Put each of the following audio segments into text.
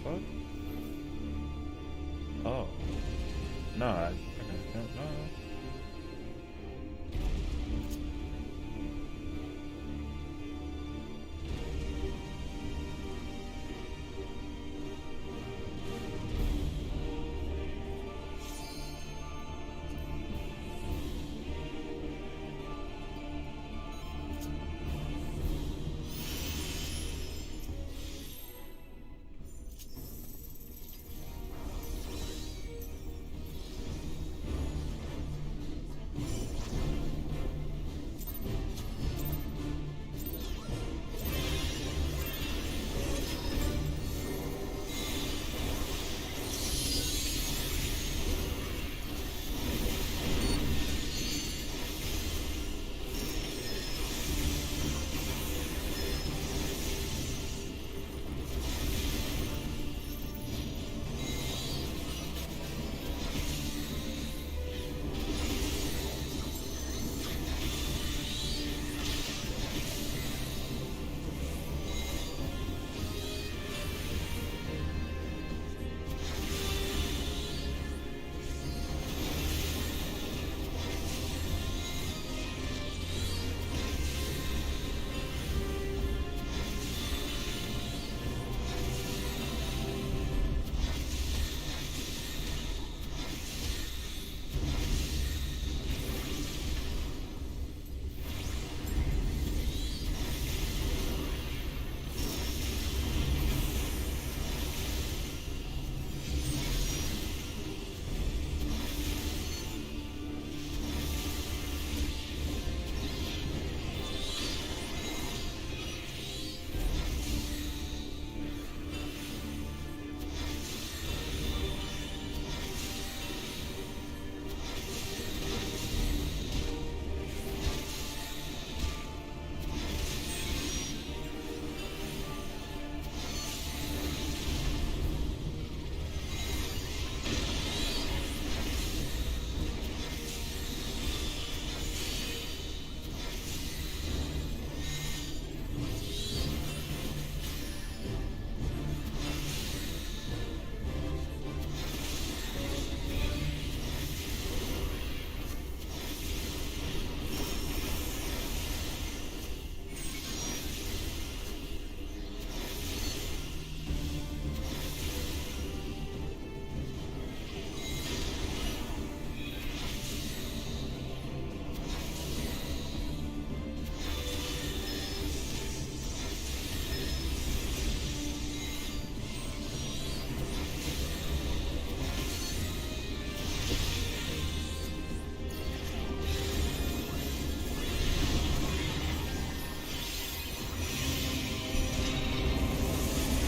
fuck? Oh. No, okay. No, no.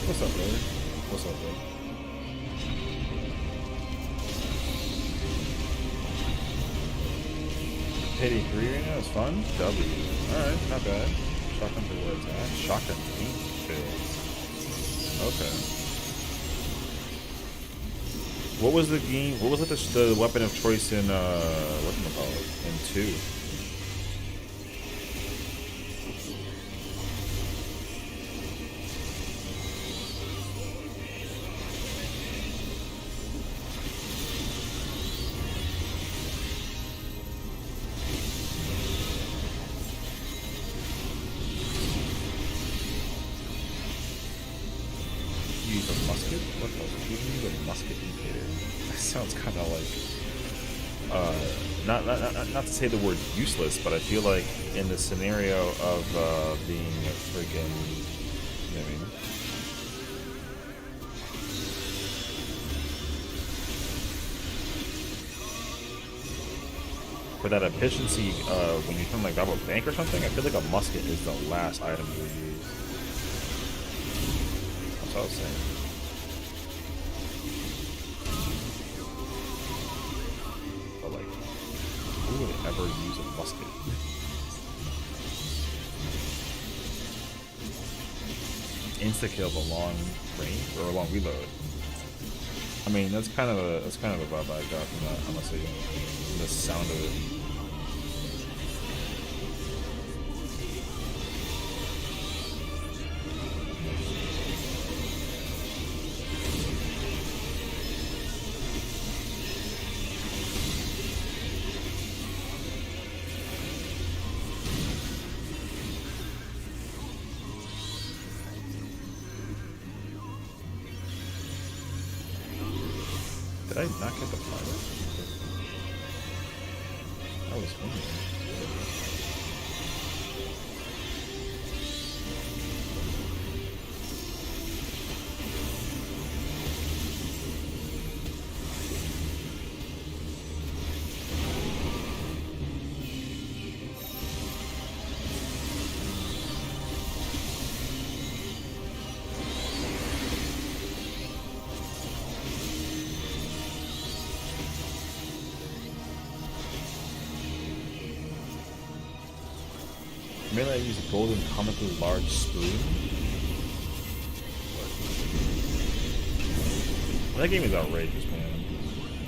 What's up, brother? What's up, bro? Payday 3 right now is fun. W. Alright, not bad. Shotgun for the attack. Shotgun team kills. Okay. What was the game? What was like the weapon of choice in whatchamacallit in 2? Use a musket? What else? You use a musket indicator. That sounds kind of like, not to say the word useless, but I feel like in the scenario of being a freaking, you know what I mean? For that efficiency, when you come like rob a bank or something, I feel like a musket is the last item you would use. That's what I was saying. But like, who would ever use a musket? Insta kill a long range or a long reload. I mean, that's kind of a vibe I got from that, honestly. From the sound of it. Did I not get the fire? I was hungry. Mainly I use a golden comically large spoon. That game is outrageous, man.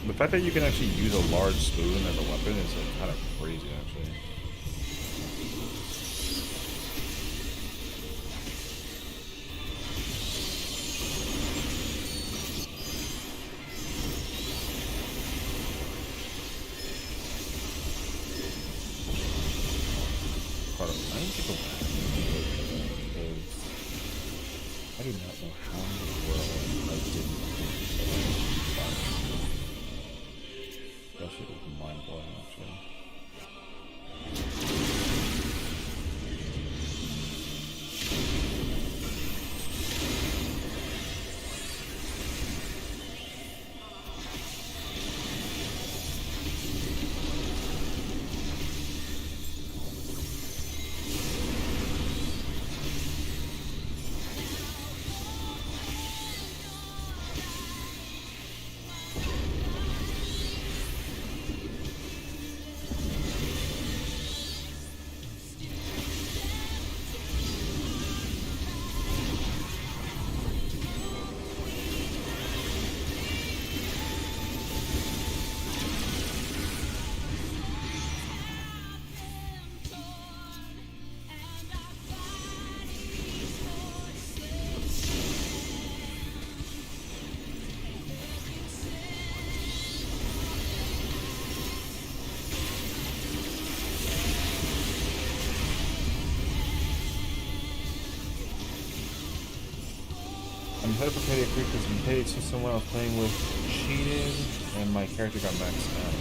The fact that you can actually use a large spoon as a weapon is like, kind of crazy, actually. I need to go back because I do not know how in the world I didn't think that shit was mind blowing, actually. I'm headed for Payday 3 because Payday 2 someone I was playing with cheated and my character got maxed out.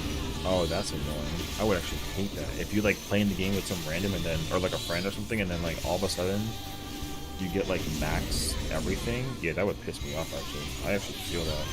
Oh, that's annoying. I would actually hate that. If you like playing the game with some random and then, or like a friend or something, and then like all of a sudden you get like max everything. Yeah, that would piss me off actually. I actually feel that.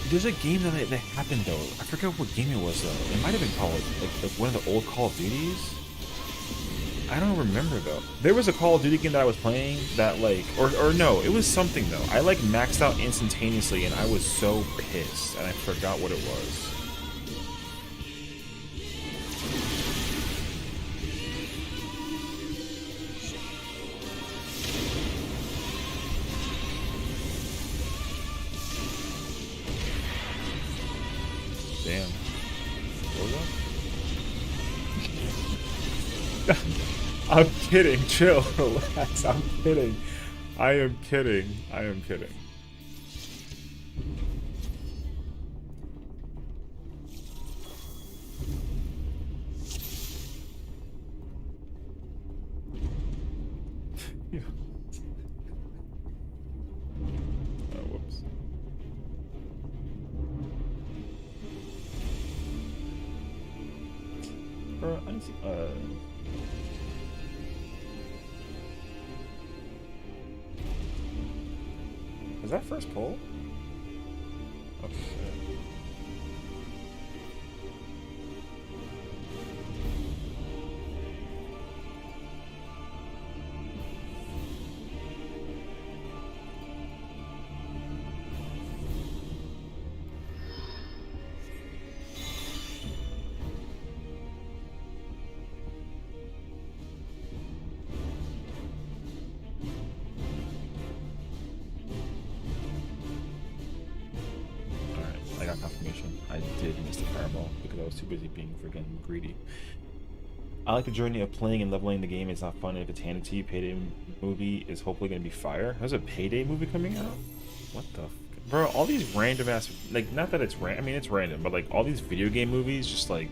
There's a game that happened though. I forget what game it was though. It might have been called like one of the old Call of Duties. I don't remember though. There was a Call of Duty game that I was playing that like, or no, it was something though. I like maxed out instantaneously and I was so pissed and I forgot what it was. Damn. What was that? I'm kidding. Chill. Relax. I'm kidding. I am kidding. I am kidding. Whoops. I need to, is that first pull? Oh shit. did miss the fireball because I was too busy being freaking greedy. I like the journey of playing and leveling the game. It's not fun if it's handed to you. Payday movie is hopefully going to be fire. There's a Payday movie coming out? What the bro, all these random ass, like, not that it's I mean, it's random, but like all these video game movies, just like,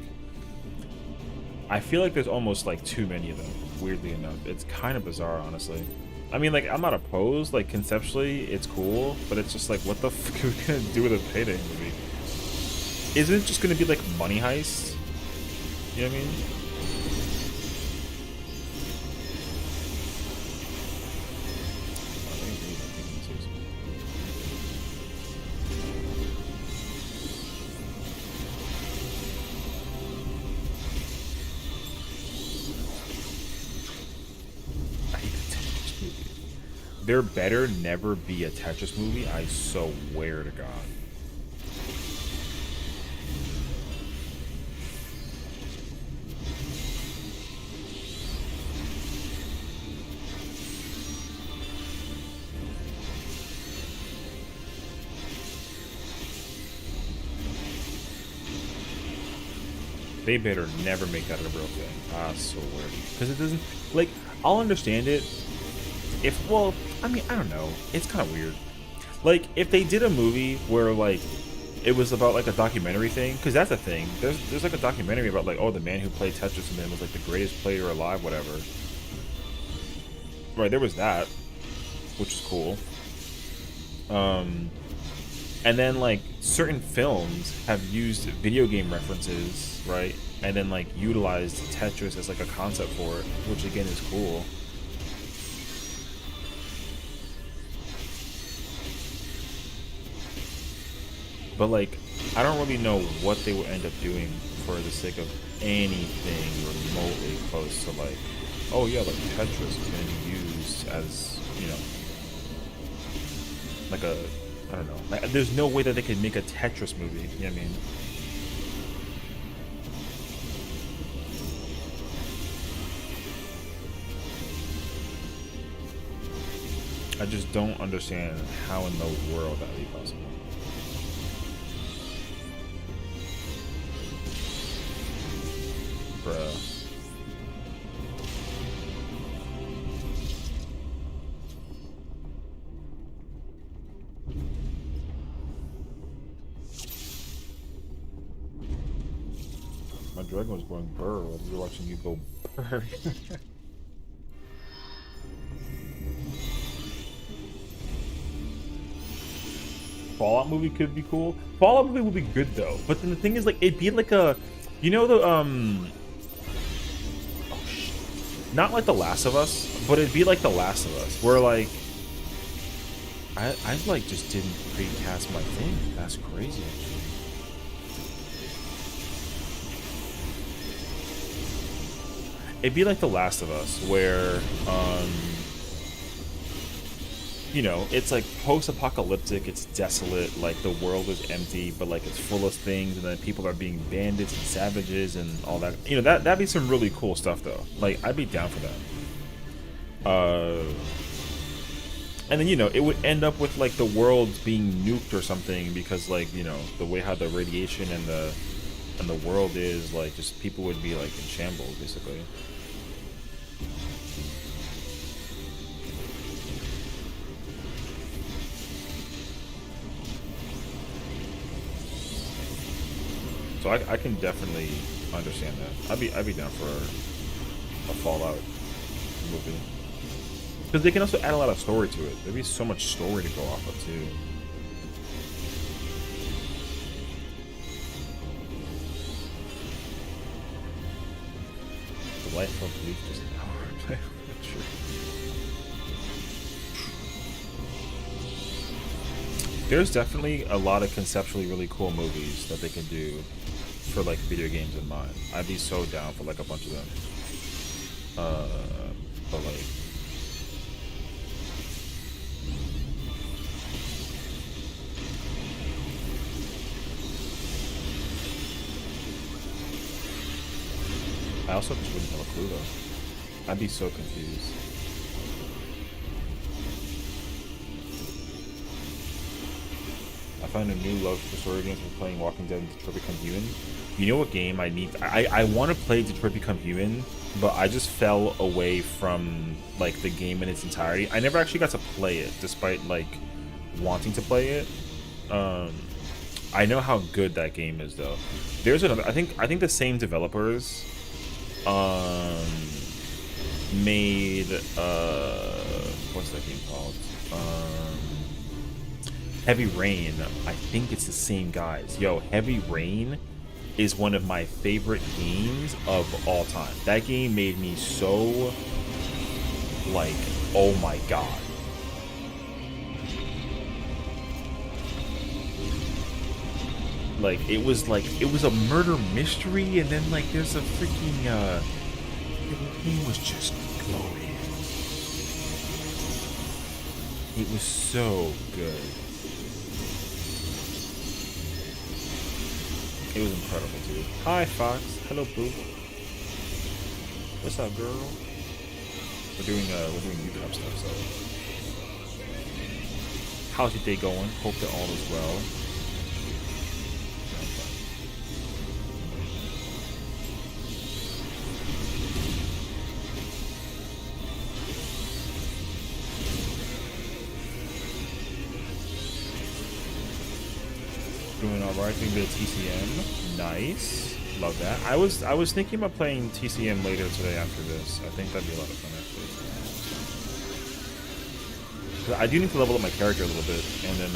I feel like there's almost like too many of them, weirdly enough. It's kind of bizarre, honestly. I mean, like, I'm not opposed, like, conceptually, it's cool, but it's just like, what the fuck are we gonna do with a Payday movie? Isn't it just gonna be like Money Heist? You know what I mean? There better never be a Tetris movie, I swear to God. They better never make that a real thing, I swear. Because it doesn't, like, I'll understand it if, well, I mean, I don't know. It's kind of weird. Like, if they did a movie where, like, it was about, like, a documentary thing, because that's a thing. There's, like, a documentary about, like, oh, the man who played Tetris and then was, like, the greatest player alive, whatever. Right, there was that, which is cool. And then, like, certain films have used video game references, right? And then, like, utilized Tetris as, like, a concept for it, which, again, is cool. But, like, I don't really know what they will end up doing for the sake of anything remotely close to, like, oh, yeah, like, Tetris is going to be used as, you know, like a, I don't know. Like, there's no way that they could make a Tetris movie, you know what I mean? I just don't understand how in the world that would be possible. Bruh. My dragon was going burr while we were watching you go burr. Fallout movie could be cool. Fallout movie would be good though. But then the thing is, like, it'd be like a, you know, the oh shit. Not like The Last of Us, but it'd be like The Last of Us, where like I like just didn't precast my thing. That's crazy actually. It'd be like The Last of Us, where you know, it's like post-apocalyptic, it's desolate, like the world is empty, but like it's full of things, and then people are being bandits and savages and all that. You know, that'd be some really cool stuff though. Like, I'd be down for that. And then, you know, it would end up with like the world being nuked or something, because like, you know, the way how the radiation and the world is, like, just people would be like in shambles basically. So I can definitely understand that. I'd be down for a Fallout movie, because they can also add a lot of story to it. There'd be so much story to go off of too. The light of belief just an hour play. Sure. There's definitely a lot of conceptually really cool movies that they can do for like video games in mind. I'd be so down for like a bunch of them. But like, I also just wouldn't have a clue though. I'd be so confused. found a new love for story games from playing Walking Dead and Detroit Become Human. You know what game I need? I want to play Detroit Become Human, but I just fell away from like the game in its entirety. I never actually got to play it, despite like wanting to play it. I know how good that game is, though. There's another. I think the same developers made what's that game called? Heavy Rain. I think it's the same guys. Yo, Heavy Rain is one of my favorite games of all time. That game made me so like, oh my god. Like it was a murder mystery, and then like there's a freaking the game was just glorious. It was so good. It was incredible, dude. Hi, Fox. Hello, Boo. What's up, girl? We're doing UCAP stuff, so. How's your day going? Hope that all is well. Doing alright, doing a bit of TCM. Nice. Love that. I was thinking about playing TCM later today after this. I think that'd be a lot of fun actually. I do need to level up my character a little bit, and then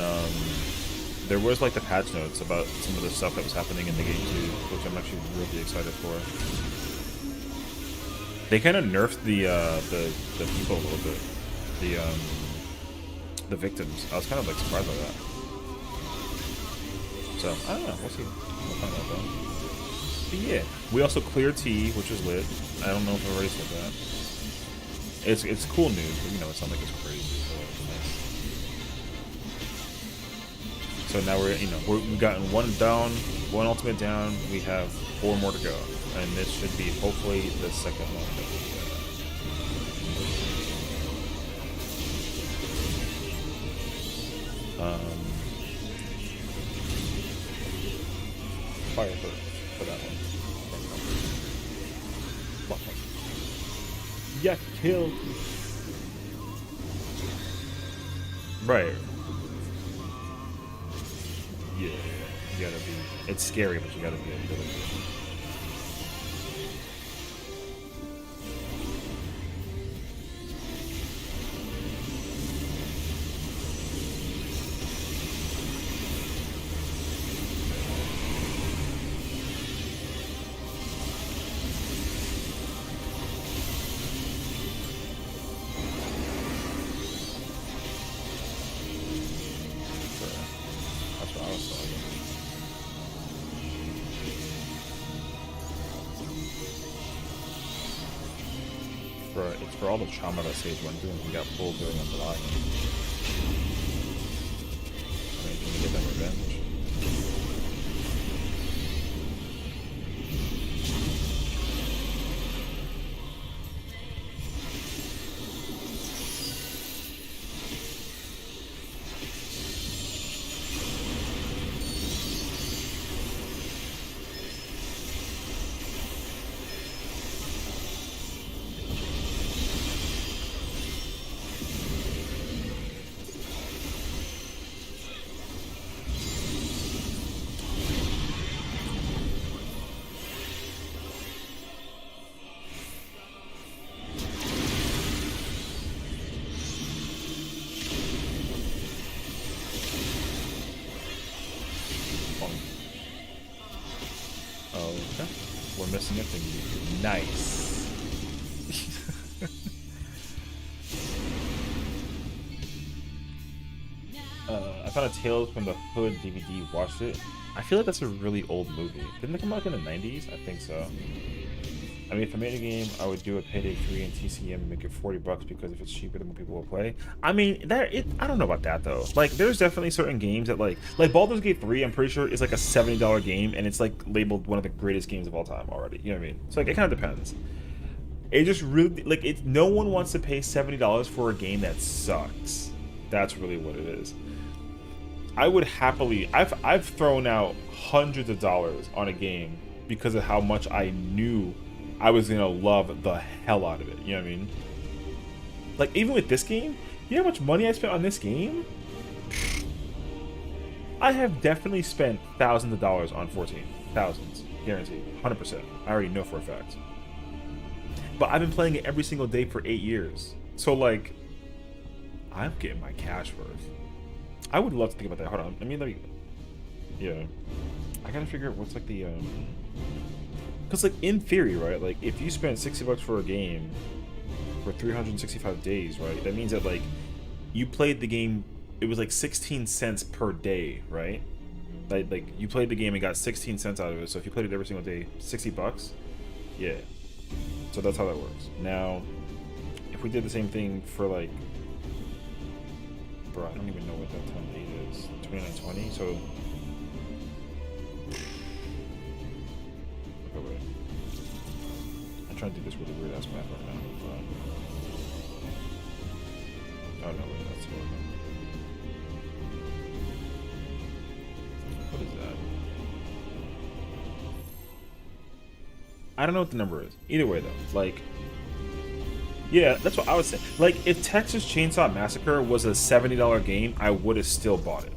there was like the patch notes about some of the stuff that was happening in the game too, which I'm actually really excited for. They kind of nerfed the people a little bit. The victims. I was kind of like surprised by that. So, I don't know. We'll see. We'll find out though. But yeah. We also cleared T, which is lit. I don't know if I've already said that. It's cool news, but you know, it's not like it's crazy. So it's nice. So now we've gotten one down, one ultimate down. We have 4 more to go. And this should be hopefully the second one that we fire for that one. Yeah, killed. Right. Yeah, you gotta be. It's scary, but you gotta be able to do it. It's for all the trauma that Sage went through and he got pulled during the line. I mean, can we get that revenge? Okay. We're missing a thing. Nice. I found a Tales from the Hood DVD. Watched it. I feel like that's a really old movie. Didn't it come out in the 90s? I think so. I mean, if I made a game, I would do a Payday 3 and TCM and make it $40 because if it's cheaper, then more people will play. I mean, I don't know about that though. Like, there's definitely certain games that like Baldur's Gate 3. I'm pretty sure is like a $70 game, and it's like labeled one of the greatest games of all time already. You know what I mean? So like, it kind of depends. It just really like no one wants to pay $70 for a game that sucks. That's really what it is. I would happily. I've thrown out hundreds of dollars on a game because of how much I knew I was gonna love the hell out of it. You know what I mean? Like even with this game, you know how much money I spent on this game? I have definitely spent thousands of dollars on 14. Thousands. Guaranteed. 100%. I already know for a fact. But I've been playing it every single day for 8 years. So, like, I'm getting my cash worth. I would love to think about that. Hold on. Let me... Yeah. I gotta figure out what's, like, the, Because, like, in theory, right? Like, if you spend $60 for a game for 365 days, right? That means that, like, you played the game... It was like 16 cents per day, right? Like you played the game and got 16 cents out of it. So if you played it every single day, $60. Yeah. So that's how that works. Now, if we did the same thing for like, bro, I don't even know what that time date is. 29.20. So. Okay, wait. I'm trying to do this really weird ass math right now. Oh no, wait, that's what. What is that? I don't know what the number is. Either way, though, like, yeah, that's what I would say. Like, if Texas Chainsaw Massacre was a $70 game, I would have still bought it.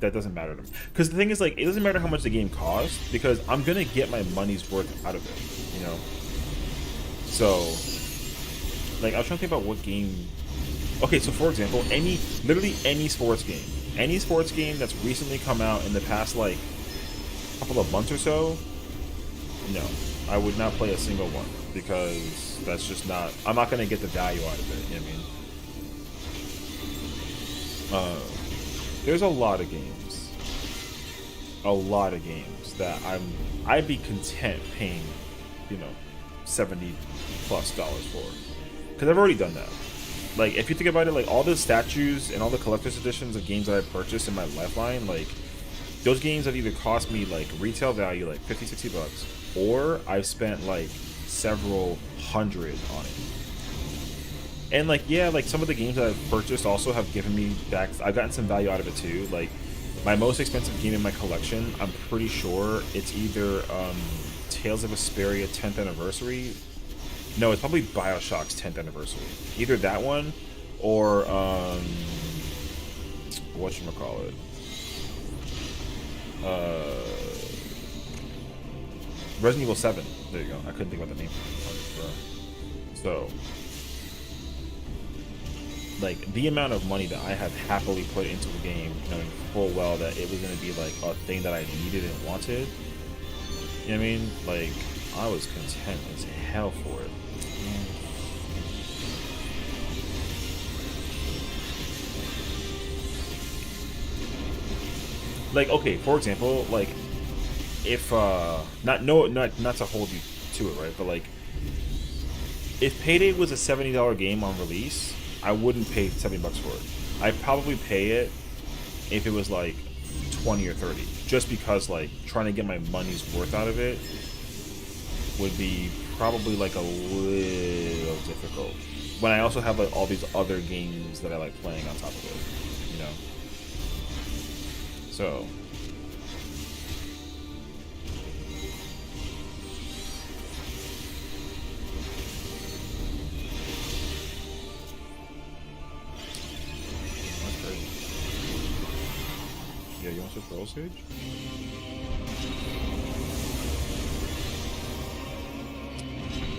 That doesn't matter to me. Because the thing is, like, it doesn't matter how much the game costs because I'm gonna get my money's worth out of it. You know. So, like, I was trying to think about what game. Okay, so for example, literally any sports game. Any sports game that's recently come out in the past, like, couple of months or so, no. I would not play a single one, because that's just not... I'm not going to get the value out of it, you know what I mean? There's a lot of games. A lot of games that I'd be content paying, you know, $70+ for. Because I've already done that. Like, if you think about it, like, all the statues and all the collector's editions of games that I purchased in my lifeline, like, those games have either cost me, like, retail value, like, $50-$60, or I've spent, like, several hundred on it. And, like, yeah, like, some of the games that I've purchased also have given me back... I've gotten some value out of it, too. Like, my most expensive game in my collection, I'm pretty sure it's either, Tales of Vesperia 10th Anniversary... No, it's probably BioShock's 10th anniversary. Either that one, or whatchamacallit? Resident Evil 7. There you go. I couldn't think about the name. So, like, the amount of money that I have happily put into the game, knowing full well that it was going to be like a thing that I needed and wanted. You know what I mean? Like, I was content as hell for it. Like, okay, for example, like, if not to hold you to it, right? But like, if Payday was a $70 game on release, I wouldn't pay $70 for it. I'd probably pay it if it was like 20 or 30, just because like trying to get my money's worth out of it would be probably like a little difficult. When I also have like all these other games that I like playing on top of it, you know. So. That's crazy. Yeah, you want to switch roll, Sage?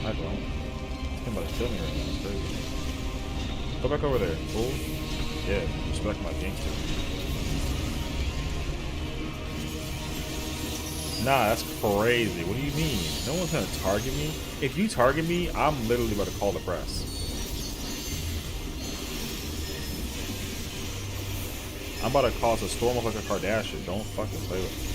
I don't. He's about to kill me right now. It's crazy. Go back over there, fool. Yeah, respect my gangster. Nah, that's crazy. What do you mean? No one's gonna target me. If you target me, I'm literally about to call the press. I'm about to cause a storm of like a Kardashian. Don't fucking play with me.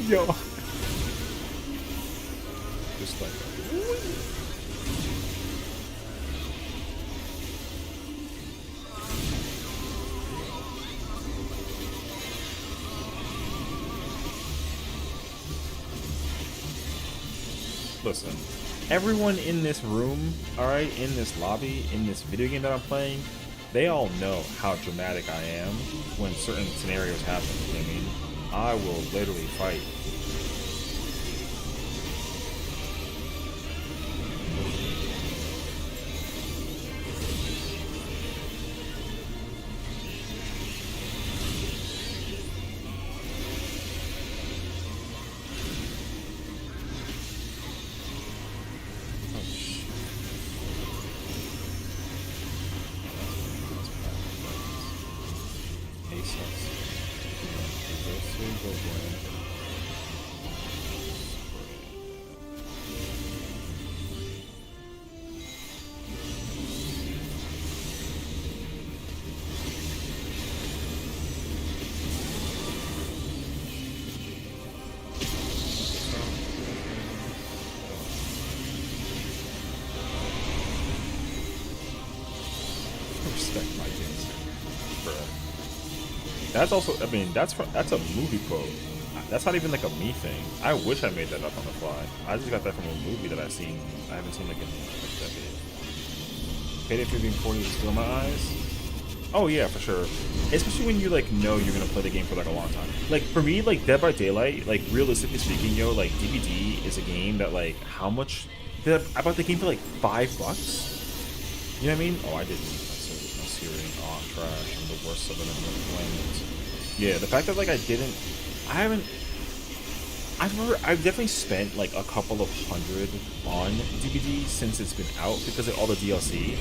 Yo. Just like that. Listen, everyone in this room, alright, in this lobby, in this video game that I'm playing, they all know how dramatic I am when certain scenarios happen. You know what I mean? I will literally fight. Respect my games, bro. That's also, I mean, that's a movie quote. That's not even like a me thing. I wish I made that up on the fly. I just got that from a movie that I've seen. I haven't seen like in like a decade. Payday 1540 is still in my eyes. Oh yeah, for sure. Especially when you like know you're gonna play the game for like a long time. Like for me, like Dead by Daylight, like realistically speaking, yo, like DVD is a game that like how much? I bought the game for like $5. You know what I mean? Oh, I didn't. My Siri. Oh, I'm trash. I'm the worst of it on the planet. Yeah, the fact that like I've definitely spent like a couple of $100 on DVD since it's been out because of all the DLC.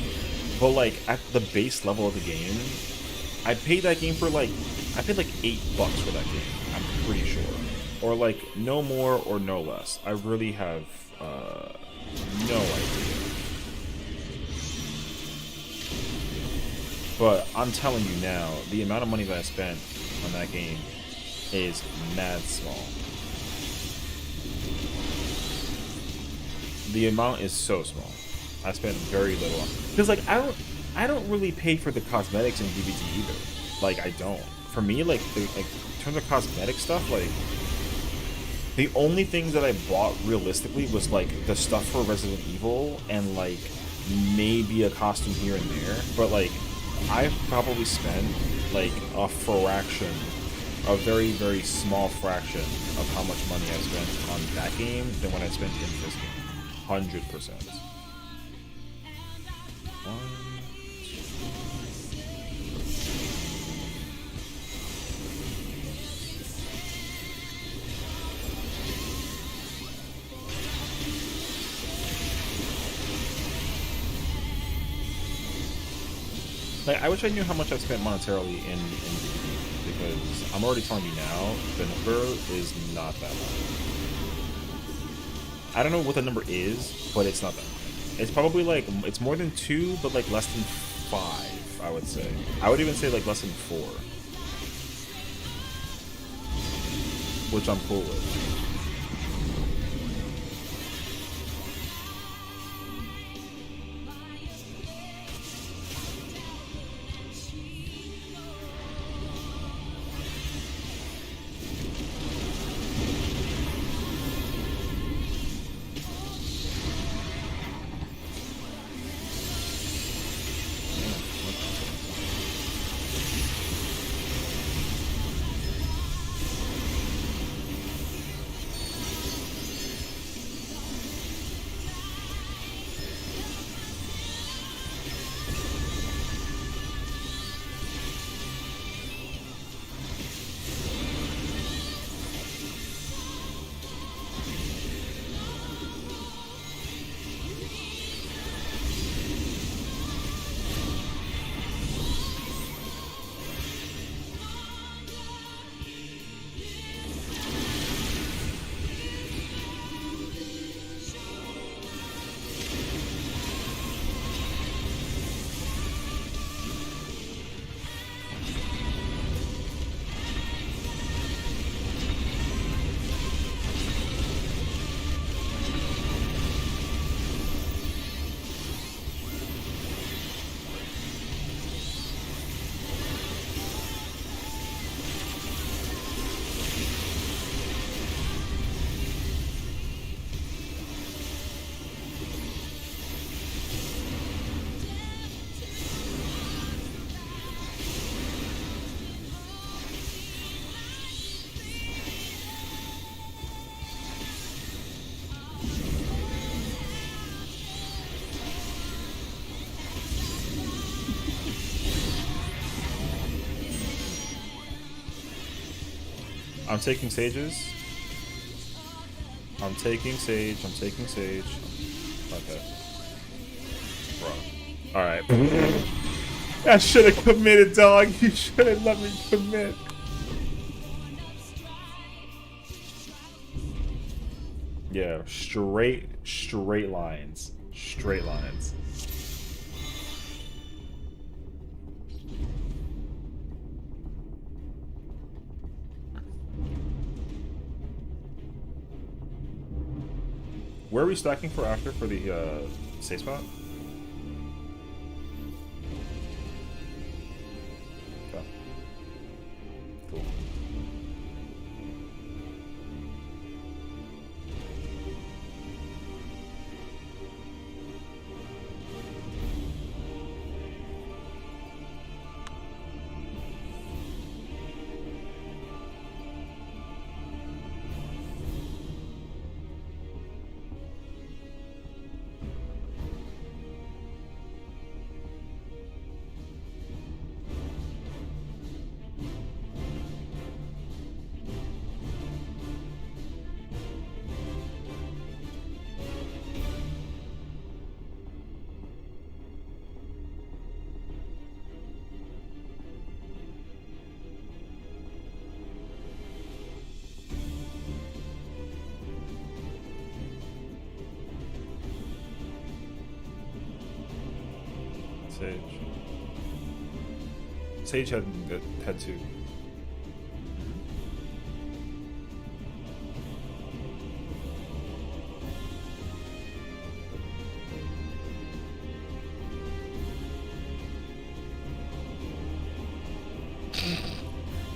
But like at the base level of the game, I paid that game for like I paid like $8 for that game. I'm pretty sure, or like no more or no less. I really have no idea. But I'm telling you now, the amount of money that I spent on that game is mad small. The amount is so small. I spent very little on because like I don't really pay for the cosmetics in DVD either. Like I don't. For me, like in terms of cosmetic stuff, like the only things that I bought realistically was like the stuff for Resident Evil and like maybe a costume here and there. But like I've probably spent like a fraction, a very, very small fraction of how much money I spent on that game than what I spent in this game. 100%. Like, I wish I knew how much I spent monetarily in DVD, because I'm already telling you now, the number is not that high. I don't know what the number is, but it's not that high. It's probably like, it's more than 2, but like less than 5, I would say. I would even say like less than 4. Which I'm cool with. I'm taking sages. I'm taking sage. I'm taking sage. Okay. Bro. Alright. I should have committed, dog. You should have let me commit. Yeah, straight lines. Straight lines. Where are we stacking for after for the safe spot? Okay. Cool. Sage. Sage had two.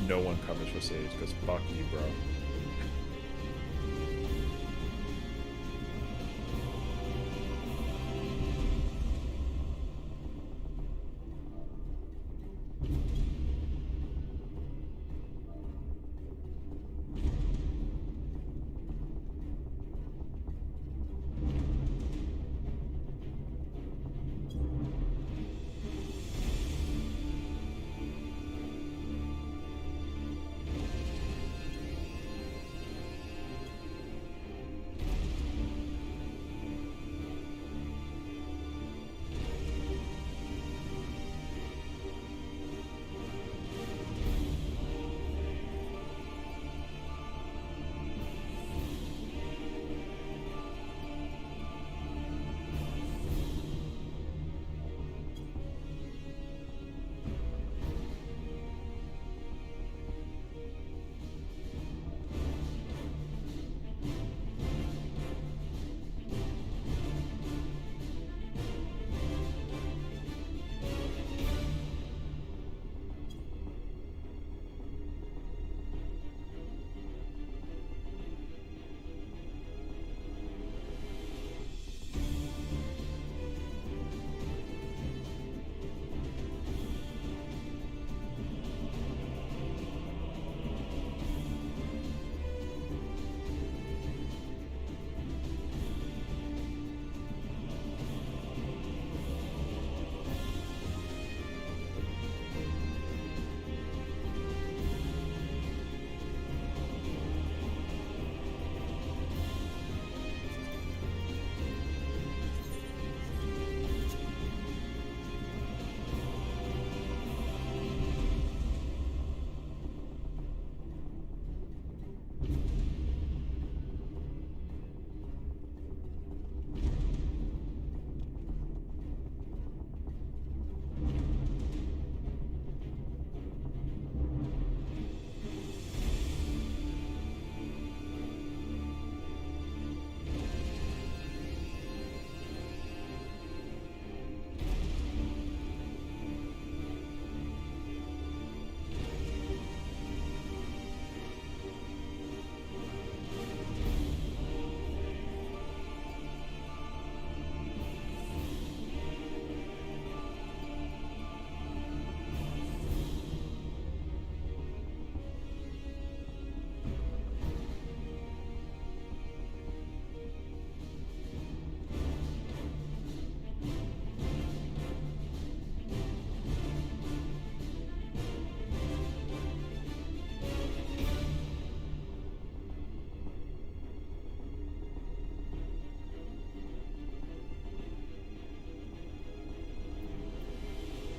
No one covers for Sage because fuck you, bro.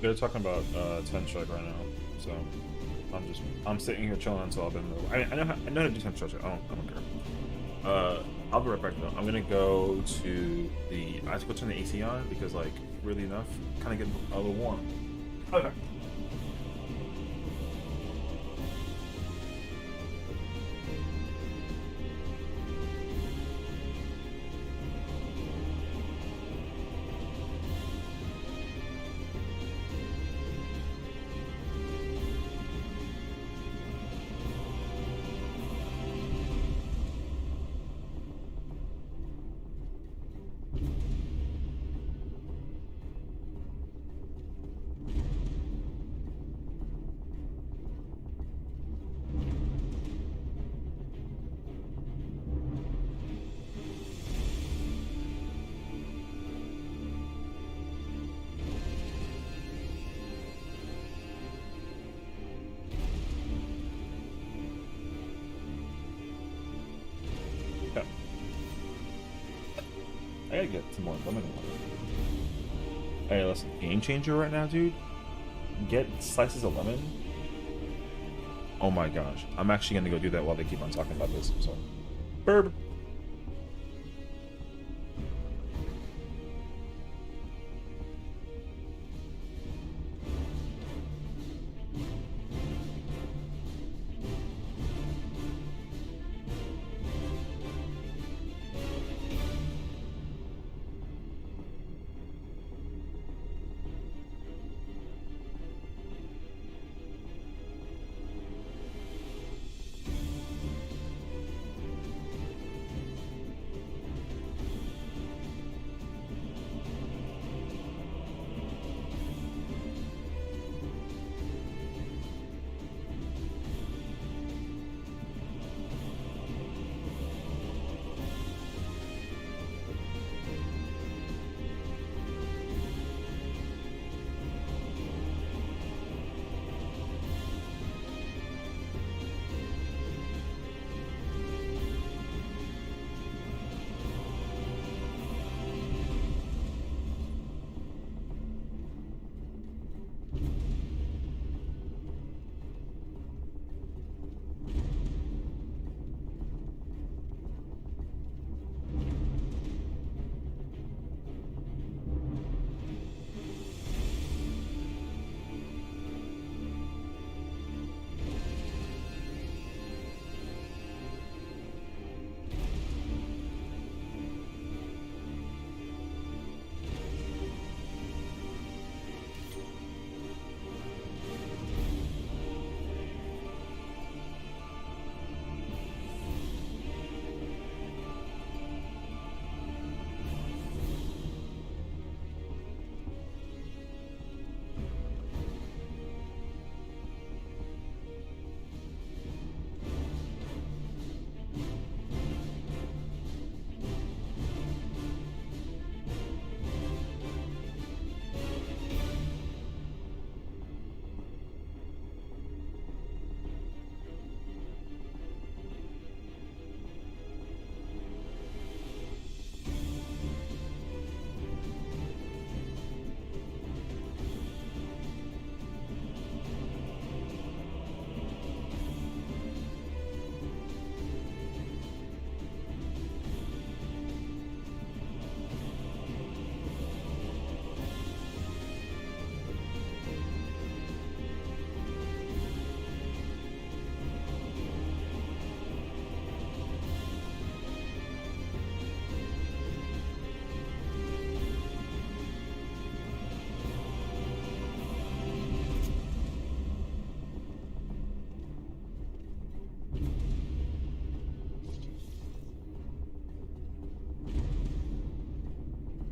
They're talking about 10 strike right now, so I'm sitting here chilling until I've been. I know how to do 10 strike. I don't care. I'll be right back though. I'm gonna go to the. I have to go turn the AC on because like really enough, kind of getting a little warm. Okay. Yeah. I gotta get some more lemon water. Hey, listen, game changer right now, dude. Get slices of lemon. Oh my gosh, I'm actually gonna go do that while they keep on talking about this. So, burp.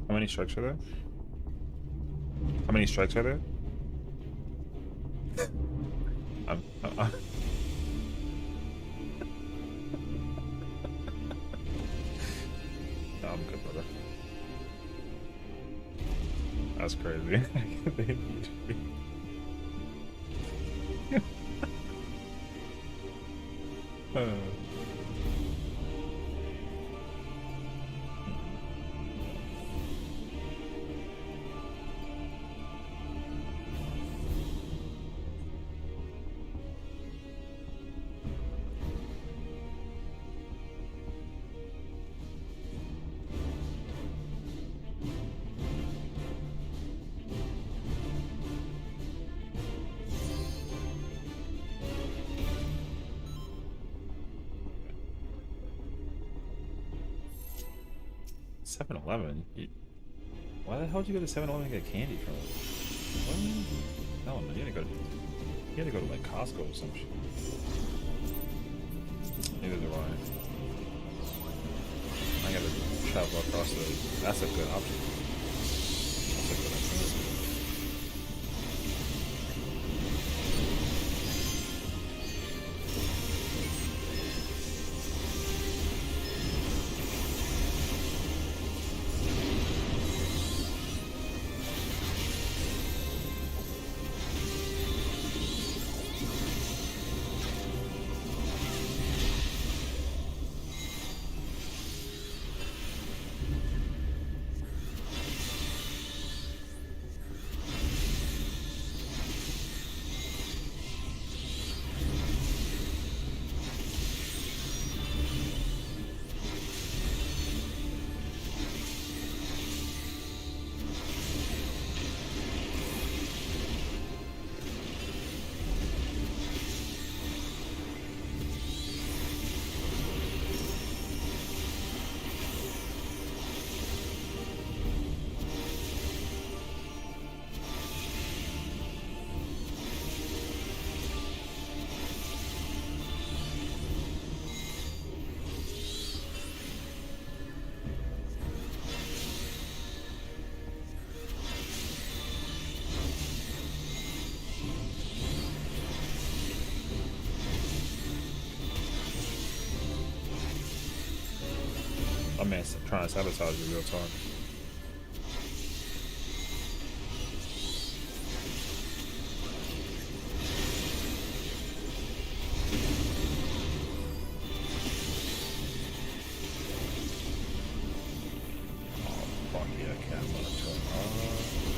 How many strikes are there? How many strikes are there? I'm, I'm, no, I'm good, brother. That's crazy. They need me. 7-Eleven? Why the hell did you go to 7-Eleven and get candy from it? What? No, man, you had to go to like Costco or some shit. Neither do I. I gotta travel across the. That's a good option. That's a good option. My man's trying to sabotage you real talk. Oh, fuck yeah, cat monitor.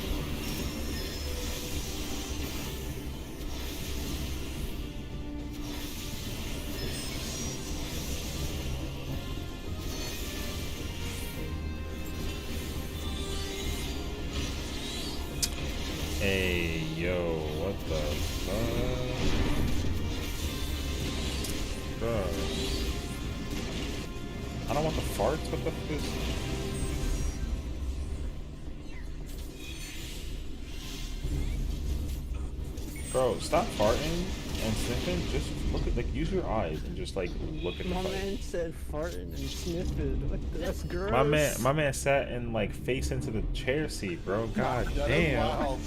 Hey, yo, what the fuck? Bro. I don't want the farts, what the fuck is... Bro, stop farting and sniffing, just look at, like, use your eyes and just, like, look at the My fight. man said farting and sniffing. That's gross. My man sat and, like, face into the chair seat, bro. God damn. Wow,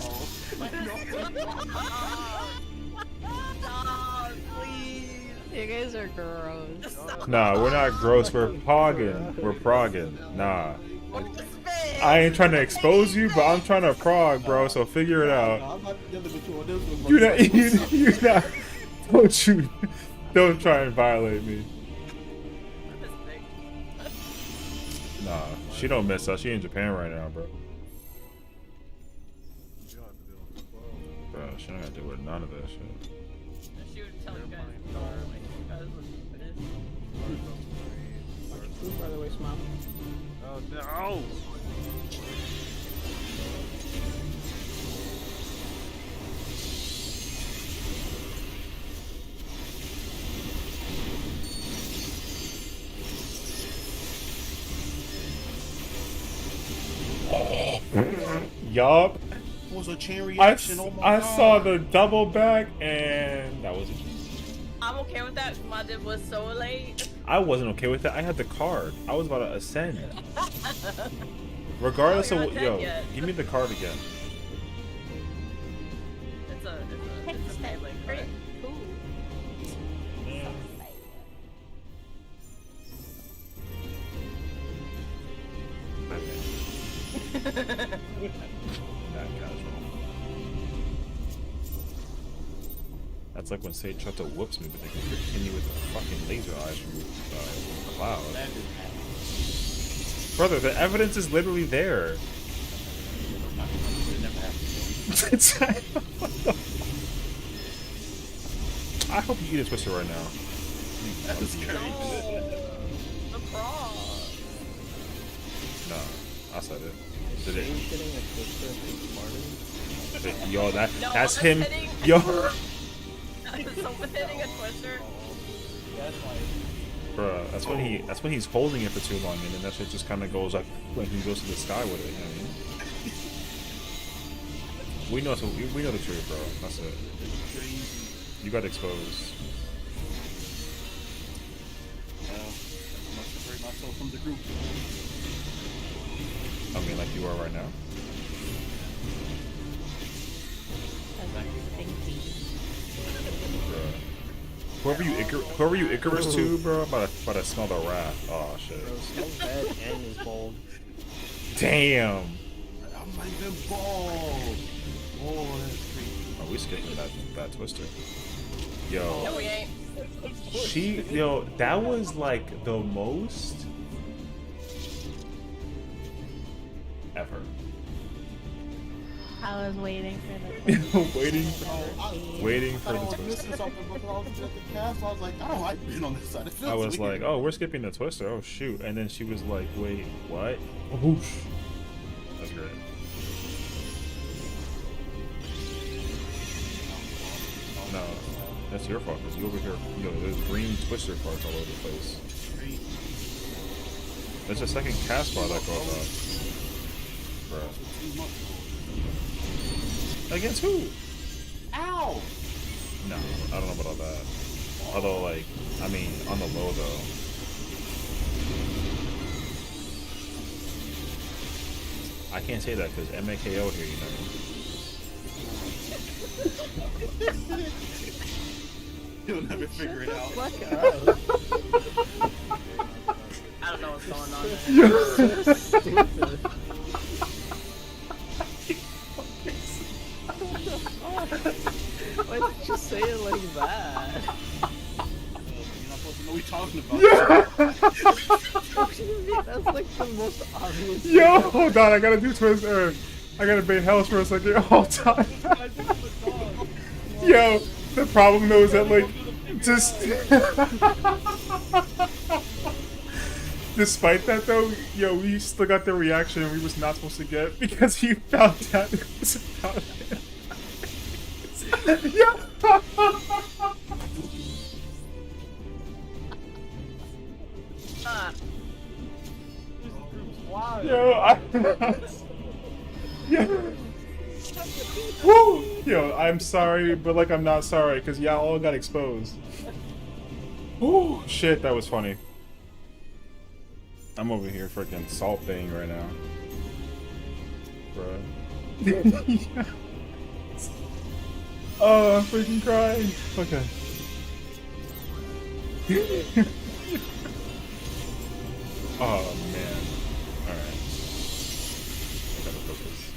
Stop, please. You guys are gross. Nah, we're not gross, we're progging. We're progging. Nah. What the spit? I ain't trying to expose you, but I'm trying to prog, bro, so figure it out. I'm not together with you on this one. You're not, you're not, don't try and violate me. Nah, she don't miss us. She in Japan right now, bro. Bro, she don't gotta deal with none of that shit. She would tell you guys, like, you guys would finish. By the way, smile. Oh no! Yup. Was a chain I reaction? Oh my God. saw the double back, and that was it. I'm okay with that. My dip was so late. I wasn't okay with that. I had the card. I was about to ascend. Regardless Oh, of you're what, not yo, dead yet. give me the card again. It's a feeling, right? Man. Not casual. That's like when Sage tried to whoops me, but they can continue with the fucking laser eyes from Cloud. Brother, the evidence is literally there. It's- I hope you eat a twister right now. That's crazy. The frog. Nah, I said it. Did James getting a twister and farting. Yo, No, that's him. hitting- Yo, Someone hitting a twister. That's why. Bruh, that's when he's holding it for too long, and then that shit just kind of goes like when he goes to the sky with it. You know what I mean? We know the truth, bro. That's it. You got exposed. Must separate myself from the group. I mean, like you are right now. Bruh. Whoever you Icarus to, bro, about to smell the wrath. Oh shit. Bro, smells bad and is bald. Damn. I'm not even bald. Oh, that's creepy. Oh, we skipping that twister. No, Yo, we ain't. that was like the most ever. I was waiting for waiting for I the was twister. missing something because I was at the cast. I was like, I don't like being on this side. It feels I was weird. like, oh, we're skipping the twister. Oh shoot! And then she was like, wait, what? Whoosh. That's great. No, that's your fault because you over here. There's green twister parts all over the place. There's a second cast bar that goes up. Bro. Against who? Ow! No, I don't know about all that. Although, like, I mean, on the low though. I can't say that because MAKO here, you know. You'll never figure it out. Fuck up. I don't know what's going on there. Stupid. Why did you say it like that? You're not supposed to know what you're talking about. What do you mean? That's like the most obvious thing. Yo, hold on, I gotta do twister. I gotta bait house for a second. Hold on. Yo, the problem though is that like, just despite that though, yo, we still got the reaction we was not supposed to get because he found out it was about him. Yo. Ah, Yo, Yo. Woo! Yo, I'm sorry, but like I'm not sorry because y'all all got exposed. Woo! Shit, that was funny. I'm over here freaking salt baying right now. Bruh. Oh, I'm freaking crying. Okay. Oh man. Alright. I gotta focus.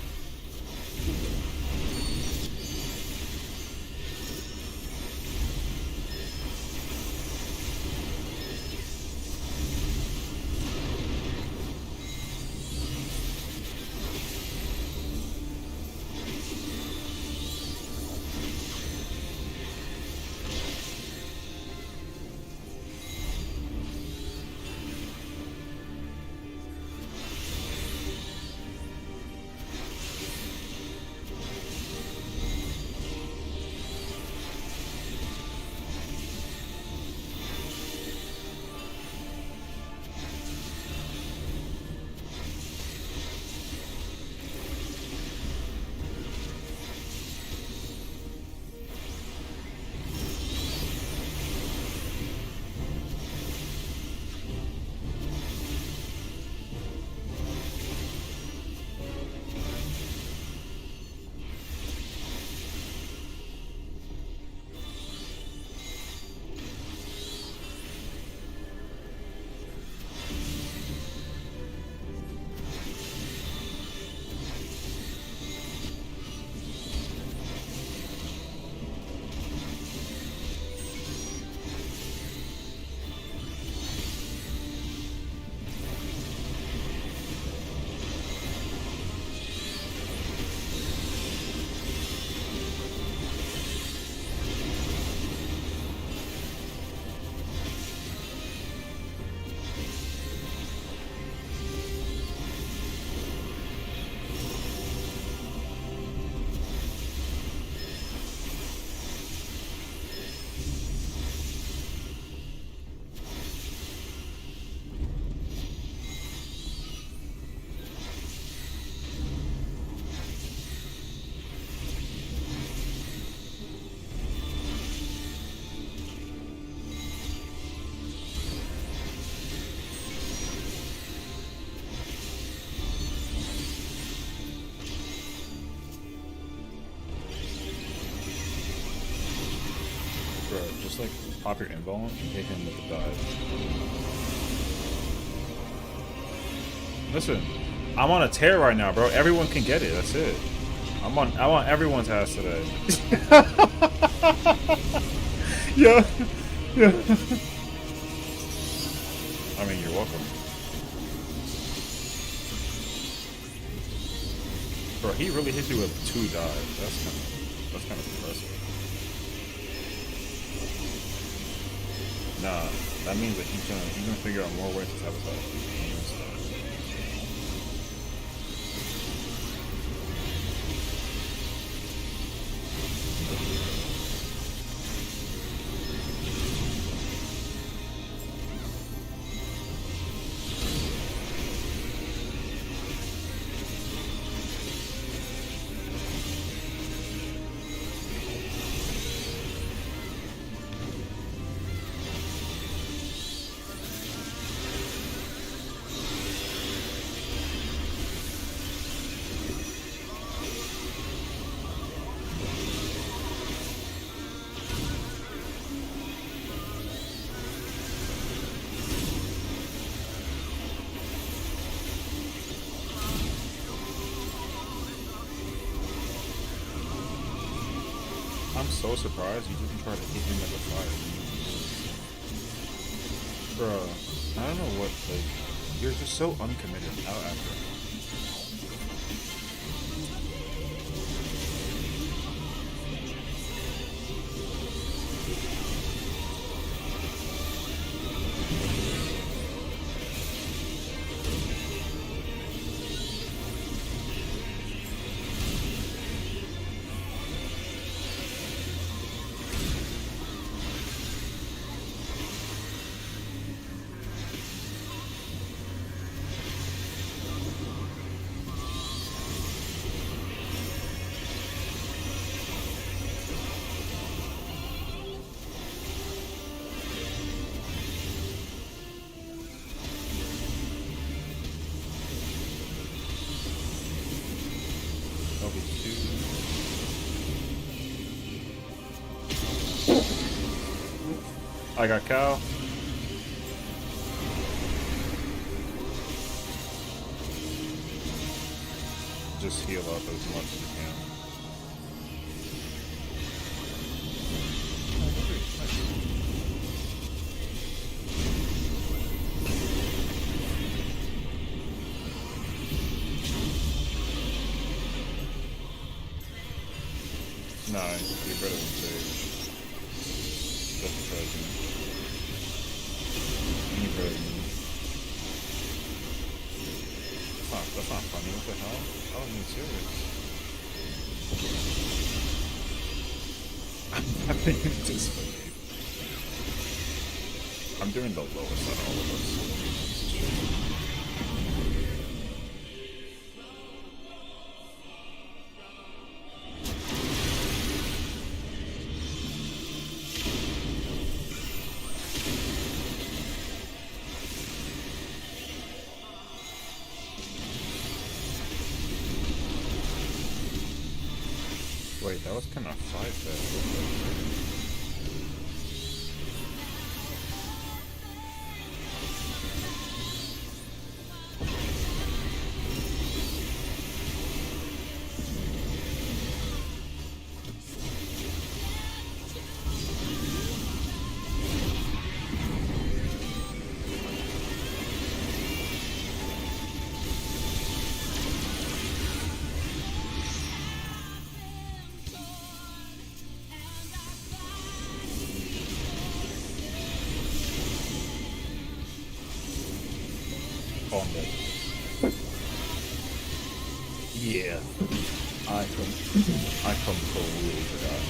pop your invuln and hit him with the dive. Listen, I'm on a tear right now, bro. Everyone can get it. That's it. I want everyone's ass today. Yeah. Yeah. I mean, you're welcome. Bro, he really hit you with 2 dives. That's kind of impressive. Nah, that means that he's gonna figure out more ways to sabotage you. I'm so surprised you didn't try to hit him with the fire. Bruh, I don't know what, like, you're just so uncommitted out after. I got Cal. Just heal up as much as you can. Nah, you're better than Sage. That's surprising. Any better than me. That's not funny. What the hell? I don't need serious. I'm being anticipated. I'm doing the lowest on all of us. Wait, that was kind of 5 there. On that. Yeah. I completely forgot.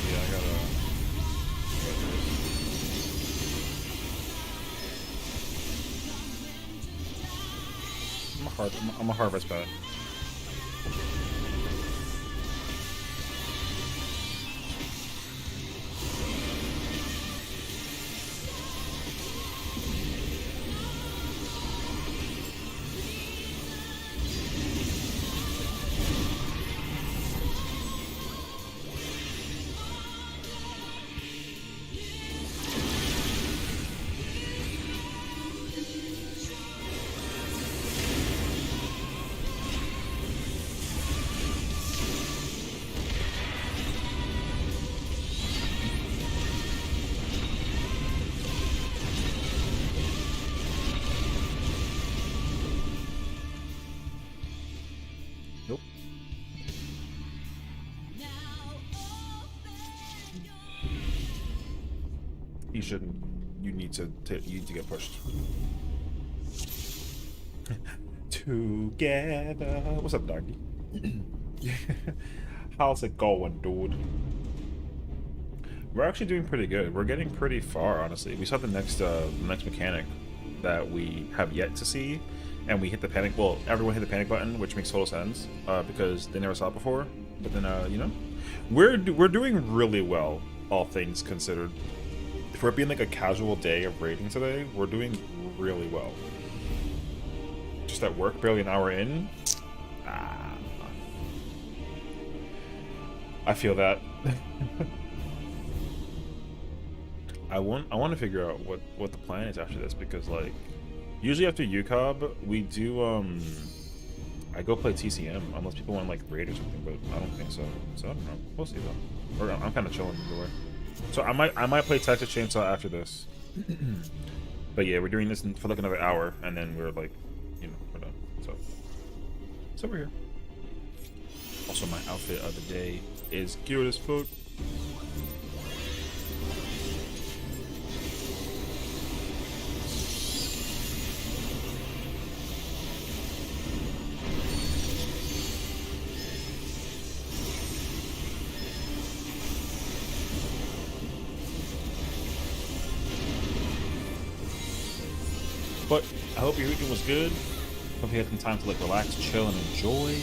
Yeah, I gotta. I'm a harvest bat. Nope. You shouldn't. You need to get pushed. Together. What's up, doggy? How's it going, dude? We're actually doing pretty good. We're getting pretty far, honestly. We saw the next mechanic that we have yet to see, and we hit the panic. Well, everyone hit the panic button, which makes total sense because they never saw it before. But then, you know, we're doing really well, all things considered. For it being like a casual day of raiding today, we're doing really well. Just at work, barely an hour in. I feel that. I want to figure out what the plan is after this, because like usually after UCOB we do I go play TCM unless people want to like raid or something, but I don't think so. So I don't know. We'll see though. Or I'm kind of chilling either way. So I might play Texas Chainsaw after this. But yeah, we're doing this for like another hour, and then we're like, you know, we're done. So we're here. Also, my outfit of the day is cute as fuck. But I hope your weekend was good. Hope you had some time to like relax, chill, and enjoy.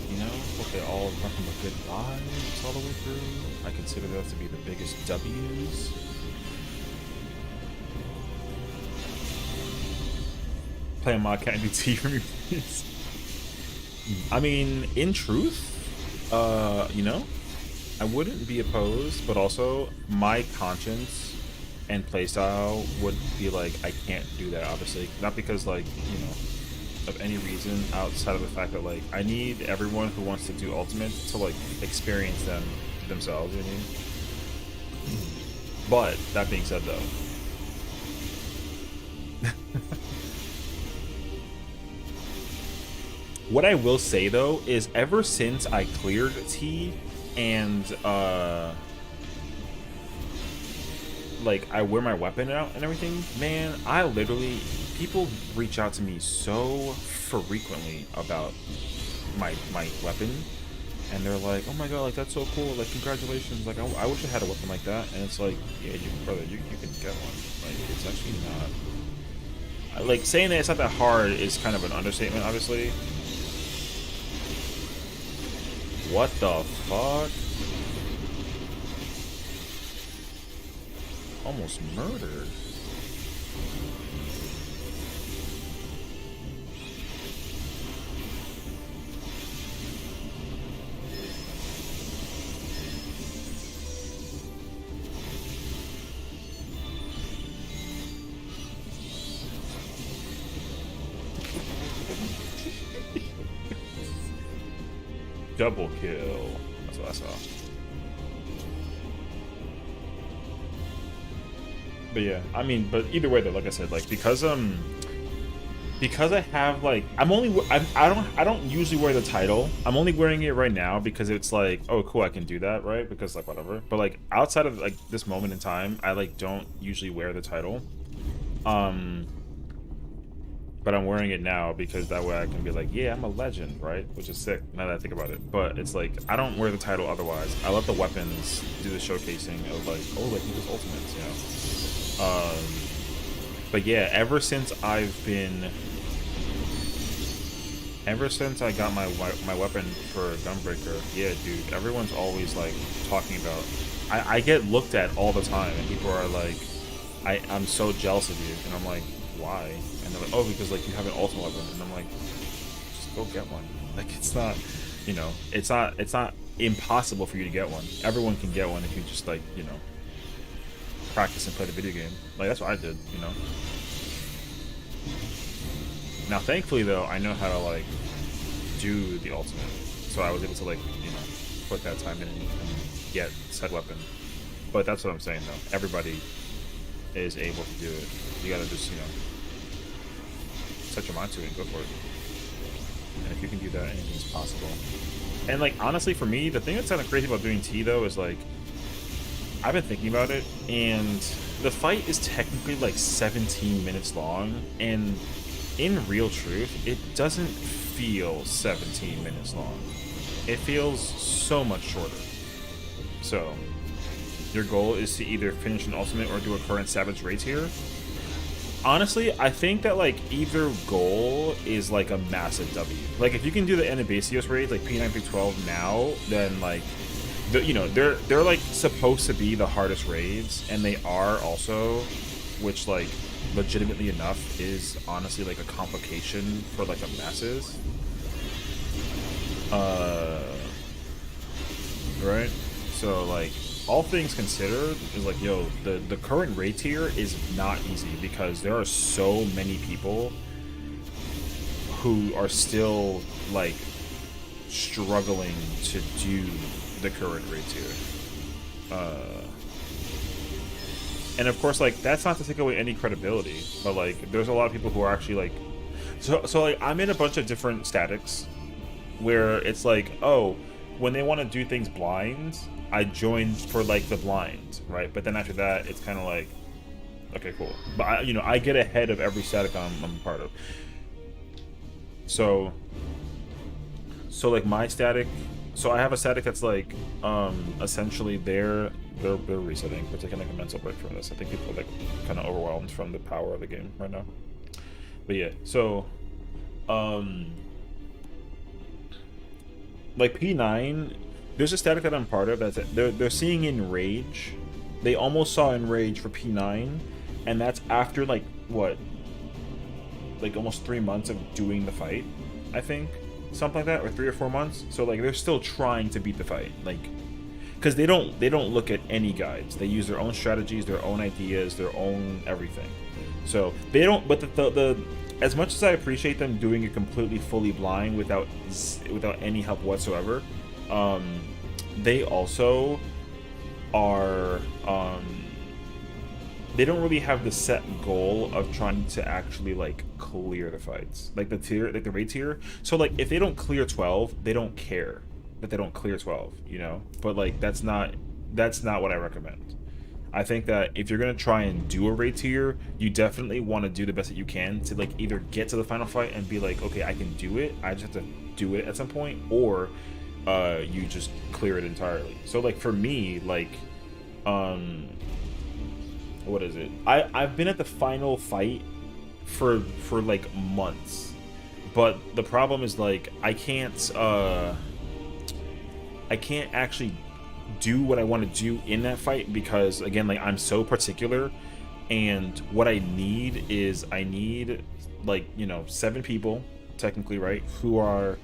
You know, hope they all come from a good vibes all the way through. I consider those to be the biggest W's. Playing my cat and do tea for me, please. I mean, in truth, you know, I wouldn't be opposed, but also my conscience and playstyle would be like, I can't do that, obviously. Not because, like, you know, of any reason outside of the fact that, like, I need everyone who wants to do Ultimate to, like, experience them themselves, you know what I mean? But, that being said, though, what I will say, though, is ever since I cleared T and, like, I wear my weapon out and everything, man, I literally, people reach out to me so frequently about my weapon, and they're like, oh my god, like, that's so cool, like, congratulations, like, I wish I had a weapon like that. And it's like, yeah, brother, you can get one. Like, it's actually not, like, saying that it's not that hard is kind of an understatement, obviously. What the fuck? Almost murdered. Double kill. That's what I saw. But yeah, I mean, but either way though, like I said, like, because I have, like, I don't usually wear the title. I'm only wearing it right now because it's like, oh cool, I can do that, right? Because, like, whatever. But, like, outside of, like, this moment in time, I, like, don't usually wear the title. But but I'm wearing it now because that way I can be like, yeah, I'm a legend, right? Which is sick now that I think about it. But it's like, I don't wear the title otherwise. I let the weapons do the showcasing of like, oh, like these ultimates, you know? But yeah, ever since I got my weapon for Gunbreaker, yeah, dude, everyone's always like talking about. I get looked at all the time, and people are like, I'm so jealous of you, and I'm like, why? And they're like, oh, because like you have an ultimate weapon, and I'm like, just go get one. Like it's not, you know, it's not impossible for you to get one. Everyone can get one if you just like, you know, practice and play the video game. Like that's what I did, you know. Now, thankfully though, I know how to like do the ultimate, so I was able to like, you know, put that time in and get said weapon. But that's what I'm saying though. Everybody is able to do it. You gotta just, you know, set your mind to it and go for it. And if you can do that, anything's possible. And like honestly, for me, the thing that's kind of crazy about doing T though is like, I've been thinking about it, and the fight is technically like 17 minutes long, and in real truth, it doesn't feel 17 minutes long. It feels so much shorter. So, your goal is to either finish an ultimate or do a current Savage raid tier. Honestly, I think that like either goal is like a massive W. Like if you can do the Anabasios raids like P9 through 12 now, then like you know, they're like supposed to be the hardest raids, and they are also, which like legitimately enough is honestly like a complication for like a masses. Right? So like all things considered is like, yo, the current raid tier is not easy because there are so many people who are still like struggling to do the current raid tier. And of course, like that's not to take away any credibility, but like there's a lot of people who are actually like, so like I'm in a bunch of different statics where it's like, oh, when they want to do things blind, I join for like the blind, right? But then after that, it's kind of like, okay, cool. But I, you know, I get ahead of every static I'm a part of. So like my static, so I have a static that's like essentially they're resetting. We're taking like a mental break from this. I think people are like kind of overwhelmed from the power of the game right now. But yeah, so like P9, there's a static that I'm part of that's they're seeing Enrage. They almost saw Enrage for P9, and that's after like what, like almost 3 months of doing the fight, I think, something like that, or 3 or 4 months. So like they're still trying to beat the fight, like, because they don't look at any guides. They use their own strategies, their own ideas, their own everything. So they don't. But the as much as I appreciate them doing it completely fully blind without any help whatsoever, they also are they don't really have the set goal of trying to actually like clear the fights, like the tier, like the raid tier. So like if they don't clear 12, they don't care that they don't clear 12, you know. But like that's not what I recommend. I think that if you're gonna try and do a raid tier, you definitely want to do the best that you can to like either get to the final fight and be like, okay, I can do it, I just have to do it at some point, or you just clear it entirely. So like for me, like what is it? I've been at the final fight for like months, but the problem is like I can't actually do what I want to do in that fight because again, like I'm so particular, and what I need is like, you know, 7 people technically, right, who are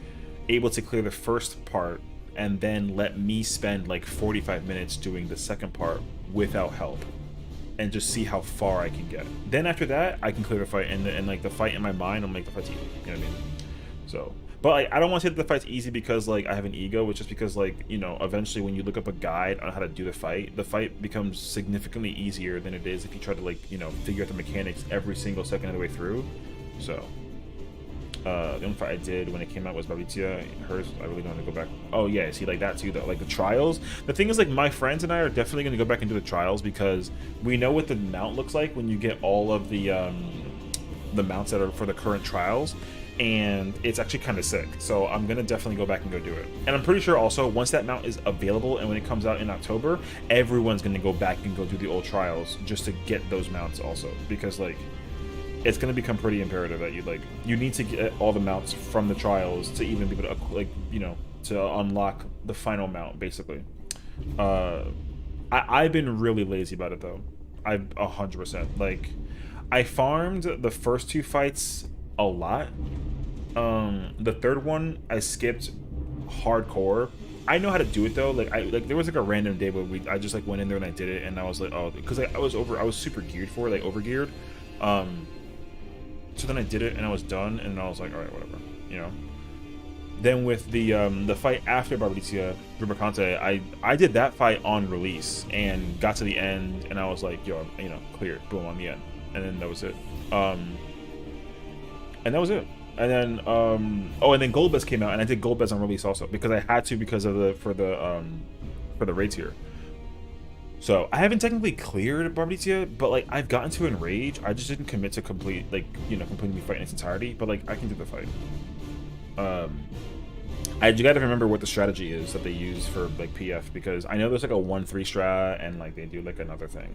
able to clear the first part and then let me spend like 45 minutes doing the second part without help and just see how far I can get. Then after that, I can clear the fight, and like the fight in my mind will make the fight easy. You know what I mean? So, but like, I don't want to say that the fight's easy because like I have an ego, which is because like, you know, eventually when you look up a guide on how to do the fight becomes significantly easier than it is if you try to like, you know, figure out the mechanics every single second of the way through. So, the only fight I did when it came out was Babitia. Hers, I really don't want to go back. Oh yeah, see, like that too though. Like the trials. The thing is, like my friends and I are definitely going to go back and do the trials because we know what the mount looks like when you get all of the the mounts that are for the current trials, and it's actually kind of sick. So I'm gonna definitely go back and go do it. And I'm pretty sure also once that mount is available and when it comes out in October, everyone's gonna go back and go do the old trials just to get those mounts also, because like it's gonna become pretty imperative that you need to get all the mounts from the trials to even be able to to unlock the final mount basically. I've been really lazy about it though. I've 100%. Like, I farmed the first 2 fights a lot. The third one I skipped hardcore. I know how to do it though. Like there was like a random day where I just like went in there and I did it, and I was like, oh, because I was super geared for it, like over geared. So then I did it and I was done, and I was like, all right, whatever, you know. Then with the fight after Barbarizia, Rubicante, I did that fight on release and got to the end, and I was like, yo, you know, clear, boom, on the end, and then that was it. And that was it. And then and then Goldbez came out, and I did Goldbez on release also because I had to, because of for the raid tier. So I haven't technically cleared Barbarizia, but like I've gotten to Enrage. I just didn't commit to completing the fight in its entirety, but like I can do the fight. You gotta remember what the strategy is that they use for like PF, because I know there's like a 1-3 strat, and like they do like another thing.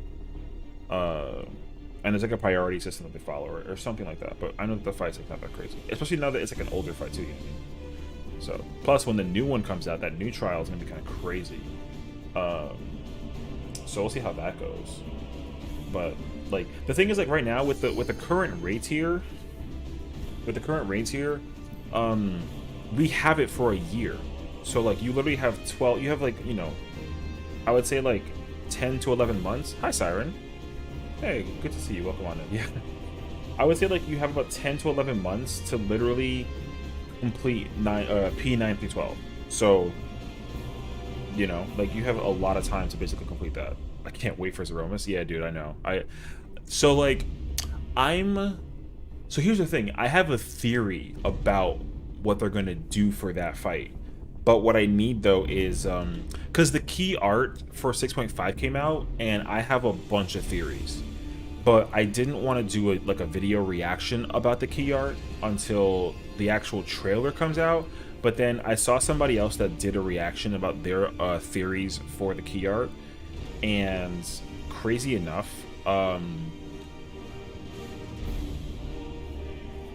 And there's like a priority system that they follow or something like that. But I know that the fight's like not that crazy, especially now that it's like an older fight too. You know what I mean? So plus when the new one comes out, that new trial is gonna be kind of crazy. So we'll see how that goes. But like the thing is, like right now with the current raid tier, we have it for a year. So like you literally have 12, you have like, you know, I would say like 10 to 11 months. Hi Siren. Hey, good to see you. Welcome on in. Yeah. I would say like you have about 10 to 11 months to literally complete P9 through 12. So, you know, like you have a lot of time to basically complete that. I can't wait for Zeromus. Yeah, dude, I know. So here's the thing. I have a theory about what they're gonna do for that fight, but what I need though is because the key art for 6.5 came out, and I have a bunch of theories, but I didn't want to do a video reaction about the key art until the actual trailer comes out. But then I saw somebody else that did a reaction about their theories for the key art, and crazy enough,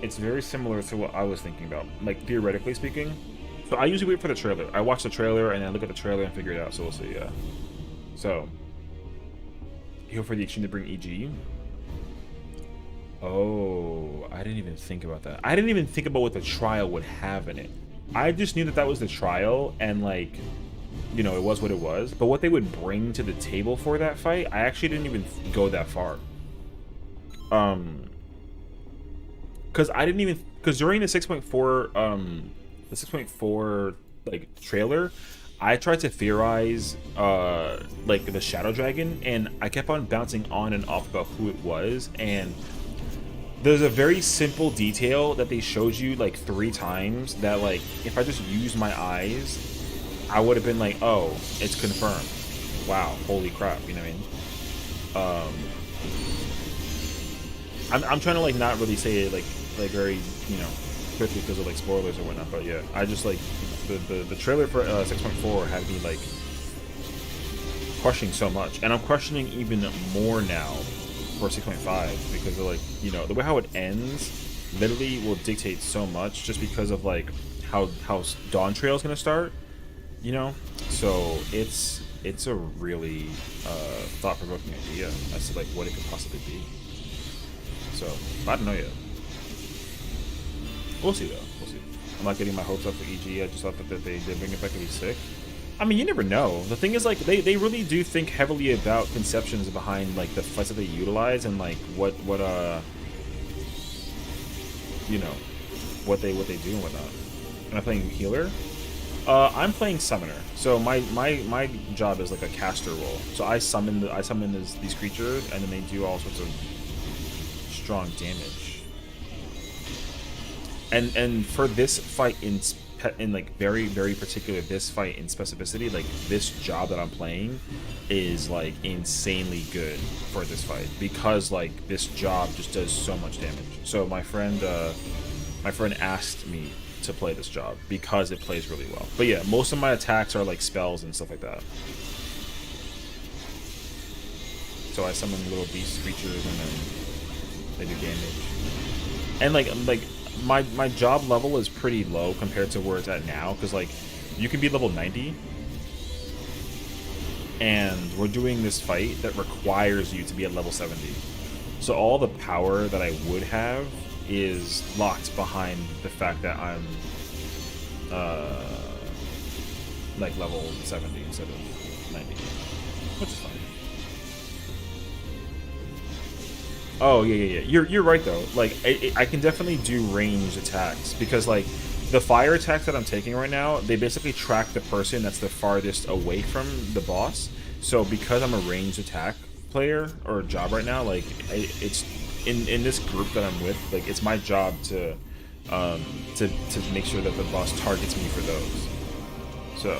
it's very similar to what I was thinking about, like theoretically speaking. So I usually wait for the trailer. I watch the trailer and then look at the trailer and figure it out. So we'll see. Yeah. So you hope for the exchange to bring EG. Oh, I didn't even think about that. I didn't even think about what the trial would have in it. I just knew that that was the trial, and like, you know, it was what it was. But what they would bring to the table for that fight, I actually didn't even go that far. Because during the 6.4 like trailer, I tried to theorize like the Shadow Dragon, and I kept on bouncing on and off about who it was. And there's a very simple detail that they showed you like 3 times that like if I just used my eyes, I would have been like, oh, it's confirmed. Wow, holy crap, you know what I mean? I'm trying to like not really say it like very, you know, quickly because of like spoilers or whatnot, but yeah, I just like the trailer for 6.4 had me like questioning so much, and I'm questioning even more now for 6.5 because of like, you know, the way how it ends literally will dictate so much just because of like how Dawn Trail is gonna start, you know. So it's a really thought-provoking idea as to like what it could possibly be. So I don't know yet. We'll see though. We'll see. I'm not getting my hopes up for EG. I just thought that they did bring it back to be sick. I mean, you never know. The thing is, like, they really do think heavily about conceptions behind like the fights that they utilize and like what you know, what they do and whatnot. Am I playing healer? I'm playing summoner. So my job is like a caster role. So I summon these creatures, and then they do all sorts of strong damage. And for this fight in like very very particular this fight in specificity, like this job that I'm playing is like insanely good for this fight because like this job just does so much damage. So my friend asked me to play this job because it plays really well. But yeah, most of my attacks are like spells and stuff like that. So I summon little beast creatures and then they do damage. And like my job level is pretty low compared to where it's at now, because like you can be level 90 and we're doing this fight that requires you to be at level 70. So all the power that I would have is locked behind the fact that I'm like level 70 instead of 90, which is fine. Oh yeah. You're right though. Like I can definitely do ranged attacks because like the fire attacks that I'm taking right now, they basically track the person that's the farthest away from the boss. So because I'm a ranged attack player or job right now, like it's in this group that I'm with, like it's my job to make sure that the boss targets me for those. So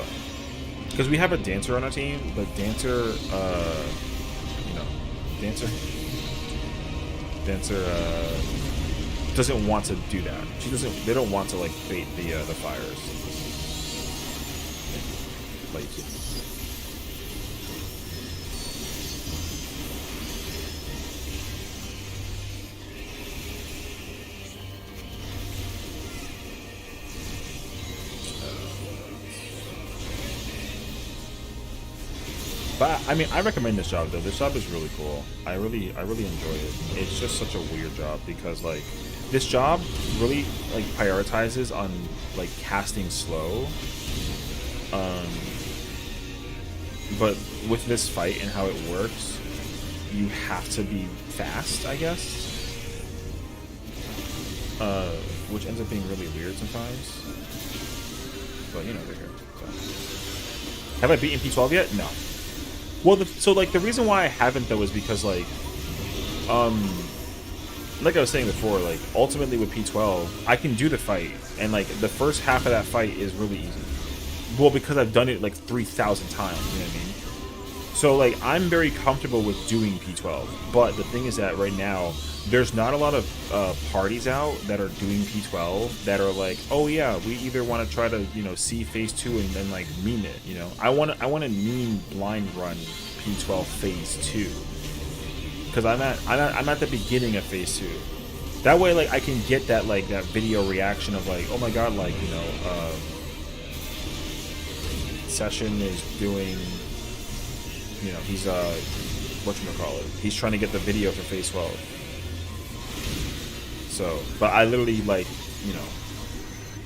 because we have a dancer on our team, but dancer doesn't want to do that. They don't want to like bait the fires. Like, but I mean, I recommend this job though. This job is really cool. I really enjoy it. It's just such a weird job because like this job really like prioritizes on like casting slow. But with this fight and how it works, you have to be fast, I guess. Which ends up being really weird sometimes. But you know they're here. So. Have I beaten P12 yet? No. Well, so like the reason why I haven't though is because like I was saying before, like ultimately with P12 I can do the fight and like the first half of that fight is really easy. Well, because I've done it like 3,000 times, you know what I mean? So like I'm very comfortable with doing P12, but the thing is that right now there's not a lot of parties out that are doing P12 that are like, oh yeah, we either want to try to see phase 2 and then like meme it, I want to meme blind run P12 phase 2 because I'm at the beginning of phase 2. That way like I can get that like that video reaction of like, oh my god, like Session is doing, he's whatchamacallit, he's trying to get the video for phase 12. So, but I literally like,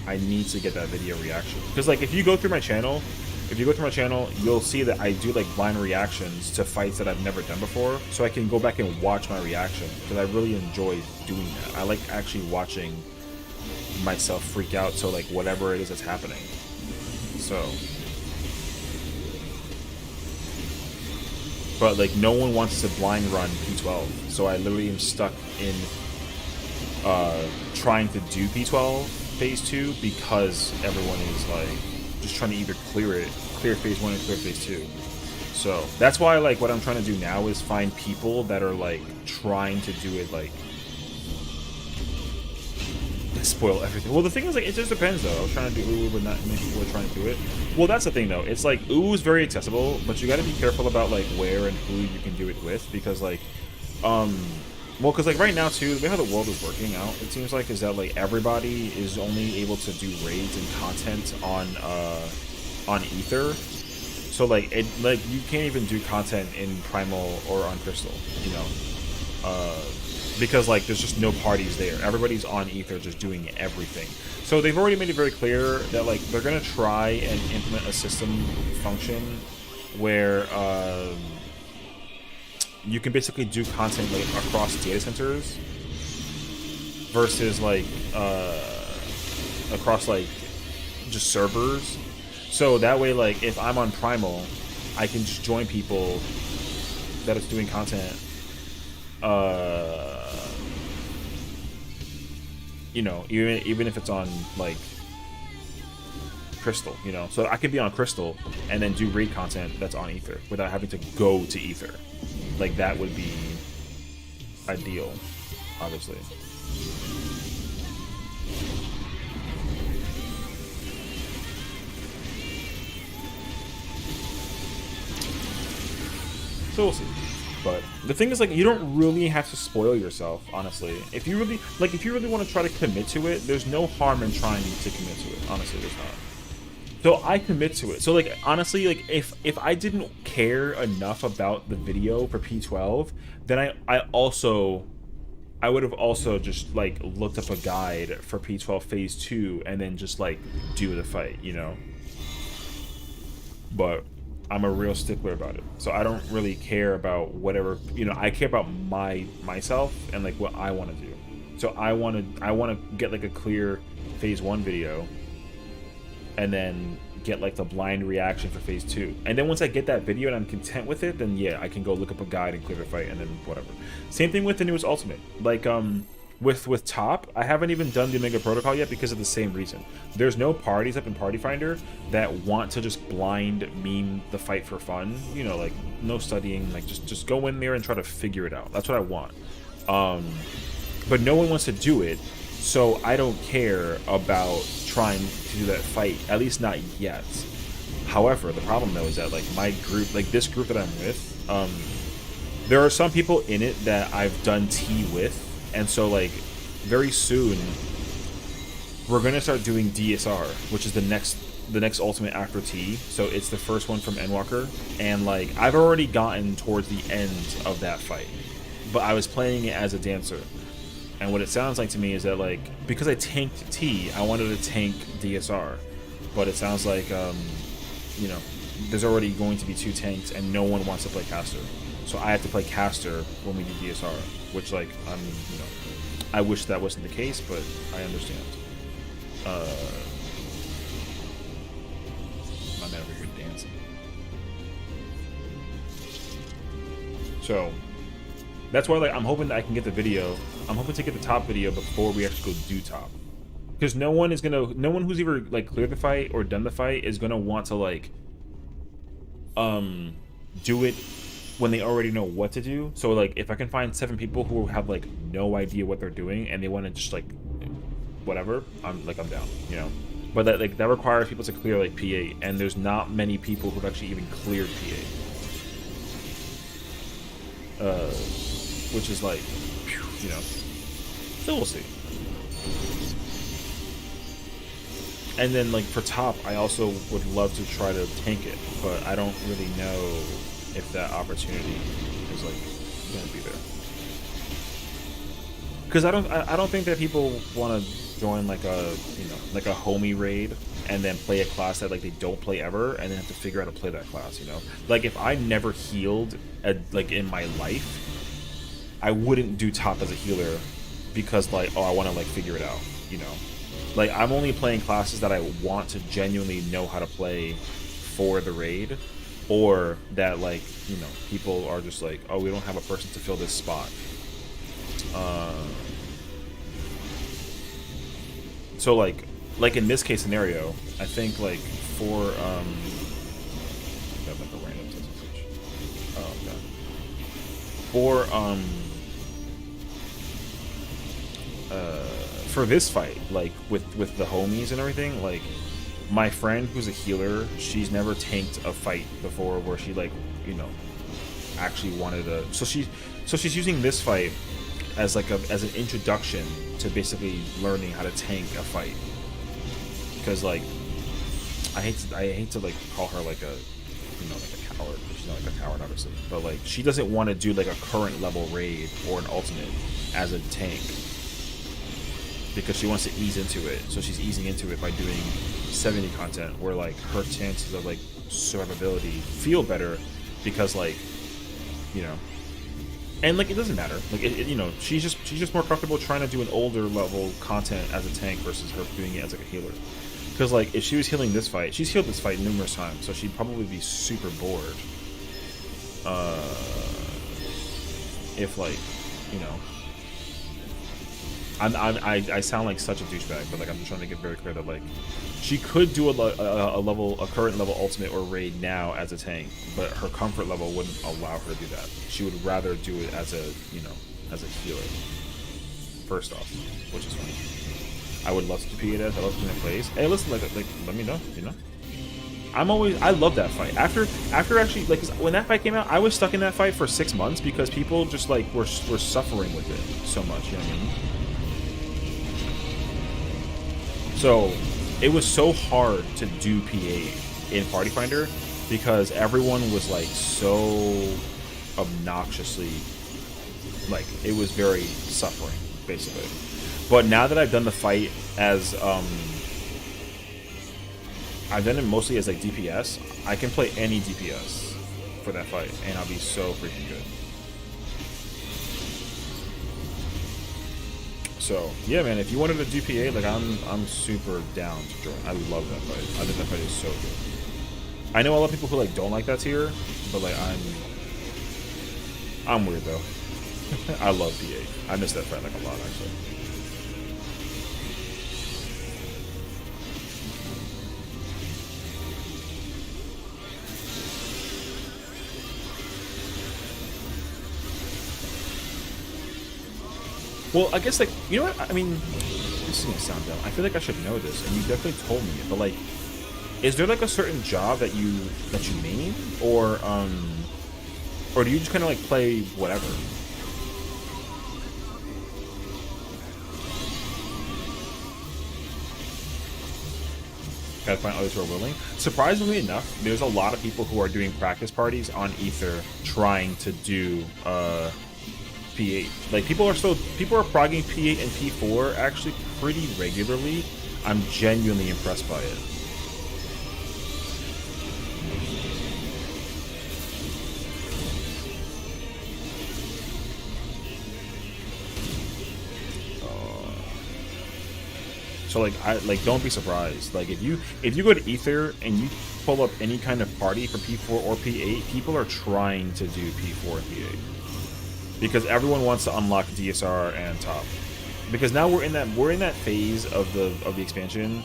I need to get that video reaction because like if you go through my channel, you'll see that I do like blind reactions to fights that I've never done before, so I can go back and watch my reaction because I really enjoy doing that. I like actually watching myself freak out to like whatever it is that's happening. So, but like no one wants to blind run P12, so I literally am stuck in trying to do P12 phase 2 because everyone is like just trying to either clear phase 1 and clear phase 2. So that's why like what I'm trying to do now is find people that are like trying to do it like spoil everything. Well, the thing is like it just depends though. I was trying to do UWU, but not many people are trying to do it. Well, that's the thing though. It's like UWU is very accessible, but you got to be careful about like where and who you can do it with because like well, because like right now too, the way how the world is working out, it seems like is that like everybody is only able to do raids and content on Ether. So like you can't even do content in Primal or on Crystal, because like there's just no parties there. Everybody's on Ether just doing everything. So they've already made it very clear that like they're gonna try and implement a system function where you can basically do content like across data centers versus like across like just servers. So that way like if I'm on Primal, I can just join people that is doing content even if it's on like Crystal, you know. So I could be on Crystal and then do raid content that's on Ether without having to go to Ether. Like that would be ideal, obviously. So we'll see. But the thing is, like, you don't really have to spoil yourself, honestly. If you really want to try to commit to it, there's no harm in trying to commit to it. Honestly, there's not. So I commit to it. So like, honestly, like if I didn't care enough about the video for P12, then I would have also just like looked up a guide for P12 Phase 2 and then just like do the fight, you know. But I'm a real stickler about it, so I don't really care about whatever, you know. I care about myself and like what I want to do. So I want to get like a clear Phase 1 video, and then get like the blind reaction for Phase 2. And then once I get that video and I'm content with it, then yeah, I can go look up a guide and clear the fight, and then whatever. Same thing with the newest Ultimate. Like with Top, I haven't even done the Omega Protocol yet because of the same reason. There's no parties up in Party Finder that want to just blind meme the fight for fun. You know, like no studying, like just go in there and try to figure it out. That's what I want. But no one wants to do it, so I don't care about trying to do that fight, at least not yet. However, the problem though is that like my group, like this group that I'm with, there are some people in it that I've done tea with. And so, like, very soon, we're gonna start doing DSR, which is the next ultimate after T. So it's the first one from Endwalker, and like I've already gotten towards the end of that fight, but I was playing it as a dancer, and what it sounds like to me is that like because I tanked T, I wanted to tank DSR, but it sounds like you know, there's already going to be 2 tanks, and no one wants to play caster. So I have to play caster when we do DSR, which like you know, I wish that wasn't the case, but I understand. My man over here dancing. So that's why like I'm hoping that I can get the video. I'm hoping to get the top video before we actually go do top, because no one who's either like cleared the fight or done the fight is gonna want to like do it when they already know what to do. So like if I can find 7 people who have like no idea what they're doing and they want to just like whatever, I'm down, you know. But that like that requires people to clear like P8, and there's not many people who've actually even cleared P8, which is like, you know. So we'll see. And then like for top, I also would love to try to tank it, but I don't really know if that opportunity is like gonna be there, because I don't think that people want to join like a, you know, like a homie raid and then play a class that like they don't play ever and then have to figure out how to play that class, you know. Like if I never healed like in my life, I wouldn't do top as a healer, because like, oh, I want to like figure it out, you know. Like I'm only playing classes that I want to genuinely know how to play for the raid, or that like, you know, people are just like, oh, we don't have a person to fill this spot. So like in this case scenario, I think like for got like a random text message. Oh god. For this fight, like with the homies and everything, like my friend who's a healer, she's never tanked a fight before where she like, you know, actually wanted to. So she's using this fight as like as an introduction to basically learning how to tank a fight. Because like I hate to like call her like a, you know, like a coward. She's not like a coward obviously, but like she doesn't want to do like a current level raid or an ultimate as a tank, because she wants to ease into it. So she's easing into it by doing 70 content, where like her chances of like survivability feel better, because like, you know, and like it doesn't matter, like you know, she's just more comfortable trying to do an older level content as a tank versus her doing it as like a healer. Because like if she was healing this fight, she's healed this fight numerous times, so she'd probably be super bored if like, you know, I sound like such a douchebag, but like I'm just trying to make it very clear that like she could do a current level ultimate or raid now as a tank, but her comfort level wouldn't allow her to do that. She would rather do it as a as a healer. First off, which is fine. I would love to do P8S. I love to do it in place. Hey, listen, like let me know. I love that fight. After actually, like, 'cause when that fight came out, I was stuck in that fight for 6 months because people just like were suffering with it so much. You know what I mean? So it was so hard to do P8 in Party Finder because everyone was like so obnoxiously, like, it was very suffering basically. But now that I've done the fight as I've done it mostly as like DPS, I can play any DPS for that fight and I'll be so freaking good. So yeah, man, if you wanted to do PA, like I'm super down to join. I love that fight. I think that fight is so good. I know a lot of people who like don't like that tier, but like I'm weird though. I love PA. I miss that fight like a lot actually. Well, I guess, like, you know what? I mean, this is gonna sound dumb. I feel like I should know this, and you definitely told me it. But like, is there like a certain job that you main, or do you just kind of like play whatever? Gotta find others who are willing. Surprisingly enough, there's a lot of people who are doing practice parties on Ether trying to do P8. Like people are progging P8 and P4 actually pretty regularly. I'm genuinely impressed by it. So like don't be surprised. Like if you go to Ether and you pull up any kind of party for P4 or P8, people are trying to do P4 and P8. Because everyone wants to unlock DSR and top. Because now we're in that phase of the expansion.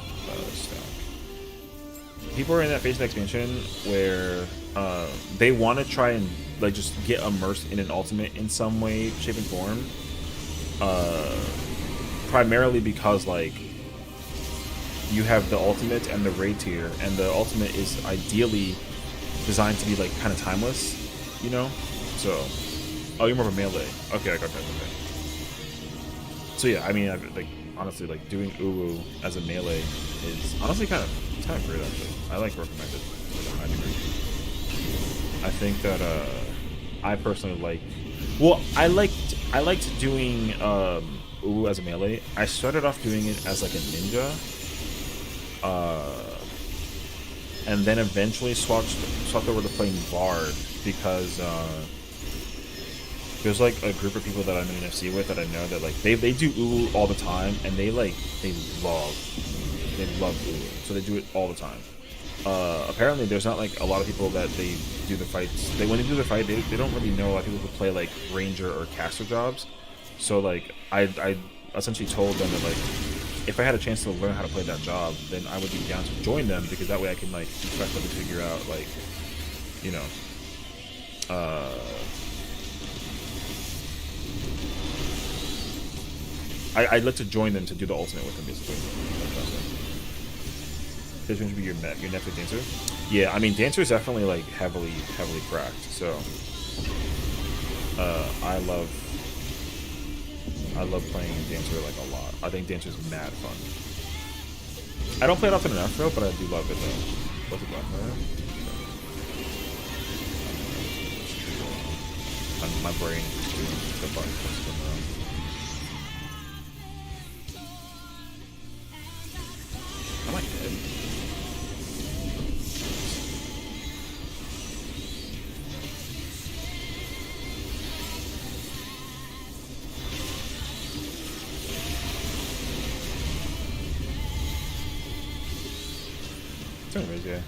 People are in that phase of the expansion where they want to try and like just get immersed in an ultimate in some way, shape, and form. Primarily because like you have the ultimate and the raid tier, and the ultimate is ideally designed to be like kind of timeless, you know. So. Oh, you're more of a melee. Okay, I got that. Okay. So yeah, I mean, like honestly, like doing UWU as a melee is honestly kind of great. Actually, I like recommend it to a high degree. I think that I personally like. Well, I liked doing UWU as a melee. I started off doing it as like a ninja, and then eventually swapped over to playing Bard because. There's like a group of people that I'm in an FC with that I know that like they do UWU all the time, and they love UWU, so they do it all the time. Apparently there's not like a lot of people that they do the fights. When they do the fight, they don't really know a lot of people who play like ranger or caster jobs. So like I essentially told them that like if I had a chance to learn how to play that job, then I would be down to join them, because that way I can like effectively figure out like, you know, I'd like to join them to do the ultimate with them, basically. This one should be your Netflix dancer. Yeah, I mean, dancer is definitely like heavily cracked. So, I love playing dancer like a lot. I think dancer is mad fun. I don't play it often enough though, but I do love it though. What's it black fire? My brain is doing the fun. Am I dead? Anyways, yeah.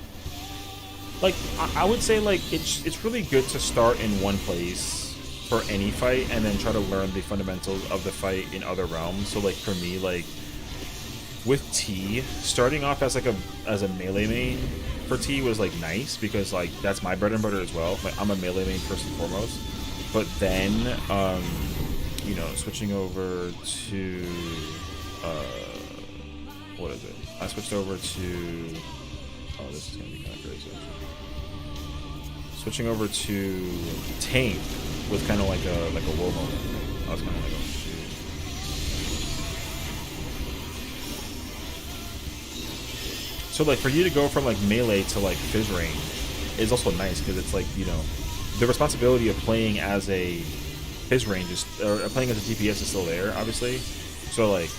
Like I would say, like it's really good to start in one place for any fight, and then try to learn the fundamentals of the fight in other realms. So like for me, like with T, starting off as like a melee main for T was like nice, because like that's my bread and butter as well. Like I'm a melee main first and foremost. But then you know, switching over to what is it? I switched over to, oh, this is gonna be kind of crazy. Switching over to Tame was kind of like a low moment. I was kind of like, oh shoot. So like for you to go from like melee to like fizz range is also nice, because it's like, you know, the responsibility of playing as a fizz range is, or playing as a DPS is still there, obviously. So like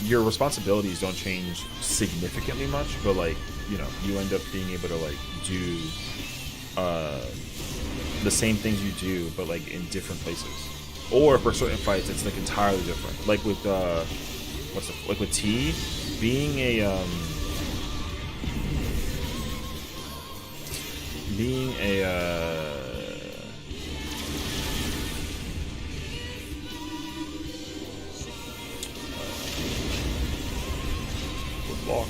your responsibilities don't change significantly much, but like, you know, you end up being able to like do the same things you do, but like in different places. Or for certain fights, it's like entirely different. Like with like with T, being a block.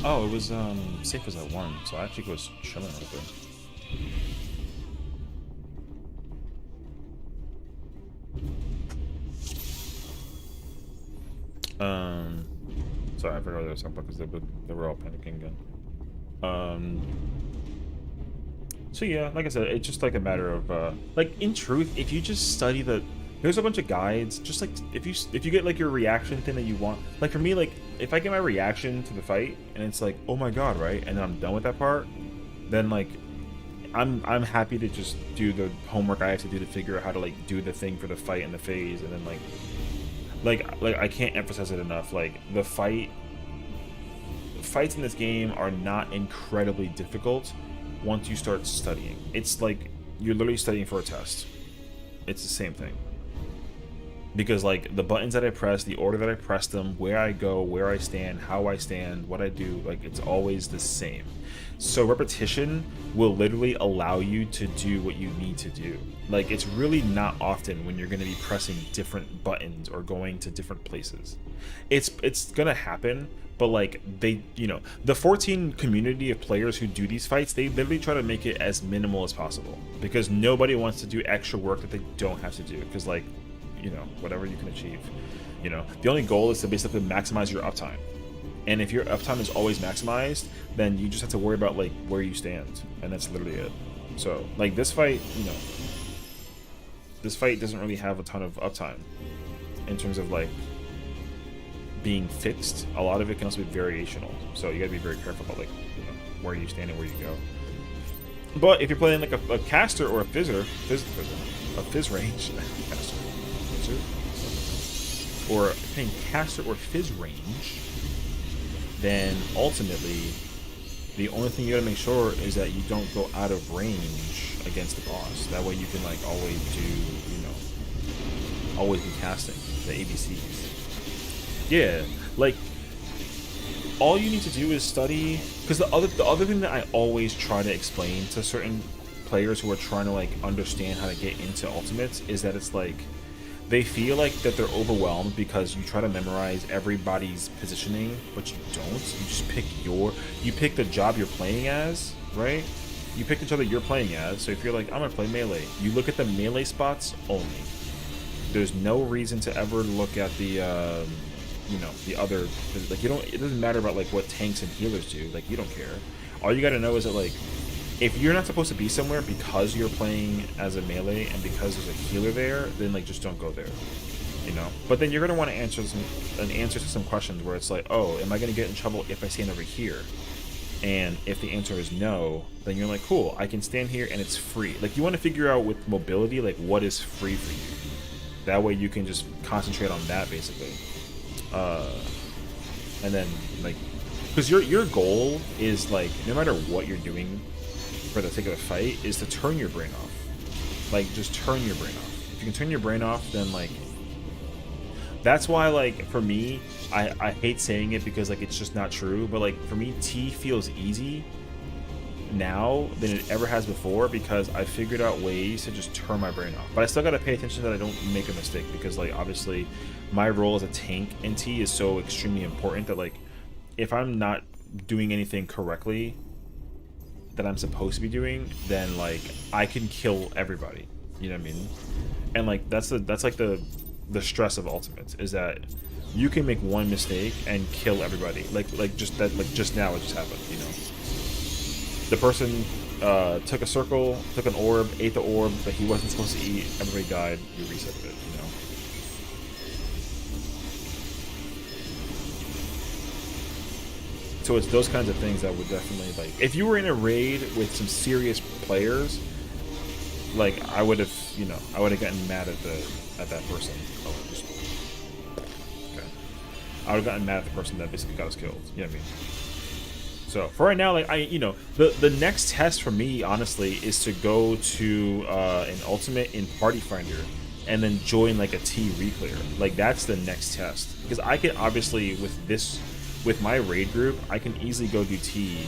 Oh, it was safe as I won, so I actually was chilling a little bit. Sorry, I forgot what I was talking about, because they were all panicking again. So yeah, like I said, it's just like a matter of like, in truth, if you just study there's a bunch of guides, just like if you get like your reaction thing that you want, like for me, like if I get my reaction to the fight and it's like, oh my god, right, and then I'm done with that part, then like I'm happy to just do the homework I have to do to figure out how to like do the thing for the fight and the phase, and then like I can't emphasize it enough, like the fights in this game are not incredibly difficult once you start studying. It's like you're literally studying for a test. It's the same thing. Because like the buttons that I press, the order that I press them, where I go, where I stand, how I stand, what I do, like it's always the same. So repetition will literally allow you to do what you need to do. Like it's really not often when you're going to be pressing different buttons or going to different places. It's gonna happen, but like they, you know, the 14 community of players who do these fights, they literally try to make it as minimal as possible, because nobody wants to do extra work that they don't have to do, because like, you know, whatever you can achieve, you know, the only goal is to basically maximize your uptime. And if your uptime is always maximized, then you just have to worry about like where you stand, and that's literally it. So like this fight, you know, this fight doesn't really have a ton of uptime in terms of like being fixed. A lot of it can also be variational, so you gotta be very careful about like, you know, where you stand and where you go. But if you're playing like a caster or a fizz range, or playing caster or fizz range, then ultimately the only thing you gotta make sure is that you don't go out of range against the boss. That way you can like always do, you know, always be casting the ABCs. Yeah, like all you need to do is study, because the other thing that I always try to explain to certain players who are trying to like understand how to get into ultimates is that it's like they feel like that they're overwhelmed because you try to memorize everybody's positioning, but you don't. You just pick the job you're playing as, right? you pick each other you're playing as. So if you're like, I'm gonna play melee, you look at the melee spots only. There's no reason to ever look at the, you know, the other, like, you don't, it doesn't matter about, like, what tanks and healers do. Like, you don't care. All you gotta know is that, like, if you're not supposed to be somewhere because you're playing as a melee and because there's a healer there, then, like, just don't go there. You know? But then you're gonna want to answer an answer to some questions where it's like, oh, am I gonna get in trouble if I stand over here? And if the answer is no, then you're like, cool, I can stand here and it's free. Like, you want to figure out with mobility, like, what is free for you. That way you can just concentrate on that, basically. And then, like, because your goal is, like, no matter what you're doing for the sake of the fight, is to turn your brain off. Like, just turn your brain off. If you can turn your brain off, then, like, that's why, like, for me, I hate saying it because, like, it's just not true, but, like, for me, T feels easy now than it ever has before because I figured out ways to just turn my brain off. But I still gotta pay attention that I don't make a mistake because, like, obviously my role as a tank in T is so extremely important that, like, if I'm not doing anything correctly that I'm supposed to be doing, then, like, I can kill everybody. You know what I mean? And, like, that's like the stress of ultimates is that you can make one mistake and kill everybody. Like just now it just happened, you know. The person took a circle, took an orb, ate the orb that he wasn't supposed to eat, everybody died, you reset it, you know. So it's those kinds of things that would definitely, like, if you were in a raid with some serious players, like, I would have, you know, I would have gotten mad at that person. Oh, just, okay. I would have gotten mad at the person that basically got us killed. You know what I mean? So for right now, like, you know, the next test for me, honestly, is to go to an ultimate in Party Finder and then join like a T reclear. Like, that's the next test because I can obviously with my raid group, I can easily go do T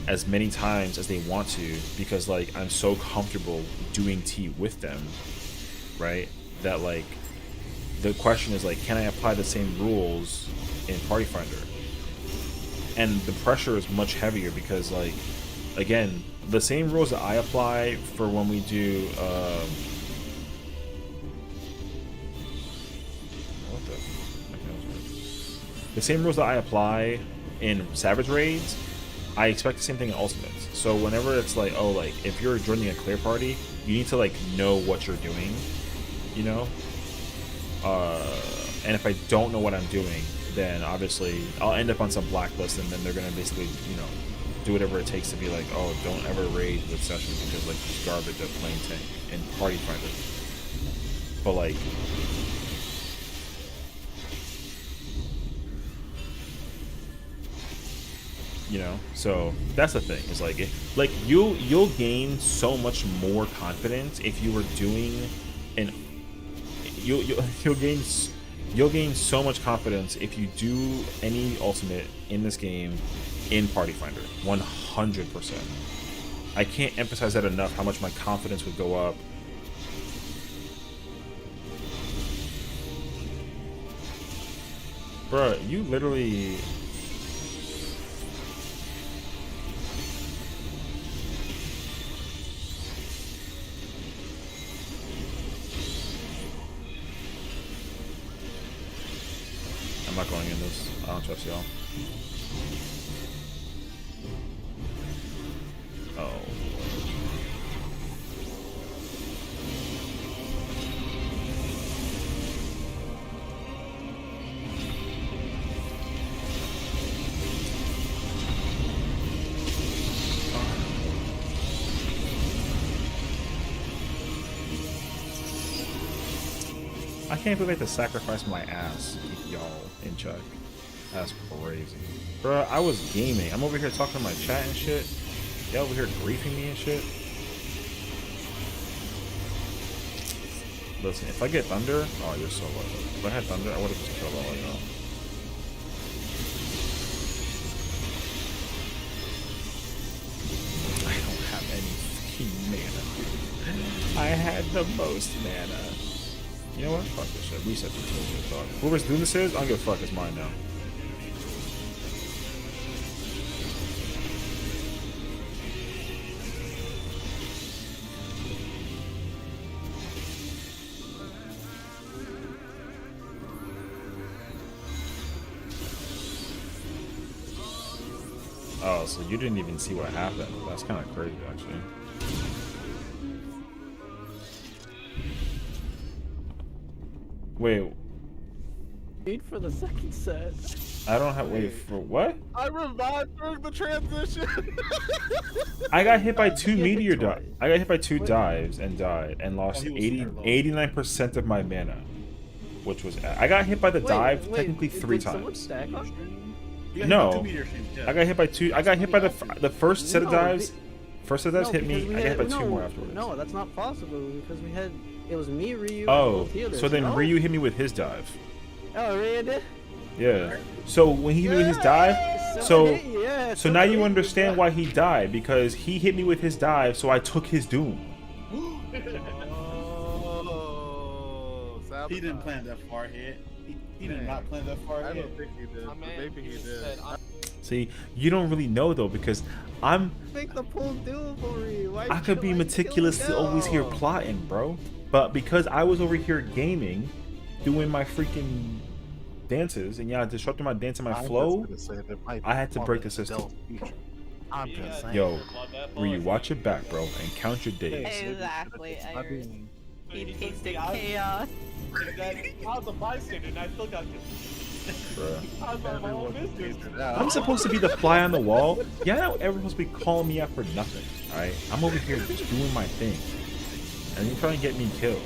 as many times as they want to because, like, I'm so comfortable doing T with them, right? That, like, the question is, like, can I apply the same rules in Party Finder? And the pressure is much heavier because, like, again, the same rules that I apply for when we do the same rules that I apply in Savage raids, I expect the same thing in Ultimates. So whenever it's like, oh, like, if you're joining a clear party, you need to, like, know what you're doing, you know? And if I don't know what I'm doing, then obviously I'll end up on some blacklist, and then they're gonna basically, you know, do whatever it takes to be like, oh, don't ever raid with Session because, like, it's garbage at playing tank and Party Finder. But, like, you know, so that's the thing. Is like, you'll gain so much more confidence if you were doing an you'll gain so much confidence if you do any ultimate in this game in Party Finder. 100%. I can't emphasize that enough. How much my confidence would go up. Bruh, you literally. I'm not going in this. I don't trust y'all. Oh. I can't believe I have to sacrifice my ass to keep y'all in check. That's crazy. Bruh, I was gaming. I'm over here talking to my chat and shit. Y'all over here griefing me and shit. Listen, if I get Thunder... Oh, you're so low. If I had Thunder, I would have just killed all of y'all. I don't have any fucking mana, dude. I had the most mana. You know what? Fuck this shit. Reset this bullshit, dog. Whoever's doing this is, I don't give a fuck. It's mine now. Oh, so you didn't even see what happened. That's kind of crazy, actually. Wait, Wait for the second set. I don't have. Wait for what? I revived during the transition. I got hit by 2 Yeah, meteor twice. dives. I got hit by 2 dives and died and lost he was 80, super low. 89% of my mana, which was. I got hit by the dive technically 3 did someone times. stack us? You got No. 2 meteor streams, yeah. I got hit by 2. I got hit by the first set of No, dives. First set of dives hit because me. we I got hit by 2 no, more afterwards. No, that's not possible because we had it was me, Ryu. and Oh, both healers. so then No? Ryu hit me with his dive. Oh, Ryu did. Yeah. So when he hit me with his dive, Someone so hit you, yeah, so now someone you hit understand why he died, because he hit me with his dive, so I took his doom. Oh, He didn't plan that far ahead. He did not plan that far I ahead. don't think he did. My But man maybe he did. said, See, you don't really know though, because I'm Make the pull doable, Ryu. Why I could be why meticulously kill always here him? plotting, bro. But because I was over here gaming, doing my freaking dances, and yeah, disrupting my dance and my flow, I had to break the system. I'm just saying. Yo, Ryu, watch your back, bro, and count your days. Exactly. I agree. He He takes the I was- chaos. I was a bystander and I still got killed. Bruh. I was on my own business. I'm supposed to be the fly on the wall. Yeah, I know everyone's supposed to be calling me out for nothing. Alright? I'm over here just doing my thing. And you're trying to get me killed.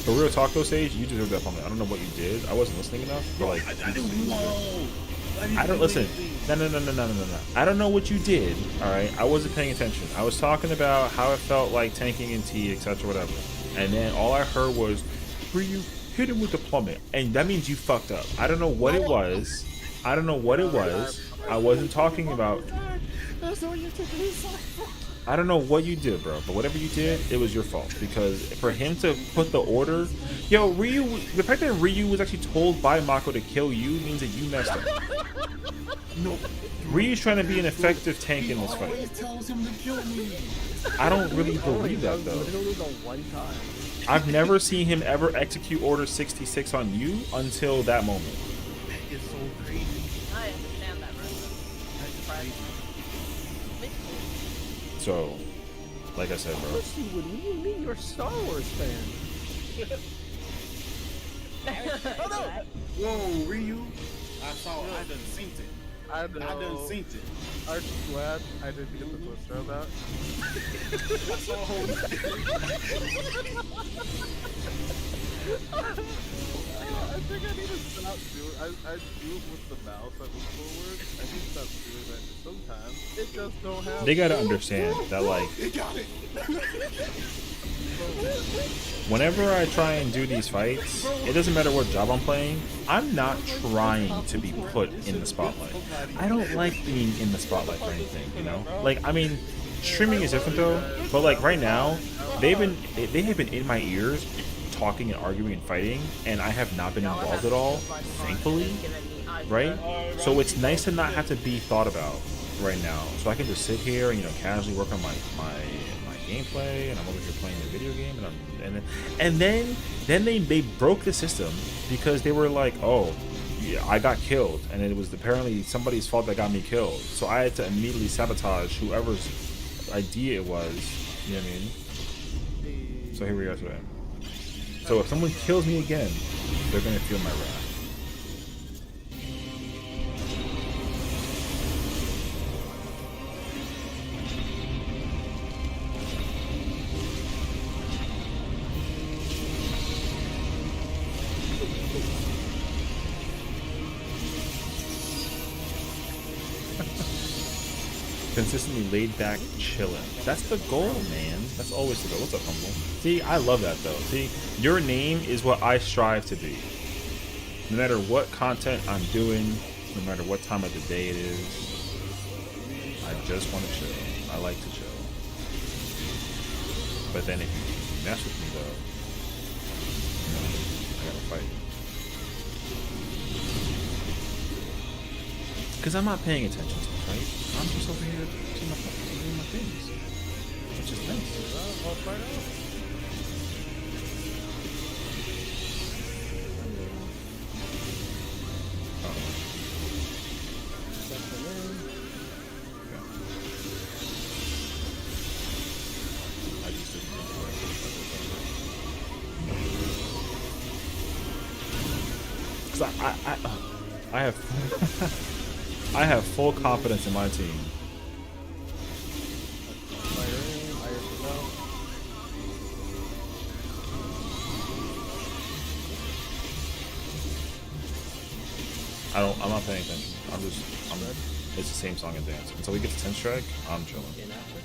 For real talk though, Sage, you deserve that moment. I don't know what you did. I wasn't listening enough, but like I didn't know. I don't listen. No. I don't know what you did. All right, I wasn't paying attention. I was talking about how it felt like tanking in T, etc., whatever. And then all I heard was, "Ryu, hit him with the plummet," and that means you fucked up. I don't know what it was. I don't know what it was. I wasn't talking about. I don't know what you did, bro, but whatever you did, it was your fault. Because for him to put the order, yo, Ryu, the fact that Ryu was actually told by Mako to kill you means that you messed up. No. Ryu's trying to be an effective tank in this He fight. always tells him to kill me. I don't really Only believe that does though. Literally the one time. I've never seen him ever execute Order 66 on you until that moment. That is so crazy. I understand that, bro. That's crazy. So, like I said, Of bro. course you would. What do you mean you're a Star Wars fan? Whoa, Ryu. I saw it. I done seen it. I I done know. seen it. Aren't you glad I didn't get the blister of that? I saw a whole. I think I need to stop doing. I do it with the mouse. I move forward. I need to stop doing that. Sometimes it just don't happen. They gotta understand that, like, He got it. whenever I try and do these fights, it doesn't matter what job I'm playing, I'm not trying to be put in the spotlight. I don't like being in the spotlight for anything, you know? Like, I mean, streaming is different though, but like right now, they have been in my ears talking and arguing and fighting, and I have not been involved at all, thankfully, right? So it's nice to not have to be thought about right now. So I can just sit here and, you know, casually work on my gameplay, and I'm over here playing the video game, and then they broke the system because they were like, oh, yeah, I got killed, and it was apparently somebody's fault that got me killed. So I had to immediately sabotage whoever's idea it was. You know what I mean? So here we are today. So if someone kills me again, they're gonna feel my wrath. Consistently laid back, chilling. That's the goal, man. That's always the goal. What's up, Humble? See, I love that though. See, your name is what I strive to be. No matter what content I'm doing, no matter what time of the day it is, I just want to chill. I like to chill. But then if you mess with me though, you know, I gotta fight. Because I'm not paying attention to the fight. I'm just over here doing my things. Which is nice. I'll find out. Because I have I have full confidence in my team. Fire in, fire is out. I'm not paying attention. It's the same song and dance. Until we get to 10 strike, I'm chilling. In after.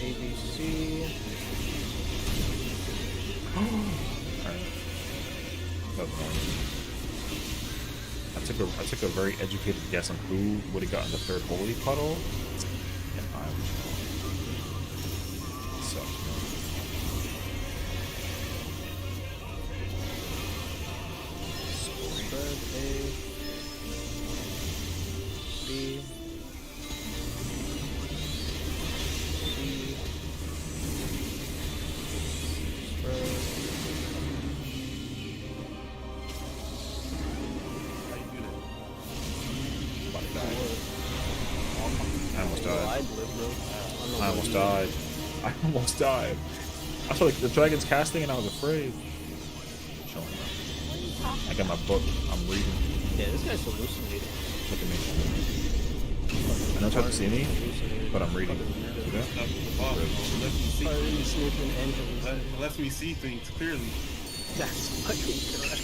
ABC. That's fine. I took a very educated guess on who would have gotten the third holy puddle, and I was wrong. Sucks, man. Spread A. B. C. Spread. About to die. I almost died. I'd live, bro. I almost died. I almost died. I saw like the dragon's casting and I was afraid. Chilling. I got my book. I'm reading. Yeah, this guy's hallucinating. Look at me. I know it's hard to see me, but I'm reading. See that? Up to the bottom. Let me see. Lets me see things clearly. That's fucking correct.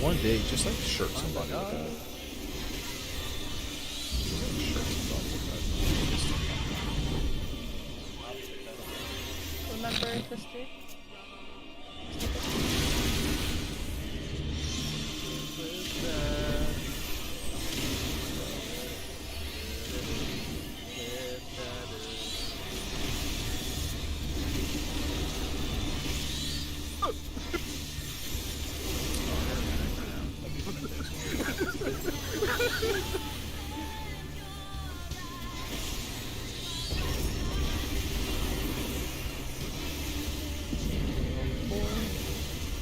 One day, just like shirt somebody with that. Just like shirt somebody with that. Remember history?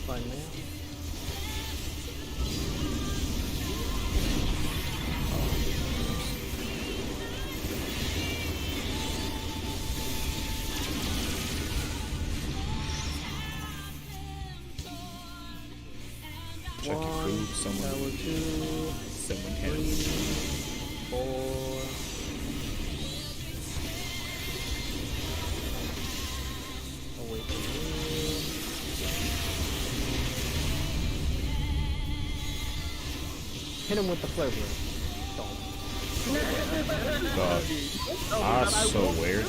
Fine, man. Check your food. Tower 2, Someone 3, can. 4. Awaken you. Hit him with the flavor. Dog. I swear.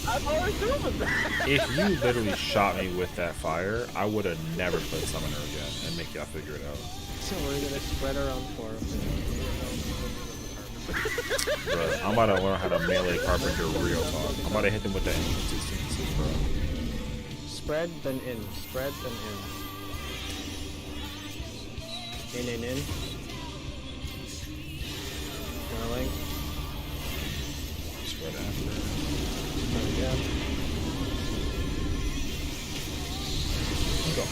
I'm always doing that. If you literally shot me with that fire, I would have never played Summoner again and make y'all figure it out. So we're gonna spread around 4. Bro, I'm about to learn how to melee carpenter real talk. I'm about to hit them with that inconsistency, bro. Spread, then in. Spread, then in. In. Whirling. Spread after. Again. Go.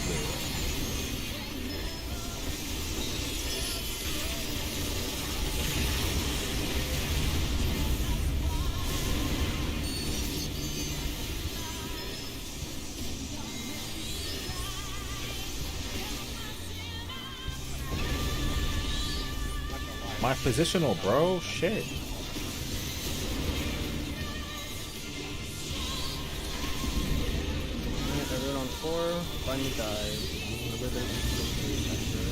My positional, bro. Shit. Alright, everyone on 4. Find the dive. Remember there's Twister.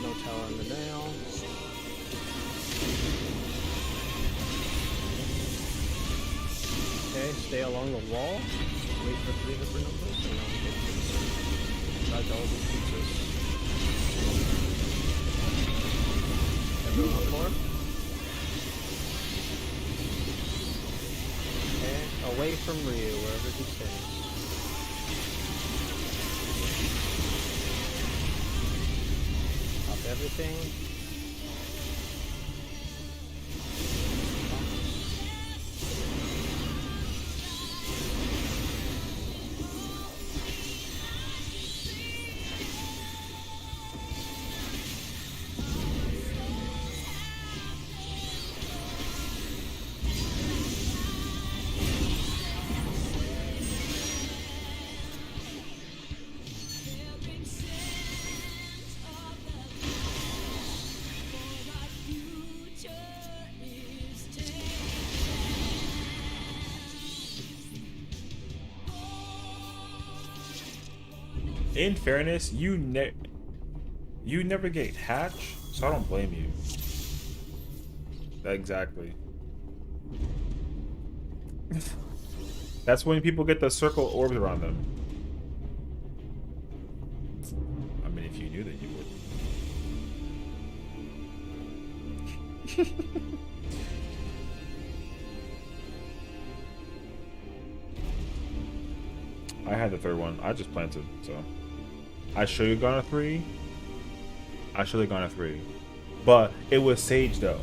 No tower on the nail. Okay, stay along the wall. Wait for 3 hipper numbers. And now we get dodge all these pizzas. Everyone on 4. away from Ryu, wherever he stays. Up everything. In fairness, you never get hatch, so I don't blame you. Exactly. That's when people get the circle orbs around them. I mean, if you knew that, you would. I had the third one. I just planted, so. I should have gone a 3. I should have gone a 3. But it was Sage, though.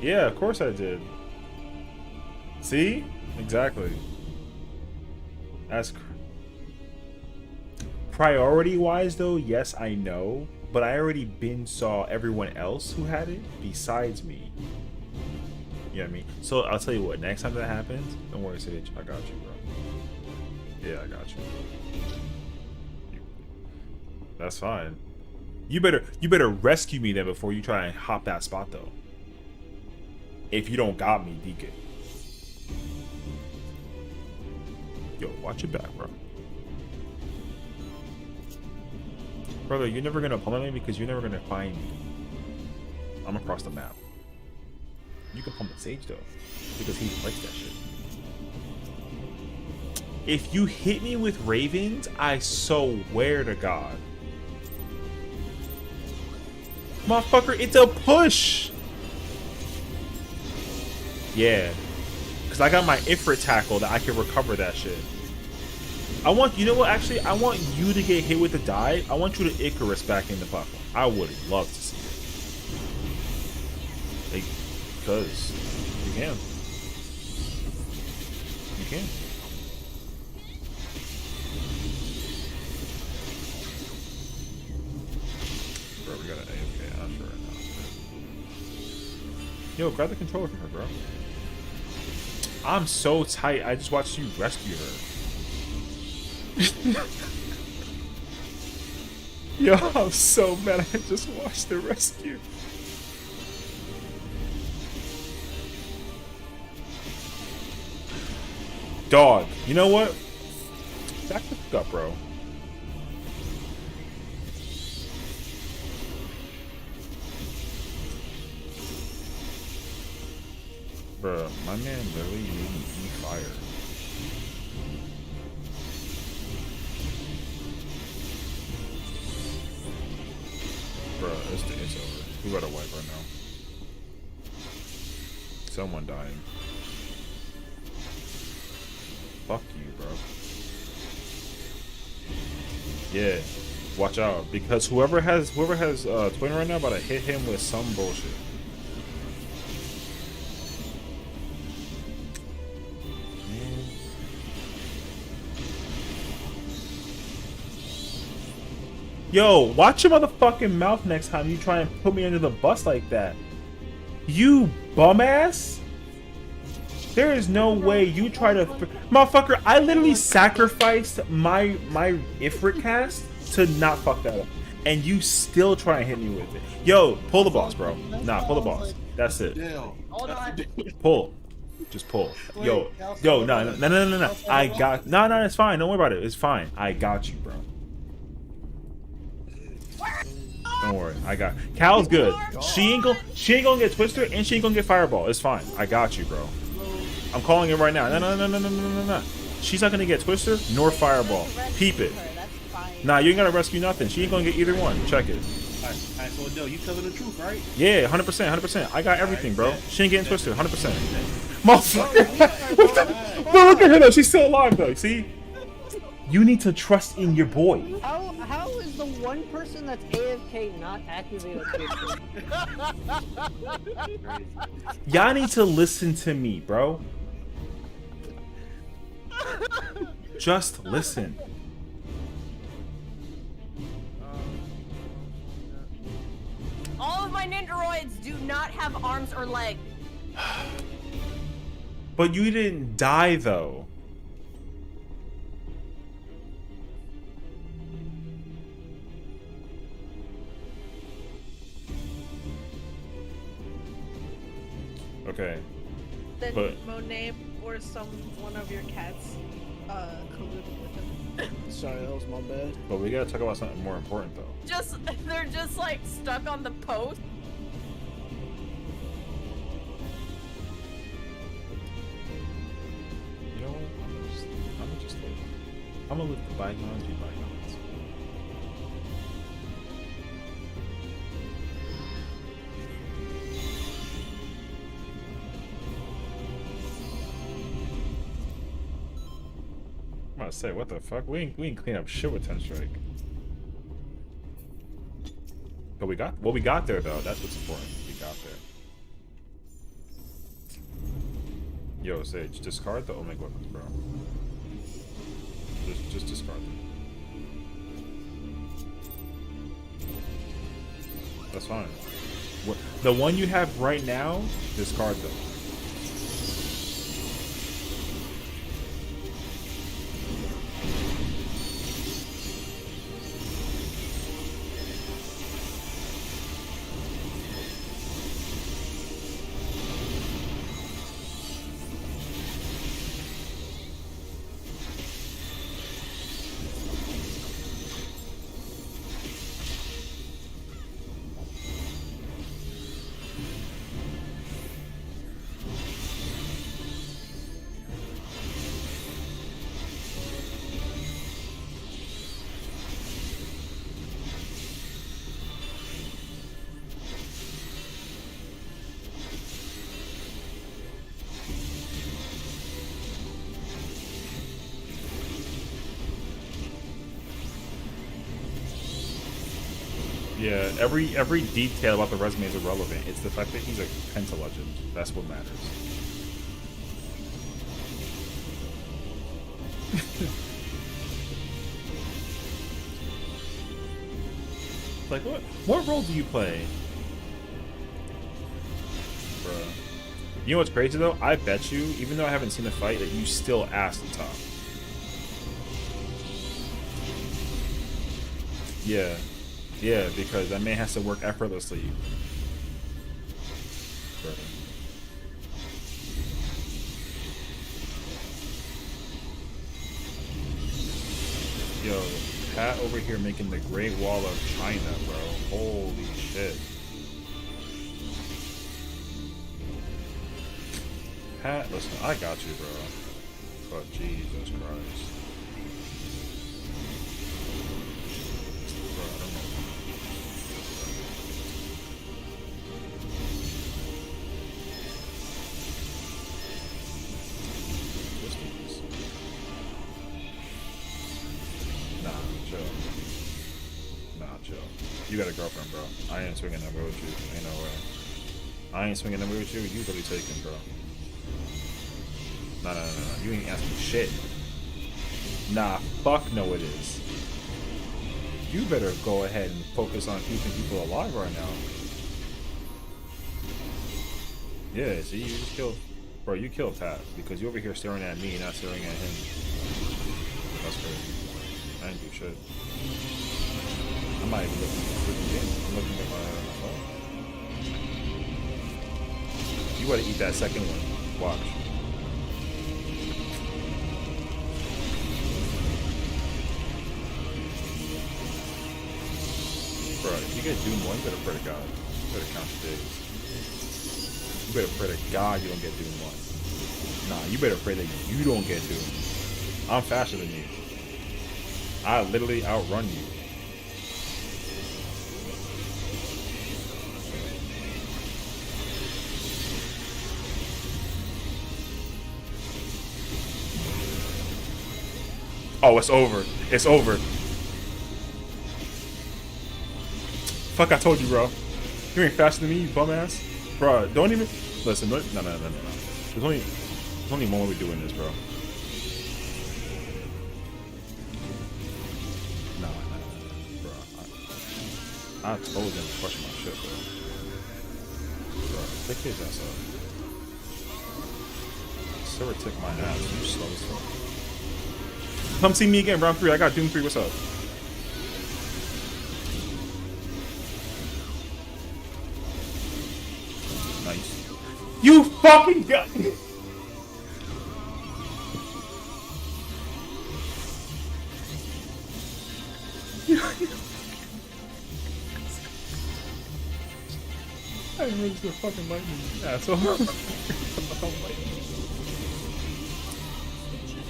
Yeah, of course I did. See? Exactly. That's priority-wise, though, yes, I know. But I already saw everyone else who had it besides me. You know what I mean? So I'll tell you what, next time that happens, don't worry, Sage. I got you, bro. Yeah, I got you. That's fine. You better rescue me then before you try and hop that spot, though. If you don't got me, DK. Yo, watch your back, bro. Brother, you're never gonna pummel me because you're never gonna find me. I'm across the map. You can pummel Sage though, because he likes that shit. If you hit me with Ravens, I swear to God. Motherfucker, it's a push! Yeah. Because I got my Ifrit tackle that I can recover that shit. You know what, actually? I want you to get hit with the dive. I want you to Icarus back in the platform. I would love to see it. Because you can. You can. Bro, we got an AFK on right now. Yo, grab the controller from her, bro. I'm so tight. I just watched you rescue her. Yo, I'm so mad. I just watched the rescue. Dog, you know what? Back the fuck up, bro. Bruh, my man literally made me eat fire. Bruh, it's over. We gotta wipe right now. Someone dying. Fuck you, bro. Yeah, watch out, because whoever has twin right now about to hit him with some bullshit. Man. Yo, watch your motherfucking mouth next time you try and put me under the bus like that. You bum ass. There is no way you try to... Motherfucker, I literally sacrificed my Ifrit cast to not fuck that up. And you still try and hit me with it. Yo, pull the boss, bro. Nah, pull the boss. That's it. Pull. Just pull. Yo, no. I got... No, it's fine. Don't worry about it. It's fine. I got you, bro. Don't worry. I got... Cal's good. She ain't gonna get Twister and she ain't gonna get Fireball. It's fine. I got you, bro. I'm calling it right now. No. She's not gonna get Twister nor Fireball. Peep it. Nah, you ain't gotta rescue nothing. She ain't gonna get either one. Check it. Alright, so Adele, you telling the truth, right? Yeah, 100%, 100%. I got everything, bro. bet. She ain't getting twisted, 100%. Oh, Motherfucker. What the? Bro, look at her though. She's still alive though. See? You need to trust in your boy. How is the one person that's AFK not activated? Y'all need to listen to me, bro. Just listen. All of my Nindoroids do not have arms or legs. But you didn't die though. Okay. Then But- Monet or one of your cats colluded with him. Sorry, that was my bad. But we gotta talk about something more important though. They're just like stuck on the post. You know what? I'm gonna let the bygones be bygones. I'm about to say, what the fuck? We ain't clean up shit with 10 strike. But we got there though. That's what's important. We got there. Yo, Sage, discard the Omega weapons, bro. Just discard them. That's fine. The one you have right now, discard them. Yeah, every detail about the resume is irrelevant. It's the fact that he's a Penta legend. That's what matters. Like, what role do you play? Bruh. You know what's crazy though? I bet you, even though I haven't seen the fight, that you still ass the top. Yeah. Yeah, because that man has to work effortlessly. Bruh. Yo, Pat over here making the Great Wall of China, bro. Holy shit. Pat, listen, I got you, bro. But Jesus Christ. Bro, I don't know. Distance. Nah, chill. Nah, chill. You got a girlfriend, bro. I ain't swinging that way with you. Ain't no way. I ain't swinging that way with you. You really taken, bro. No. You ain't asking shit. Nah, fuck no it is. You better go ahead and focus on keeping people alive right now. Yeah, see, you just killed... Bro, you killed Pat because you over here staring at me, not staring at him. That's crazy. I didn't do shit. I'm not even looking at the freaking game. I'm looking at my phone. You gotta eat that second one. Watch. Bro, if you get Doom 1, you better pray to God. You better count your days. You better pray to God you don't get Doom 1. Nah, you better pray that you don't get Doom. I'm faster than you. I literally outrun you. Oh, it's over. It's over. Fuck, I told you, bro. You ain't faster than me, you bum ass. Bro, don't even listen. No. There's only one way we're doing this, bro. No, bro. I told them to crush my shit, bro. Bro, pick his ass up. Sir, took my ass. You slow as fuck. Come see me again, round 3. I got Doom 3. What's up? Nice. You fucking got. I didn't realize the fucking lightning, asshole.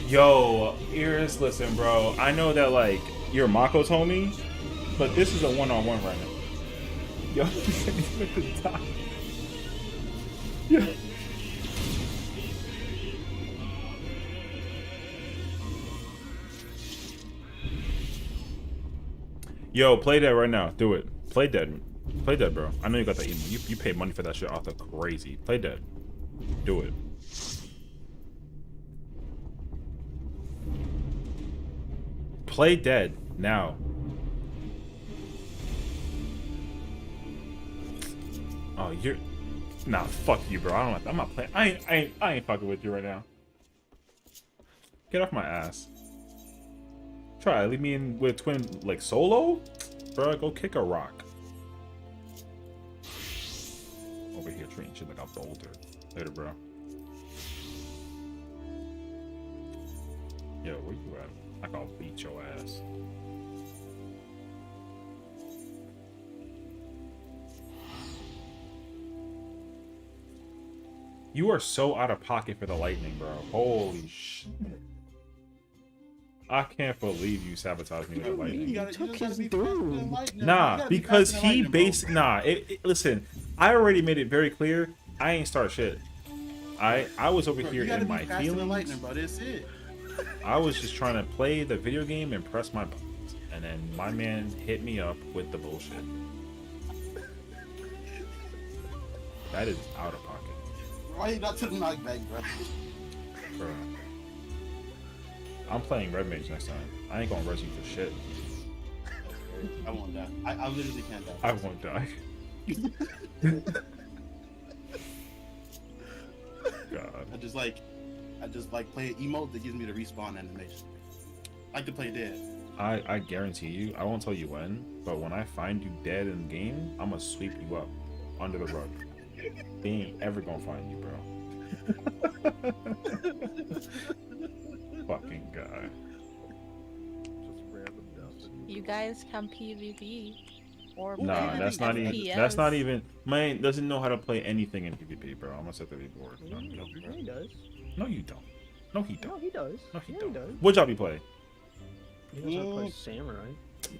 Yo, Iris, listen, bro. I know that like you're Mako's homie, but this is a one-on-one right now. Yo, he's at the top. Yeah. Yo, play that right now. Do it. Play dead. Play dead, bro. I know you got that email. You paid money for that shit off the crazy. Play dead. Do it. Play dead now. Oh, you're nah. Fuck you, bro. I'm not playing. I ain't fucking with you right now. Get off my ass. Try leave me in with twin like solo, bro. Go kick a rock. Over here treating shit like I'm older. Later, bro. Yo, where you at? I can beat your ass. You are so out of pocket for the lightning, bro. Holy shit. I can't believe you sabotaged me with the lightning. Took his dude. Nah, because he based. Nah, listen, I already made it very clear. I ain't start shit. I was over here in my feelings. Lightning, bro. That's it. I was just trying to play the video game and press my buttons, and then my man hit me up with the bullshit. That is out of pocket. Why you not to the knockback, bro? Bro. I'm playing Red Mage next time. I ain't gonna res you for shit. I won't die. I literally can't die. I won't die. God. I just like play an emote that gives me the respawn animation. I like to play dead. I guarantee you, I won't tell you when, but when I find you dead in the game, I'm gonna sweep you up under the rug. They ain't ever gonna find you, bro. Fucking guy. Just random death. You guys can PvP or Nah, ban that's not even. FPS. That's not even. Man doesn't know how to play anything in PvP, bro. I'm gonna set the board. No, He does. no, you don't. No, he No, don't. he does. No, he Yeah, don't. he does. What job you play? He knows how to play samurai.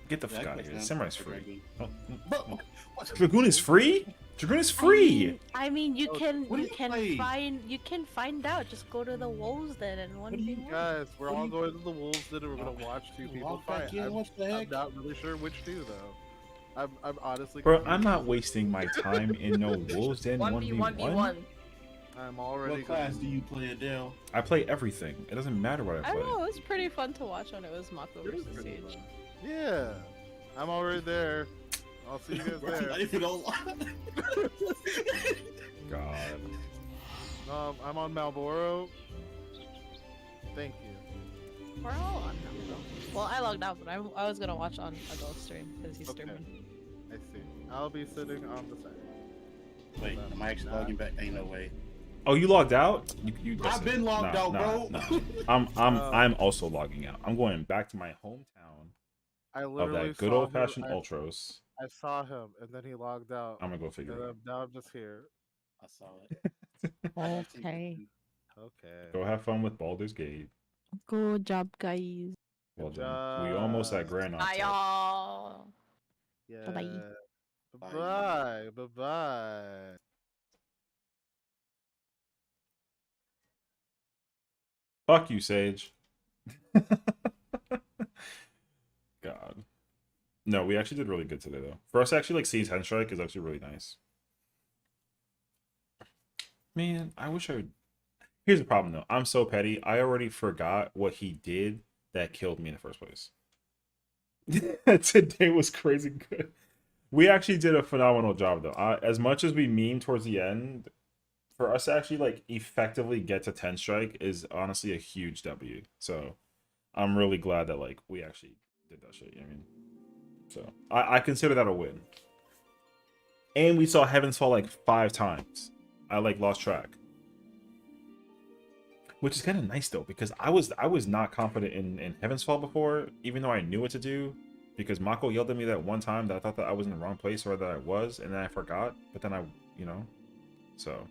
Get the Yeah, fuck I out of play here. Sam- Samurai's I play free. Dragoon. Oh, What's Dragoon is free? Dragoon is free! I mean, you Oh, can what do you you can play? find out. Just go to the wolves then and one v one. Guys, we're What do all you- going to the wolves that we're gonna watch two people Walk back fight. in, what the I'm heck? not really sure which two though. I'm honestly. Bro, confused. I'm not wasting my time in no Wolves Den 1v1. 1v1v1. I'm already. What class do you play, Adele? I play everything. It doesn't matter what I I play. don't know. It was pretty fun to watch when it was Mako It is versus pretty Sage. fun. Yeah, I'm already there. I'll see you guys Bro, there. not even on- God. I'm on Malboro. Thank you. We're all on now. Well, I logged out, but I was gonna watch on Adult stream because he's Okay. streaming. I see. I'll be sitting on the side. Wait, am I actually logging back? Ain't no way. Oh, you logged out? You I've been logged out, bro. I'm also logging out. I'm going back to my hometown I of literally that good saw old fashioned him. Ultros. I saw him, and then he logged out. I'm gonna go figure And it out. now I'm just here. I saw it. Okay. Okay. Go have fun with Baldur's Gate. Good job, guys. Well Good done. We almost at Grand Bye, Octet. y'all. Yeah. Bye-bye. Bye. Bye. Bye. Fuck you, Sage. No, we actually did really good today though. For us to actually like see 10 strike is actually really nice. Man, I wish I would. Here's the problem though. I'm so petty. I already forgot what he did that killed me in the first place. Today was crazy good. We actually did a phenomenal job though. As much as we meme towards the end, for us to actually like effectively get to 10 strike is honestly a huge W. So I'm really glad that like we actually did that shit. You know what I mean? So I consider that a win. And we saw Heaven's Fall like 5 times. I like lost track. Which is kind of nice though, because I was not confident in Heaven's Fall before, even though I knew what to do. Because Mako yelled at me that one time that I thought that I was in the wrong place or that I was, and then I forgot. But then you know, so.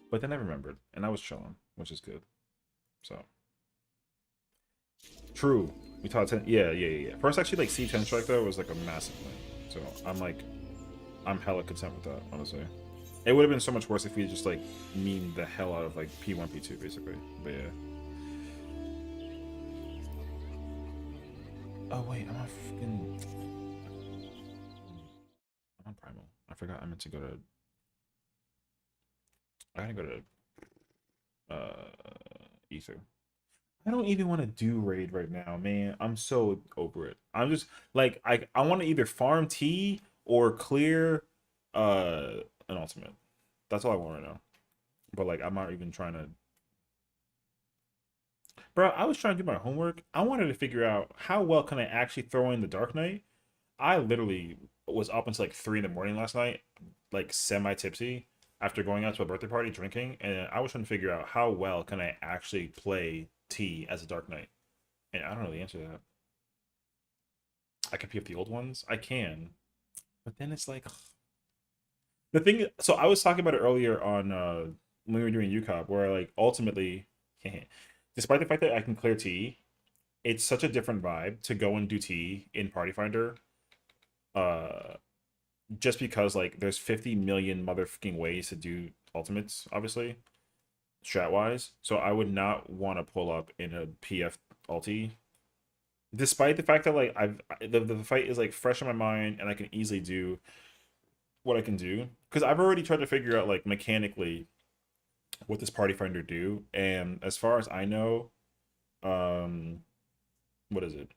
But then I remembered, and I was chilling, which is good. So. True. We taught 10. Yeah. First, actually, like C10 strike though was like a massive win. So I'm hella content with that, honestly. It would have been so much worse if we just like memed the hell out of like P1, P2 basically. But yeah. Oh wait, I'm on Primal. I forgot I meant to go to. I gotta go to Ether. I don't even want to do raid right now, man. I'm so over it. I'm just like I want to either farm T or clear an ultimate. That's all I want right now. But like I'm not even trying to. Bro, I was trying to do my homework. I wanted to figure out how well can I actually throw in the Dark Knight. I literally was up until like 3 in the morning last night, like semi tipsy after going out to a birthday party drinking, and I was trying to figure out how well can I actually play T as a Dark Knight. And I don't know the answer to that. I can pick up the old ones. I can. But then it's like the thing, so I was talking about it earlier on when we were doing UCOP, where like ultimately, despite the fact that I can clear T, it's such a different vibe to go and do T in Party Finder. Just because like there's 50 million motherfucking ways to do ultimates, obviously, strat wise. So I would not want to pull up in a PF ulti. Despite the fact that like the fight is like fresh in my mind and I can easily do what I can do, because I've already tried to figure out like mechanically what this party finder do, and as far as I know, what is it?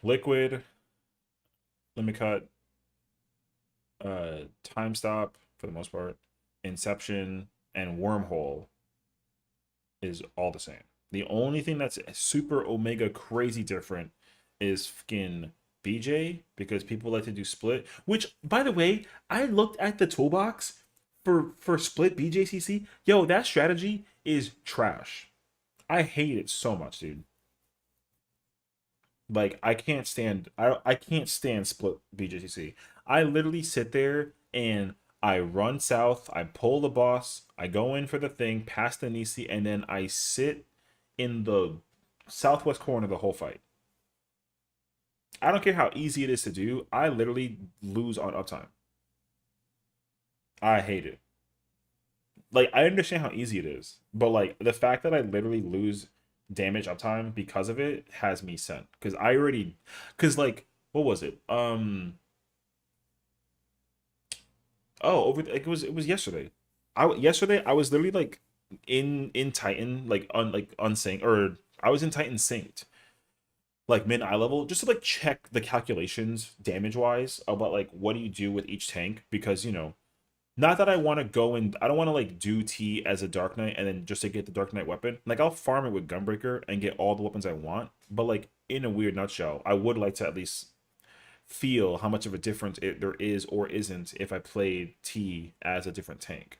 Liquid, limit cut, time stop for the most part, inception, and wormhole is all the same. The only thing that's super omega crazy different is fucking BJ, because people like to do split. Which, by the way, I looked at the toolbox for split BJCC. Yo, that strategy is trash. I hate it so much, dude. Like I can't stand I can't stand split BJCC. I literally sit there and I run south, I pull the boss, I go in for the thing, past the Nisi, and then I sit in the southwest corner the whole fight. I don't care how easy it is to do. I literally lose on uptime. I hate it. Like I understand how easy it is, but like the fact that I literally lose damage uptime because of it has me sent. Because like what was it? Oh, over it was yesterday. Yesterday I was literally like in Titan like unsynced, or I was in Titan synced like mid eye level just to like check the calculations damage wise about like what do you do with each tank, because not that I want to go and I don't want to like do T as a Dark Knight and then just to get the Dark Knight weapon. Like I'll farm it with Gunbreaker and get all the weapons I want, but like in a weird nutshell, I would like to at least feel how much of a difference there is or isn't if I played T as a different tank.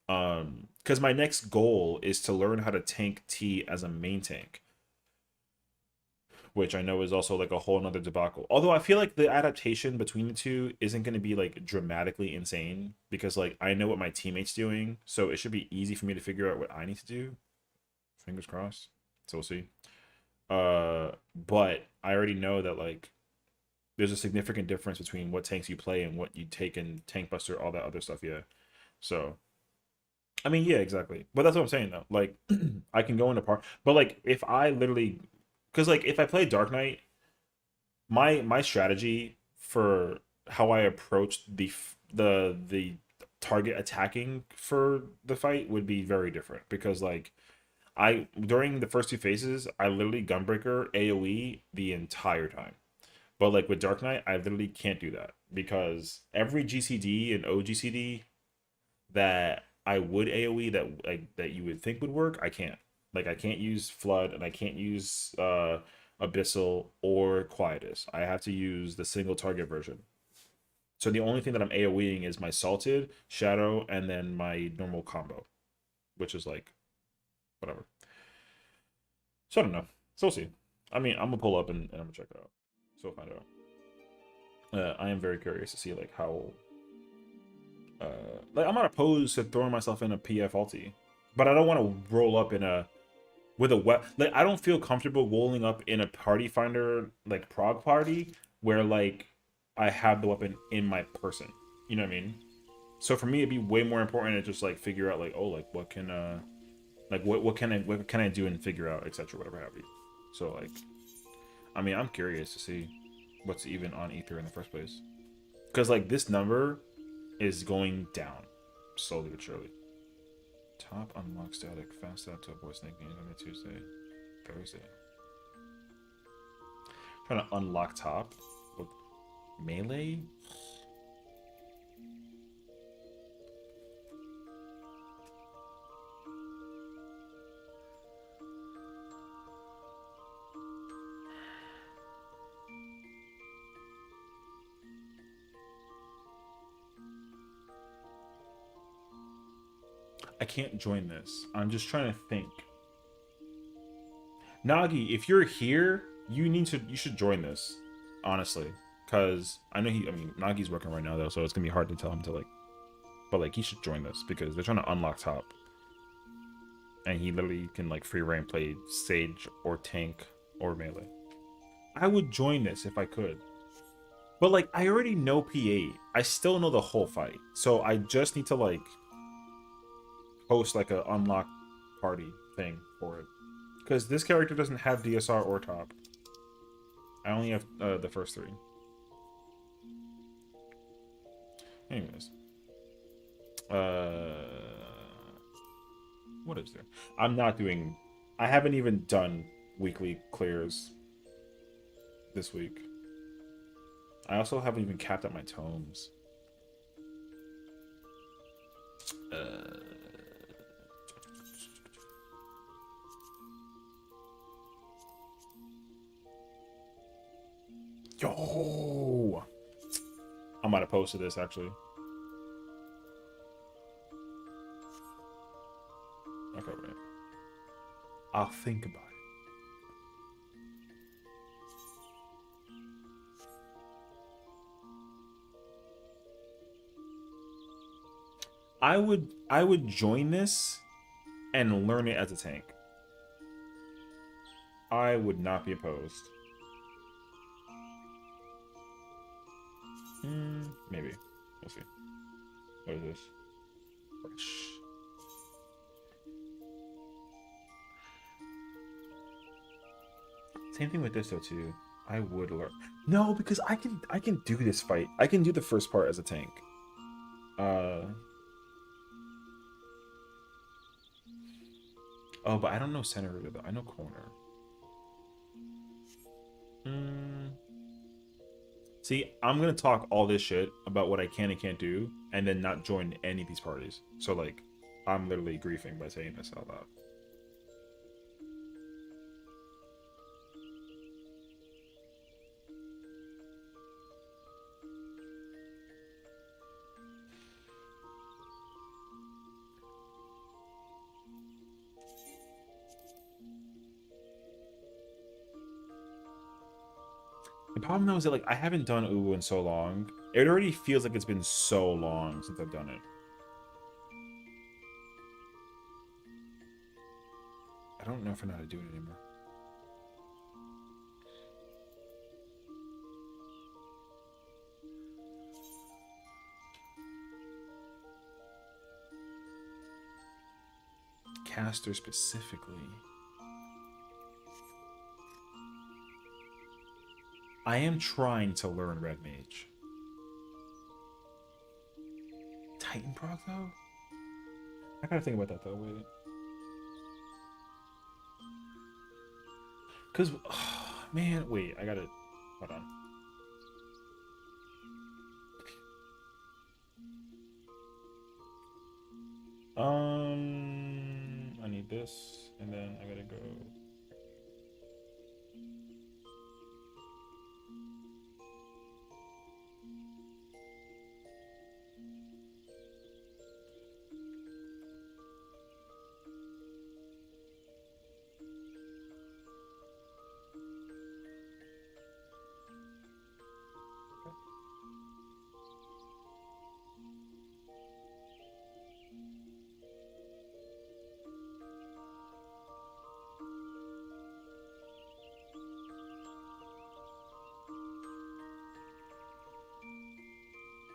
Because my next goal is to learn how to tank T as a main tank, which I know is also like a whole nother debacle. Although I feel like the adaptation between the two isn't going to be like dramatically insane, because like I know what my teammate's doing, so it should be easy for me to figure out what I need to do. Fingers crossed. So we'll see. But I already know that like there's a significant difference between what tanks you play and what you take in Tank Buster, all that other stuff. Yeah. So I mean, yeah, exactly. But that's what I'm saying though. Like I can go into part, but like if I literally, because like if I play Dark Knight my strategy for how I approached the target attacking for the fight would be very different because like I during the first two phases I literally gunbreaker AoE the entire time. But like with Dark Knight, I literally can't do that because every GCD and OGCD that I would AoE that like that you would think would work, I can't. Like I can't use Flood and I can't use Abyssal or Quietus. I have to use the single target version. So the only thing that I'm AoEing is my Salted, Shadow, and then my normal combo, which is like whatever. So I don't know. So we'll see. I mean, I'm gonna pull up and I'm gonna check it out. So we'll find out. I am very curious to see like how like I'm not opposed to throwing myself in a PF ulti, but I don't want to roll up in a with a wet like I don't feel comfortable rolling up in a party finder like prog party where like I have the weapon in my person. You know what I mean? So for me it'd be way more important to just like figure out like oh like what can I do and figure out etc whatever have you. So like I mean I'm curious to see what's even on Ether in the first place. Because like this number is going down slowly but surely. Top unlock static. Fast out to avoid snake games on Tuesday, Thursday. Trying to unlock top with melee. I can't join this. I'm just trying to think. Nagi, if you're here, you should join this. Honestly. Cause I mean Nagi's working right now though, so it's gonna be hard to tell him to like but like he should join this because they're trying to unlock top. And he literally can like free reign play Sage or tank or melee. I would join this if I could. But like I already know P8. I still know the whole fight. So I just need to like host like a unlock party thing for it because this character doesn't have DSR or top. I only have the first three. Anyways, what is there? I'm not doing. I haven't even done weekly clears this week. I also haven't even capped up my tomes. Yo! I might have posted this actually. Okay, wait. I'll think about it. I would join this and learn it as a tank. I would not be opposed. Maybe. We'll see. What is this? Fresh. Same thing with this though too. I would learn. No, because I can do this fight. I can do the first part as a tank. Oh, but I don't know center though. I know corner. See, I'm gonna talk all this shit about what I can and can't do, and then not join any of these parties. So like, I'm literally griefing by saying this out loud. The problem though is that like I haven't done UWU in so long. It already feels like it's been so long since I've done it. I don't know if I know how to do it anymore. Caster specifically. I am trying to learn Red Mage. Titan proc though? I gotta think about that though, wait. Cause man, wait, I gotta hold on. I need this, and then I gotta go.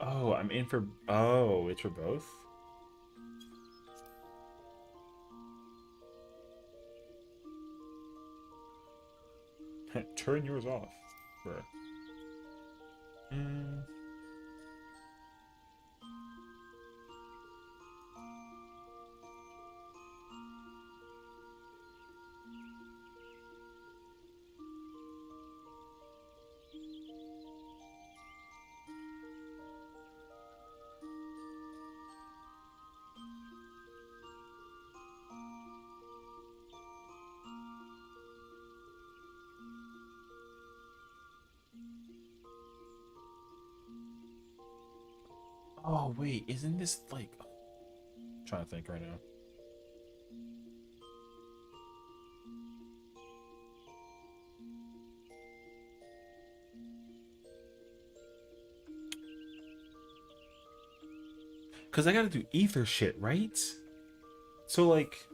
Oh, I'm in for. Oh, it's for both? Turn yours off. Bro. Mm. Oh, wait, isn't this like. I'm trying to think right now. Because I gotta do ether shit, right? So, like.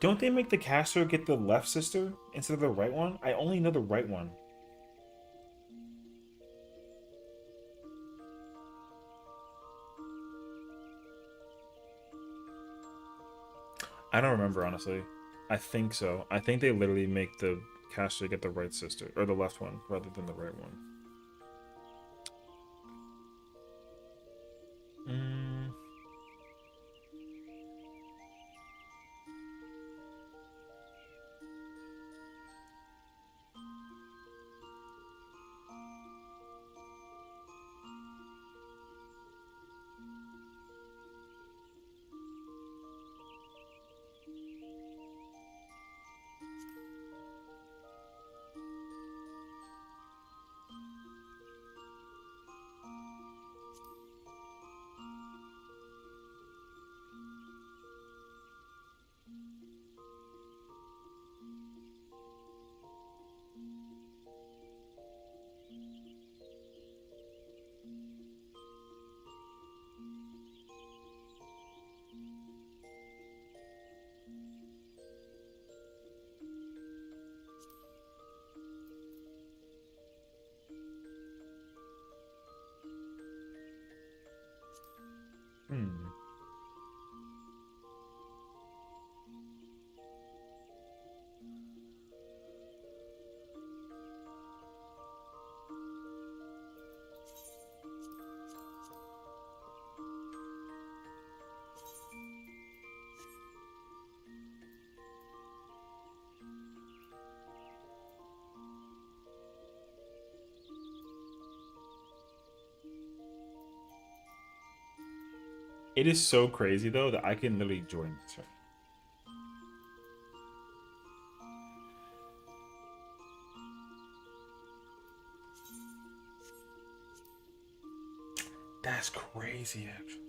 Don't they make the caster get the left sister instead of the right one? I only know the right one. I don't remember, honestly. I think so. I think they literally make the caster get the right sister, or the left one, rather than the right one. Mm. Hmm. It is so crazy though that I can literally join this. Right? That's crazy, actually.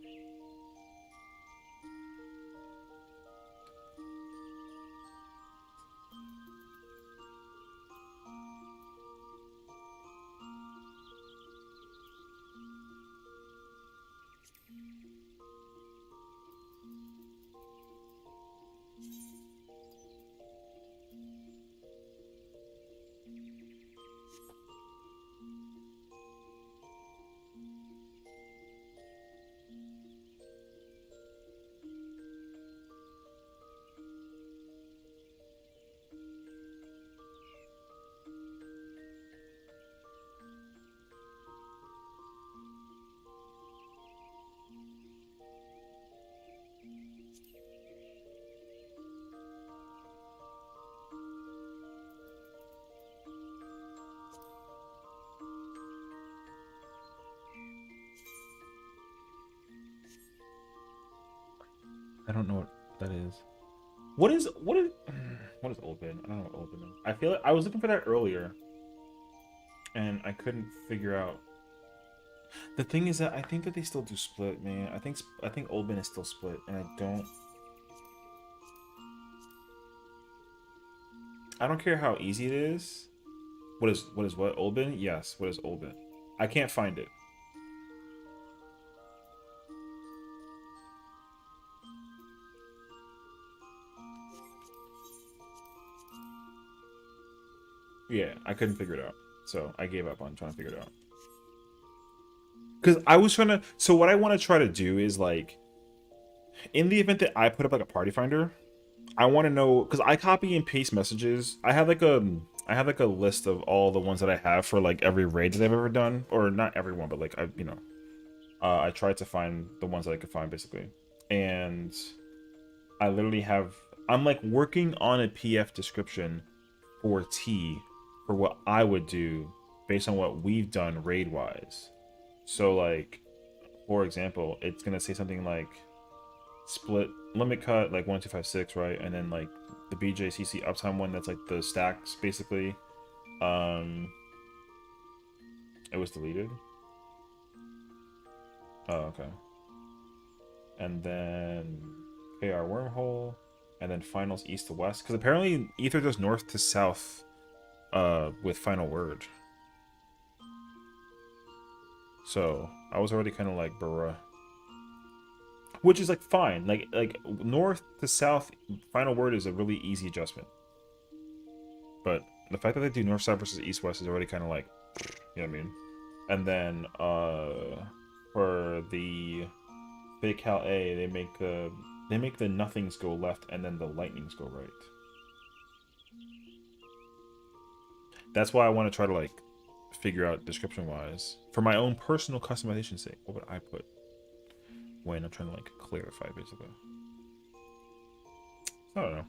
I don't know what that is. What is what is what is Oldbin? I don't know what Oldbin is. I feel like I was looking for that earlier, and I couldn't figure out. The thing is that I think that they still do split, man. I think Oldbin is still split, and I don't care how easy it is. What Oldbin? Yes, what is Oldbin? I can't find it. Yeah, I couldn't figure it out. So I gave up on trying to figure it out. Because I was trying to. So what I want to try to do is like, in the event that I put up like a party finder, I want to know because I copy and paste messages. I have like a list of all the ones that I have for like every raid that I've ever done, or not everyone, but like I tried to find the ones that I could find basically, and I literally have. I'm like working on a PF description for T for what I would do based on what we've done raid wise. So like, for example, it's gonna say something like split limit cut like 1256, right? And then like the BJCC uptime one that's like the stacks basically. Um, it was deleted. Oh, okay. And then KR wormhole, and then finals east to west because apparently Ether does north to south with final word. So I was already kind of like bruh, which is like fine. Like north to south final word is a really easy adjustment. But the fact that they do north south versus east west is already kind of like, you know what I mean. And then for the Big Cal A, they make the nothings go left and then the lightnings go right. That's why I want to try to like figure out description wise for my own personal customization sake. What would I put when I'm trying to like clarify basically? I don't know.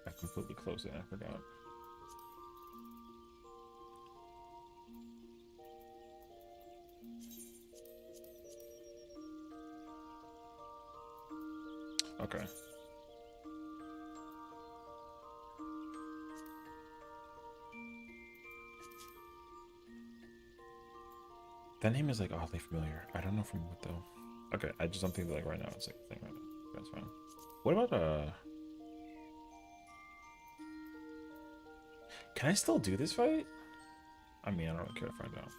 I completely closed it. I forgot. Okay. That name is like oddly familiar. I don't know from what though. Okay, I just don't think that like right now it's like a thing right now. That's fine. What about can I still do this fight? I mean, I don't really care to find out.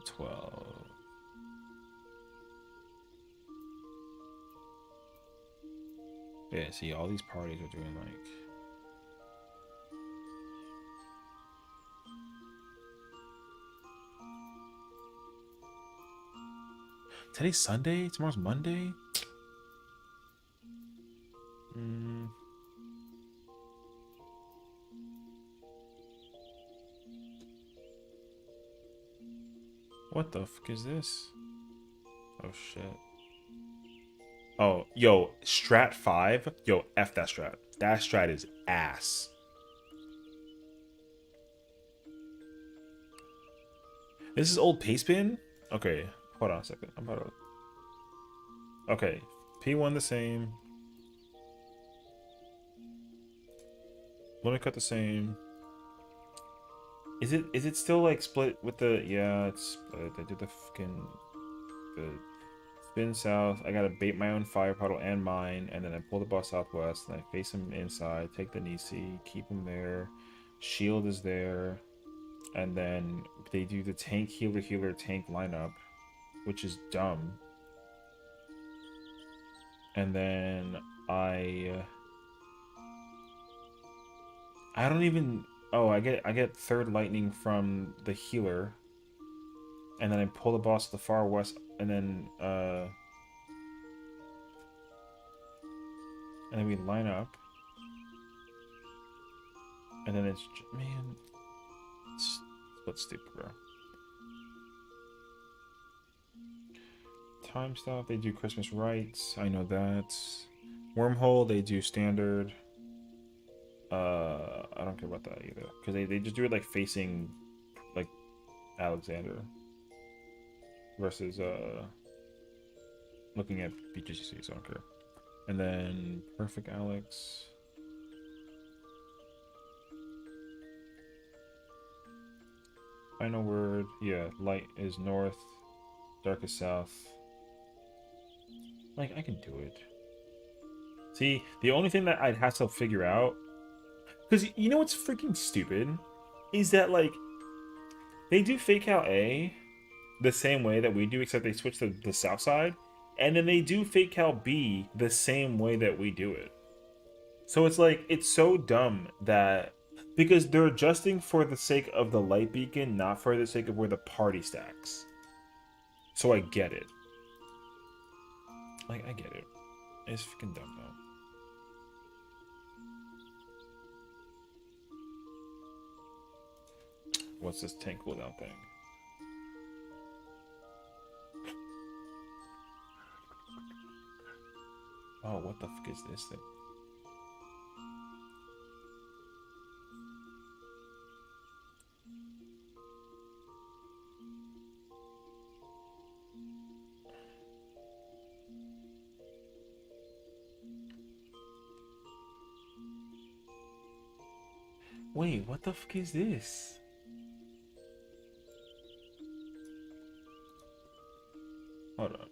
12. Yeah, see, all these parties are doing like. Today's Sunday? Tomorrow's Monday? What the fuck is this? Oh shit. Oh, yo, Strat 5? Yo, F that Strat. That Strat is ass. This is old paste bin? Okay, hold on a second. I'm about to... Okay, P1 the same. Limit cut the same. Is it still like split with the... Yeah, it's split. I did the fucking... The spin south. I gotta bait my own fire puddle and mine, and then I pull the boss southwest, and I face him inside, take the Nisi, keep him there. Shield is there. And then they do the tank healer tank lineup, which is dumb. And then I don't even... Oh, I get third lightning from the healer. And then I pull the boss to the far west, and then we line up. And then it's... Man... Split stupid, bro. Time stuff, they do Christmas rites. I know that. Wormhole, they do standard. I don't care about that either. Because they just do it like facing like Alexander versus looking at BGC, so I don't care. And then Perfect Alex. Final word, yeah, light is north, dark is south. Like, I can do it. See, the only thing that I'd have to figure out, because you know what's freaking stupid, is that, like, they do fake out A the same way that we do, except they switch to the south side, and then they do fake out B the same way that we do it. So it's like, it's so dumb that, because they're adjusting for the sake of the light beacon, not for the sake of where the party stacks. So I get it. Like, I get it. It's freaking dumb, though. What's this tank cooldown thing? Oh, what the fuck is this thing? Wait, what the fuck is this? Hold on.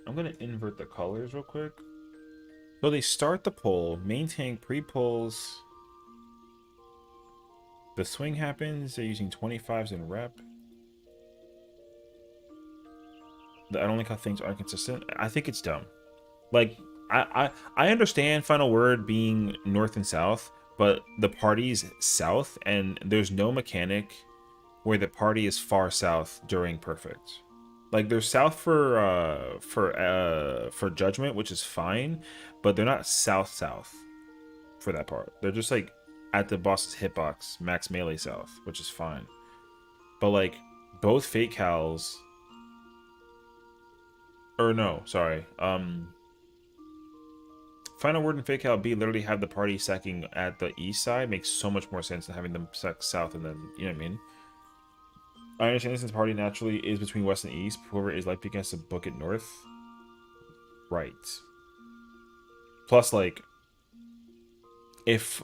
I'm gonna invert the colors real quick. So they start the pull, maintain pre-pulls. The swing happens, they're using 25s in rep. I don't like how things are inconsistent. I think it's dumb. Like, I understand final word being north and south, but the party's south, and there's no mechanic where the party is far south during perfect. Like, they're south for judgment, which is fine, but they're not south for that part. They're just like at the boss's hitbox, max melee south, which is fine. But like both fake cows, or no, sorry, Final Word and Fake Out B literally have the party stacking at the east side. Makes so much more sense than having them stack south and then, you know what I mean? I understand this since party naturally is between west and east. Whoever is light peak has to book it north. Right. Plus, like, if,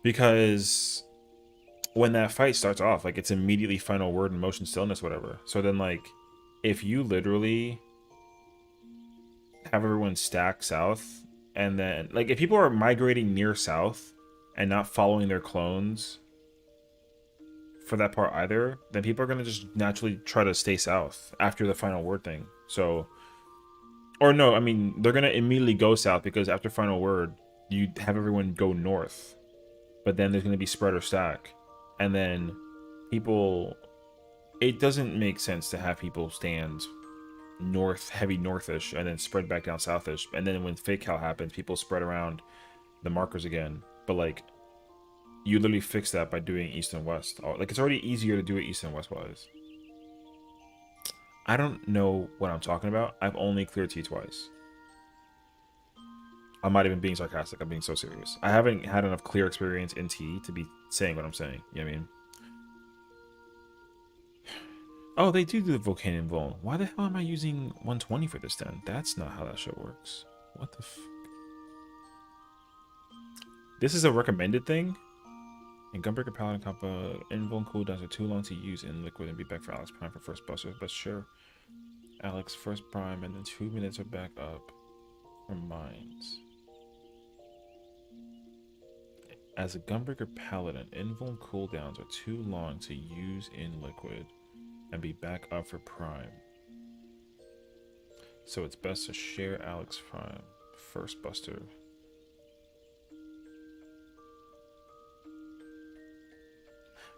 because when that fight starts off, like, it's immediately Final Word and motion stillness, whatever. So then, like, if you literally have everyone stack south, and then like if people are migrating near south and not following their clones for that part either, then people are going to just naturally try to stay south after the final word thing. So, or no, I mean, they're going to immediately go south because after final word you have everyone go north, but then there's going to be spread or stack, and then people, it doesn't make sense to have people stand north, heavy northish, and then spread back down southish, and then when fake cal happens, people spread around the markers again. But like, you literally fix that by doing east and west. Like, it's already easier to do it east and west wise. I don't know what I'm talking about. I've only cleared T twice. I'm not even being sarcastic. I'm being so serious. I haven't had enough clear experience in T to be saying what I'm saying. You know what I mean? Oh, they do the Volcanic Vol. Why the hell am I using 120 for this then? That's not how that shit works. What the f... This is a recommended thing? In Gunbreaker Paladin Kappa, Invuln cooldowns are too long to use in Liquid and be back for Alex Prime for first buster. But sure. Alex first Prime and then 2 minutes are back up for Mines. As a Gunbreaker Paladin, Invuln cooldowns are too long to use in Liquid and be back up for Prime. So it's best to share Alex Prime first buster.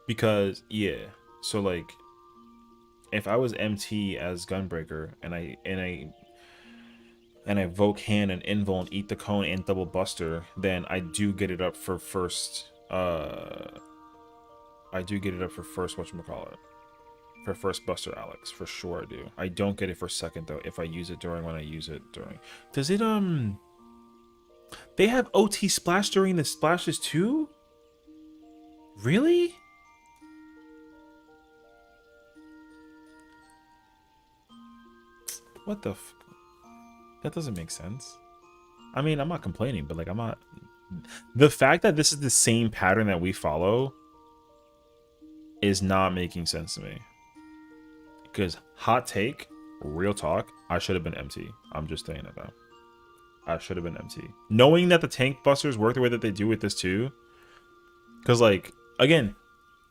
Because yeah, so like if I was MT as Gunbreaker and I Volcan and Invul and eat the cone and double buster, then I do get it up for first whatchamacallit. for first buster, Alex. For sure I do. I don't get it for second though if I use it during when I use it during. Does it they have OT splash during the splashes too? Really? What the f, that doesn't make sense. I mean, I'm not complaining, but like I'm not, the fact that this is the same pattern that we follow is not making sense to me. Because hot take, real talk, I should have been MT. I'm just saying it though. I should have been MT. Knowing that the tank busters work the way that they do with this too. Because like, again,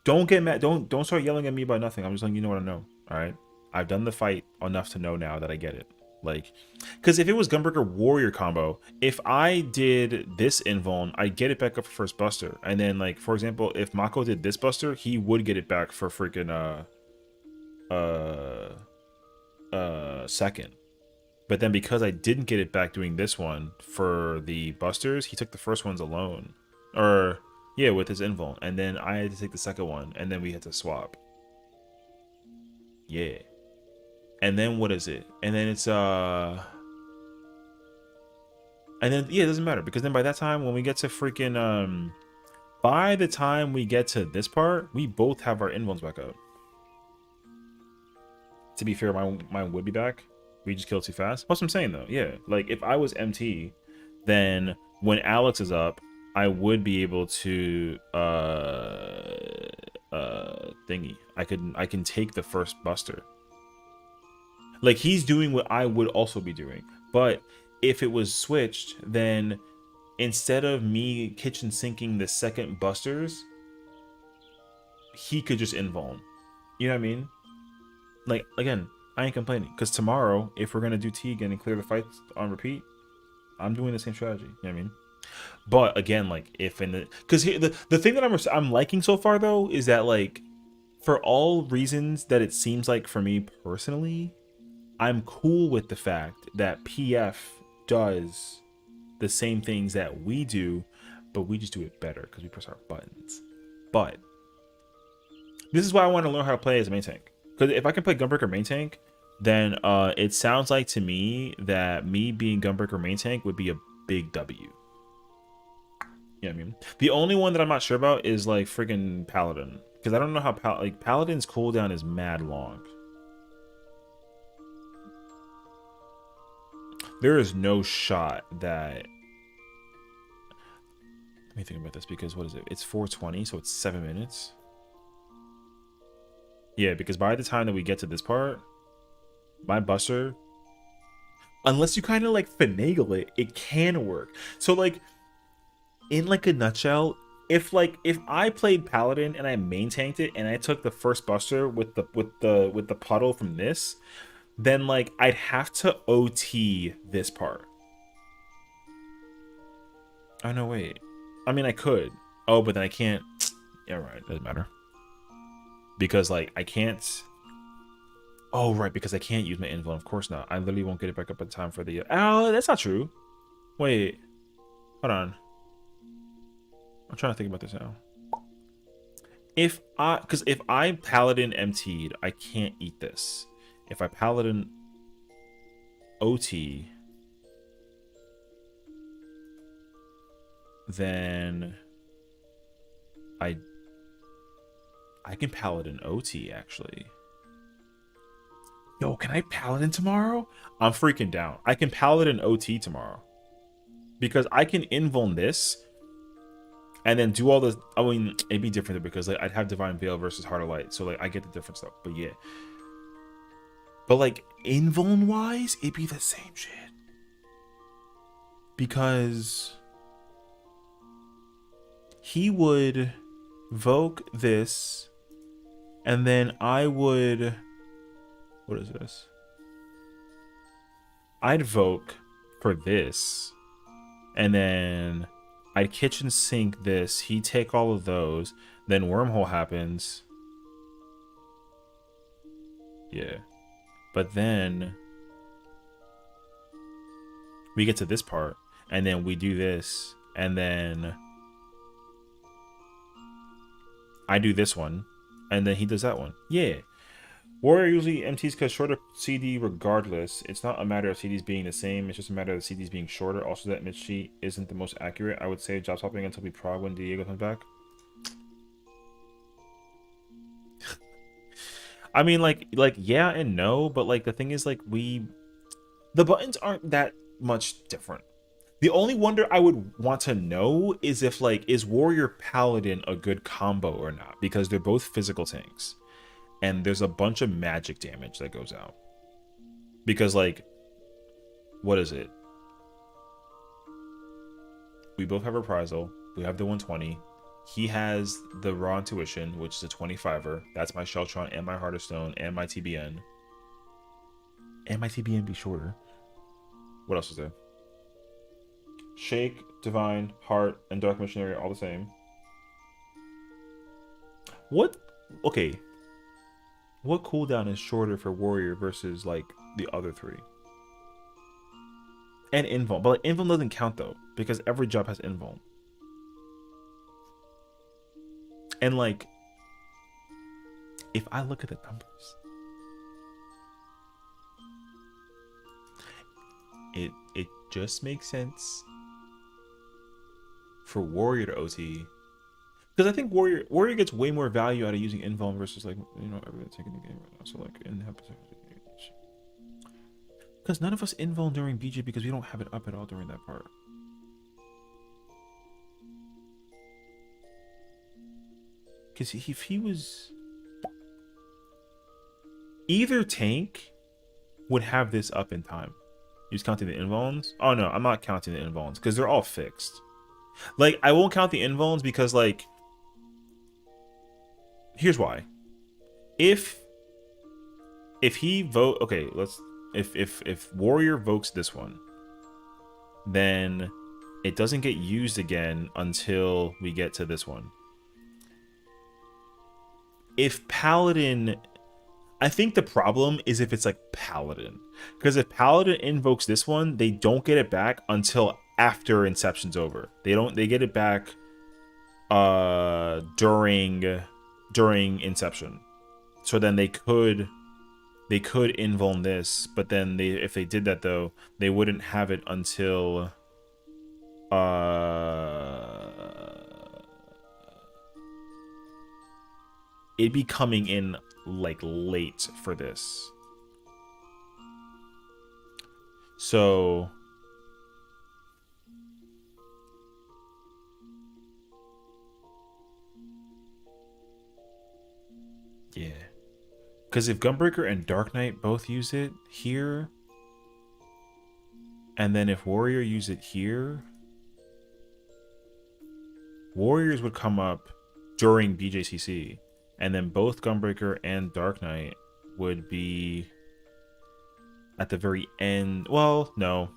don't get mad. Don't start yelling at me about nothing. I'm just letting you know what I know. All right. I've done the fight enough to know now that I get it. Like, because if it was Gunbreaker Warrior combo, if I did this invuln, I'd get it back up for first buster. And then like, for example, if Mako did this buster, he would get it back for freaking second. But then because I didn't get it back doing this one for the busters, he took the first ones alone. Or yeah, with his invuln. And then I had to take the second one, and then we had to swap. Yeah. And then what is it? And then it's and then yeah, it doesn't matter, because then by that time when we get to freaking by the time we get to this part, we both have our invulns back up. To be fair, mine would be back. We just killed too fast. That's what I'm saying though. Yeah. Like if I was MT, then when Alex is up, I would be able to thingy. I can take the first buster. Like he's doing what I would also be doing. But if it was switched, then instead of me kitchen sinking the second busters, he could just invuln. You know what I mean? Like again, I ain't complaining, because tomorrow, if we're gonna do T again and clear the fights on repeat, I'm doing the same strategy. You know what I mean? But again, like if in the, because the thing that I'm liking so far though is that like for all reasons that it seems like for me personally, I'm cool with the fact that PF does the same things that we do, but we just do it better because we press our buttons. But this is why I want to learn how to play as a main tank. Because if I can play Gunbreaker main tank, then it sounds like to me that me being Gunbreaker main tank would be a big W. You know what I mean? The only one that I'm not sure about is like friggin' Paladin. Because I don't know how Paladin's cooldown is mad long. There is no shot that... Let me think about this, because what is it? It's 420, so it's 7 minutes. Yeah, because by the time that we get to this part, my buster, unless you kind of like finagle it, it can work. So like, in like a nutshell, if I played Paladin and I main tanked it and I took the first buster with the puddle from this, then like I'd have to OT this part. Oh no, wait. I mean I could. Oh, but then I can't. Yeah, right. Doesn't matter. Because like I can't. Oh right, because I can't use my invuln. Of course not. I literally won't get it back up in time for the. Oh, that's not true. Wait, hold on. I'm trying to think about this now. Because if I Paladin MT'd, I can't eat this. If I Paladin OT, then I can Paladin OT actually. Yo, can I Paladin tomorrow? I'm freaking down. I can Paladin OT tomorrow. Because I can invuln this and then do all this. I mean, it'd be different because like I'd have Divine Veil versus Heart of Light. So like I get the different stuff. But yeah. But like invuln wise, it'd be the same shit. Because he would Voke this, and then I would, what is this? I'd Voke for this, and then I'd kitchen sink this. He'd take all of those, then wormhole happens. Yeah. But then we get to this part, and then we do this, and then I do this one, and then he does that one. Yeah. Warrior usually MTs because shorter CD regardless. It's not a matter of CDs being the same. It's just a matter of CDs being shorter. Also, that mid sheet isn't the most accurate. I would say job hopping until we prog when Diego comes back. I mean, like yeah and no, but like the thing is, like the buttons aren't that much different. The only wonder I would want to know is if like is Warrior Paladin a good combo or not, because they're both physical tanks, and there's a bunch of magic damage that goes out. Because like, what is it? We both have Reprisal. We have the 120. He has the Raw Intuition, which is a 25er. That's my Sheltron and my Heart of Stone and my TBN. And my TBN be shorter. What else is there? Shake, Divine, Heart, and Dark Missionary are all the same. What? Okay. What cooldown is shorter for Warrior versus, like, the other three? And Invuln. But, like, Invuln doesn't count, though, because every job has Invuln. And, like, if I look at the numbers, it just makes sense for Warrior to OT, because I think Warrior gets way more value out of using Invuln versus, like, you know, everyone taking the game right now. So like in because none of us Invuln during BJ because we don't have it up at all during that part. Because if he was either tank would have this up in time. He's counting the invulns. Oh no, I'm not counting the invulns because they're all fixed. Like, I won't count the invulns because, like, here's why. If he vote, okay, let's if Warrior vokes this one, then it doesn't get used again until we get to this one. If Paladin, I think the problem is if it's like Paladin, because if Paladin invokes this one, they don't get it back until after Inception's over. They get it back during Inception. So then they could invuln this, but then if they did that though, they wouldn't have it until it'd be coming in like late for this. So yeah, because if Gunbreaker and Dark Knight both use it here, and then if Warrior use it here, Warriors would come up during BJCC, and then both Gunbreaker and Dark Knight would be at the very end. Well, no.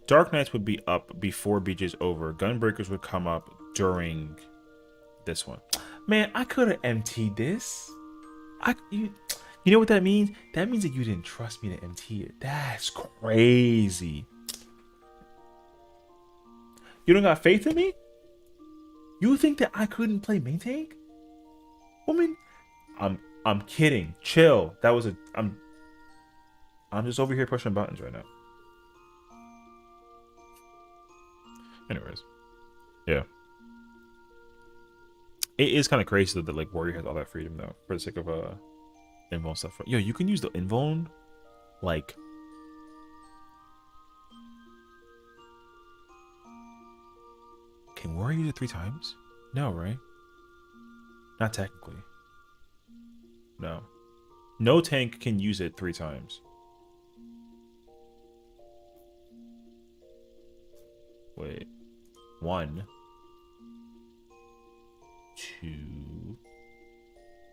Dark Knights would be up before BJ's over. Gunbreakers would come up during this one. Man, I could have MT'd this. You know what that means? That means that you didn't trust me to MT it. That's crazy. You don't got faith in me? You think that I couldn't play main tank? Woman, I'm kidding. Chill. That was I'm just over here pushing buttons right now. Anyways, yeah. It is kind of crazy that like Warrior has all that freedom though, for the sake of invuln stuff. Yo, you can use the invuln like can Warrior use it 3 times? No, right? Not technically. No. No tank can use it 3 times. Wait. 1. 2.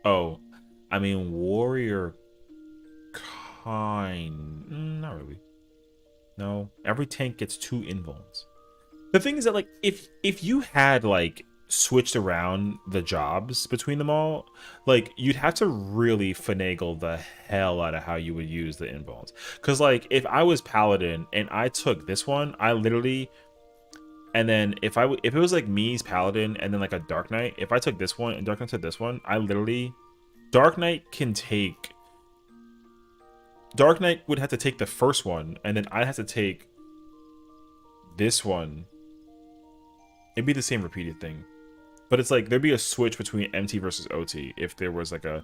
Oh, I mean Warrior not really. No, every tank gets 2 invulns. The thing is that like if you had like switched around the jobs between them all, like you'd have to really finagle the hell out of how you would use the invulns. Because like if I was Paladin and I took this one, I literally And then if it was like me's paladin and then like a Dark Knight, if I took this one and Dark Knight took this one, I literally Dark Knight can take Dark Knight would have to take the first one, and then I'd have to take this one. It'd be the same repeated thing. But it's like there'd be a switch between MT versus OT if there was like a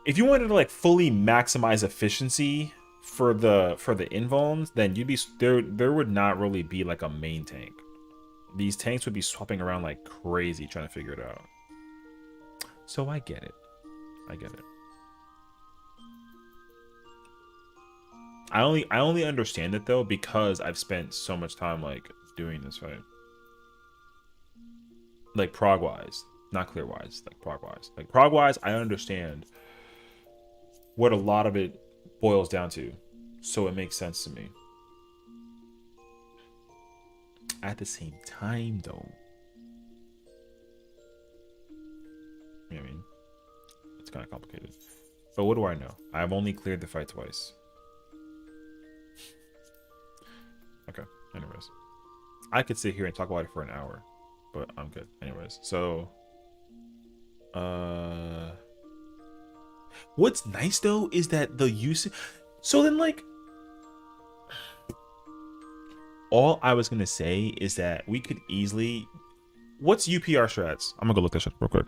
if you wanted to like fully maximize efficiency for the invulns, then you'd be there would not really be like a main tank. These tanks would be swapping around like crazy trying to figure it out. So I get it. I get it. I only understand it though because I've spent so much time like doing this fight. Like prog wise, not clear wise, like prog wise. Like prog wise, I understand what a lot of it boils down to. So it makes sense to me. At the same time though. You know what I mean? It's kind of complicated. But what do I know? I've only cleared the fight twice. Okay, anyways. I could sit here and talk about it for an hour, but I'm good. Anyways, so what's nice though is that the use so then like all I was gonna say is that we could easily what's UPR strats? I'm gonna go look this up real quick.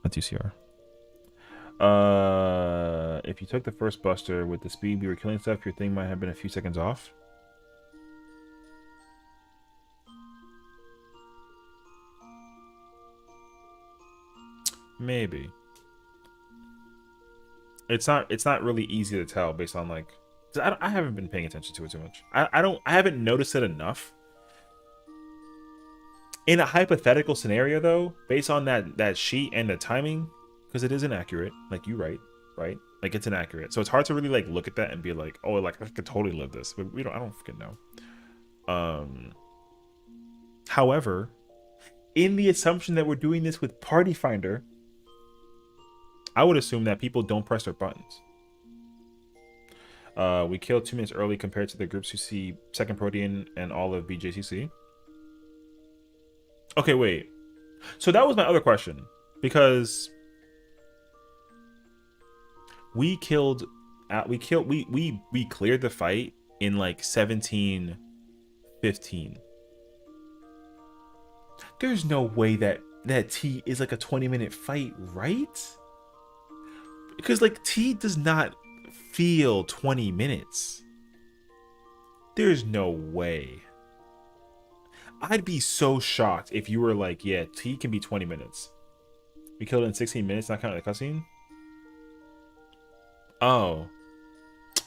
That's UCR. If you took the first buster with the speed we were killing stuff, your thing might have been a few seconds off. Maybe. It's not really easy to tell based on like I haven't been paying attention to it too much. I haven't noticed it enough. In a hypothetical scenario though, based on that sheet and the timing, because it is inaccurate, like you right? Like it's inaccurate. So it's hard to really like look at that and be like, oh, like I could totally live this. But I don't freaking know. However, in the assumption that we're doing this with Party Finder, I would assume that people don't press their buttons. We killed 2 minutes early compared to the groups who see second Protean and all of BJCC. Okay, wait. So that was my other question. Because we cleared the fight in like 17:15. There's no way that T is like a 20-minute fight, right? Because like T does not feel 20 minutes. There's no way. I'd be so shocked if you were like, yeah, T can be 20 minutes. We killed it in 16 minutes, not counting the cutscene? Oh.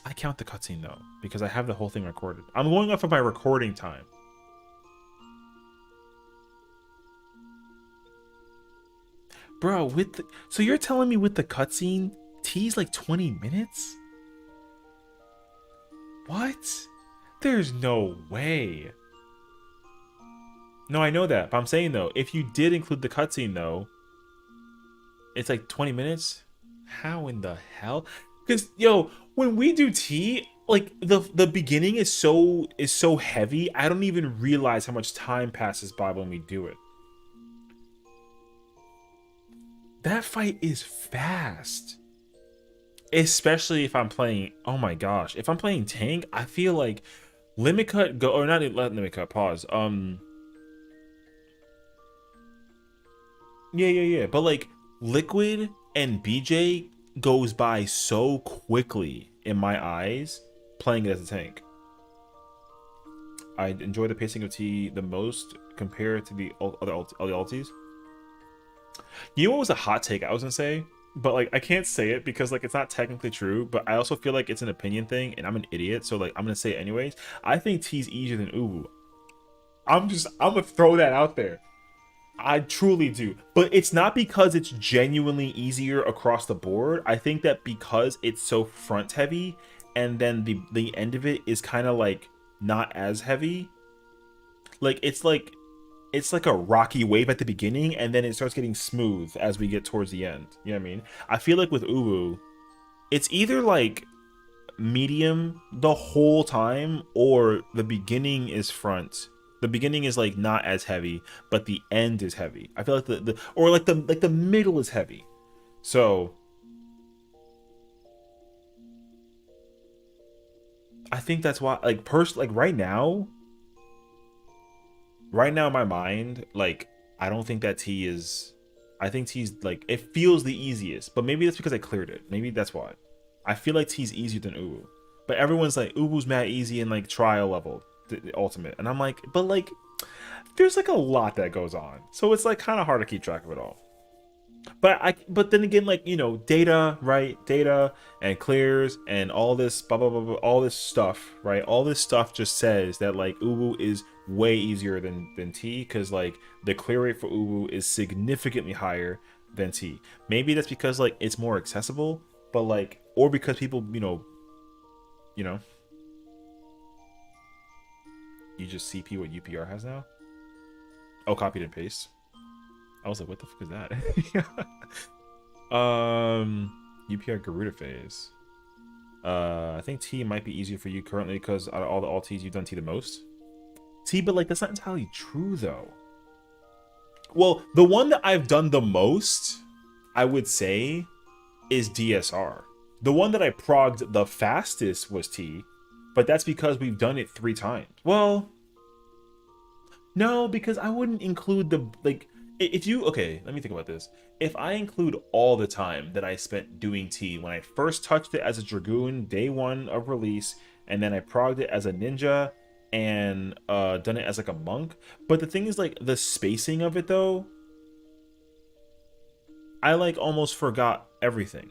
I count the cutscene though, because I have the whole thing recorded. I'm going off of my recording time. Bro, so you're telling me with the cutscene, T's like 20 minutes? What? There's no way. No, I know that, but I'm saying though, if you did include the cutscene though, it's like 20 minutes? How in the hell? Because yo, when we do T, like the beginning is so heavy, I don't even realize how much time passes by when we do it. That fight is fast. Especially if I'm playing, oh my gosh, if I'm playing tank, I feel like limit cut go or not limit cut, pause. Yeah. But like Liquid and BJ goes by so quickly in my eyes playing it as a tank. I enjoy the pacing of T the most compared to the other ultis. You know what was a hot take I was gonna say? But like I can't say it because like it's not technically true, but I also feel like it's an opinion thing and I'm an idiot, so like I'm gonna say it anyways. I think T's easier than UWU. I'm gonna throw that out there. I truly do. But it's not because it's genuinely easier across the board. I think that because it's so front heavy and then the end of it is kind of like not as heavy. Like it's like a rocky wave at the beginning and then it starts getting smooth as we get towards the end. You know what I mean? I feel like with UWU, it's either like medium the whole time, or the beginning is front. The beginning is like not as heavy, but the end is heavy. I feel like the middle is heavy. So I think that's why, like, right now in my mind, like, I don't think that T is. I think T's like, it feels the easiest, but maybe that's because I cleared it. Maybe that's why. I feel like T's easier than UWU, but everyone's like UWU's mad easy in like trial level, the ultimate, and I'm like, but like, there's like a lot that goes on, so it's like kind of hard to keep track of it all. But then again, like, you know, data, right? Data and clears and all this blah blah blah, blah, all this stuff, right? All this stuff just says that like UWU is way easier than T, because like the clear rate for UWU is significantly higher than T. Maybe that's because like it's more accessible, but like, or because people, you know, you just CP what UPR has now. Oh, copied and paste. I was like, what the fuck is that? UPR Garuda phase. I think T might be easier for you currently because out of all the alt T's, you've done T the most. T, but like that's not entirely true though. Well, the one that I've done the most, I would say, is DSR. The one that I progged the fastest was T, but that's because we've done it 3 times. Well, no, because I wouldn't include the, like, if you, okay, let me think about this. If I include all the time that I spent doing T, when I first touched it as a Dragoon, day 1 of release, and then I progged it as a ninja, and done it as like a monk. But the thing is, like, the spacing of it though, I like almost forgot everything.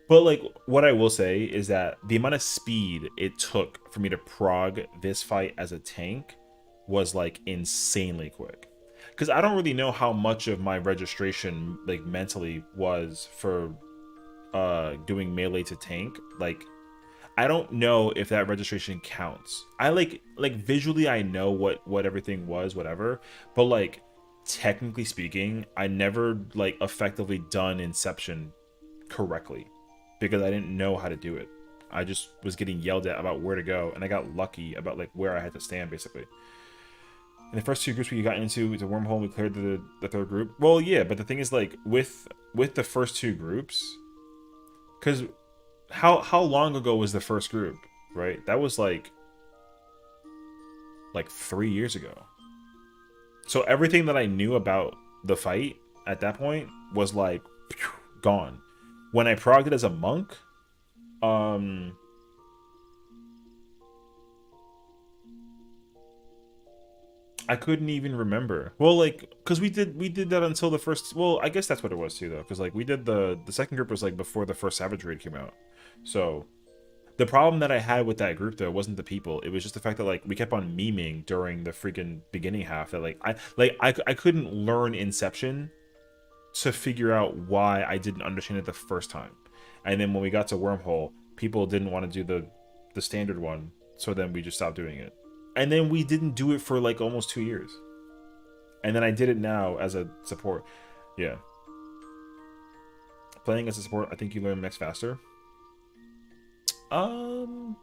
But like, what I will say is that the amount of speed it took for me to prog this fight as a tank was like insanely quick. Because I don't really know how much of my registration like mentally was for doing melee to tank. Like, I don't know if that registration counts. I like visually I know what everything was, whatever, but like technically speaking, I never like effectively done Inception correctly because I didn't know how to do it. I just was getting yelled at about where to go, and I got lucky about like where I had to stand basically. In the first 2 groups we got into, it's a wormhole, we cleared the 3rd group. Well, yeah, but the thing is, like, with the first 2 groups, because how long ago was the first group, right? That was like 3 years ago. So everything that I knew about the fight at that point was like gone. When I progged it as a monk, I couldn't even remember. Well, like, because we did that until the first. Well, I guess that's what it was too, though. Because like we did the second group was like before the first Savage Raid came out. So the problem that I had with that group though wasn't the people. It was just the fact that like we kept on memeing during the freaking beginning half. That like I couldn't learn Inception to figure out why I didn't understand it the first time. And then when we got to Wormhole, people didn't want to do the standard one. So then we just stopped doing it. And then we didn't do it for like almost 2 years. And then I did it now as a support. Yeah. Playing as a support, I think you learn mechs faster. I'm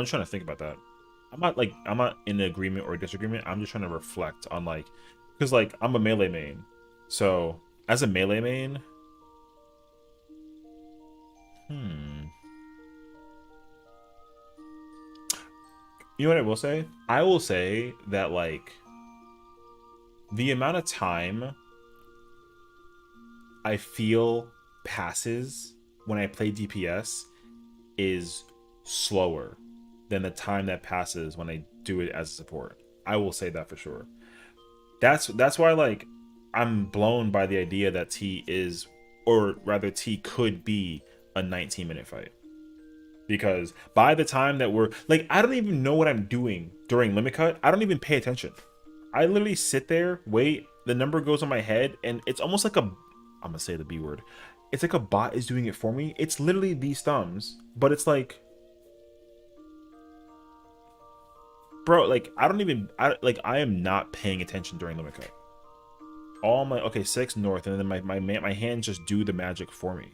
just trying to think about that. I'm not in agreement or disagreement. I'm just trying to reflect on like, because like I'm a melee main, so as a melee main, you know what I will say? I will say that like the amount of time I feel passes when I play DPS is slower than the time that passes when I do it as a support. I will say that for sure. That's why like I'm blown by the idea that T is, or rather T could be a 19-minute fight. Because by the time that we're like, I don't even know what I'm doing during limit cut. I don't even pay attention. I literally sit there, wait, the number goes on my head, and it's almost like I'm gonna say the B word. It's like a bot is doing it for me. It's literally these thumbs, but it's like bro, like I don't even I am not paying attention during limit cut. All my okay 6 north, and then my hands just do the magic for me.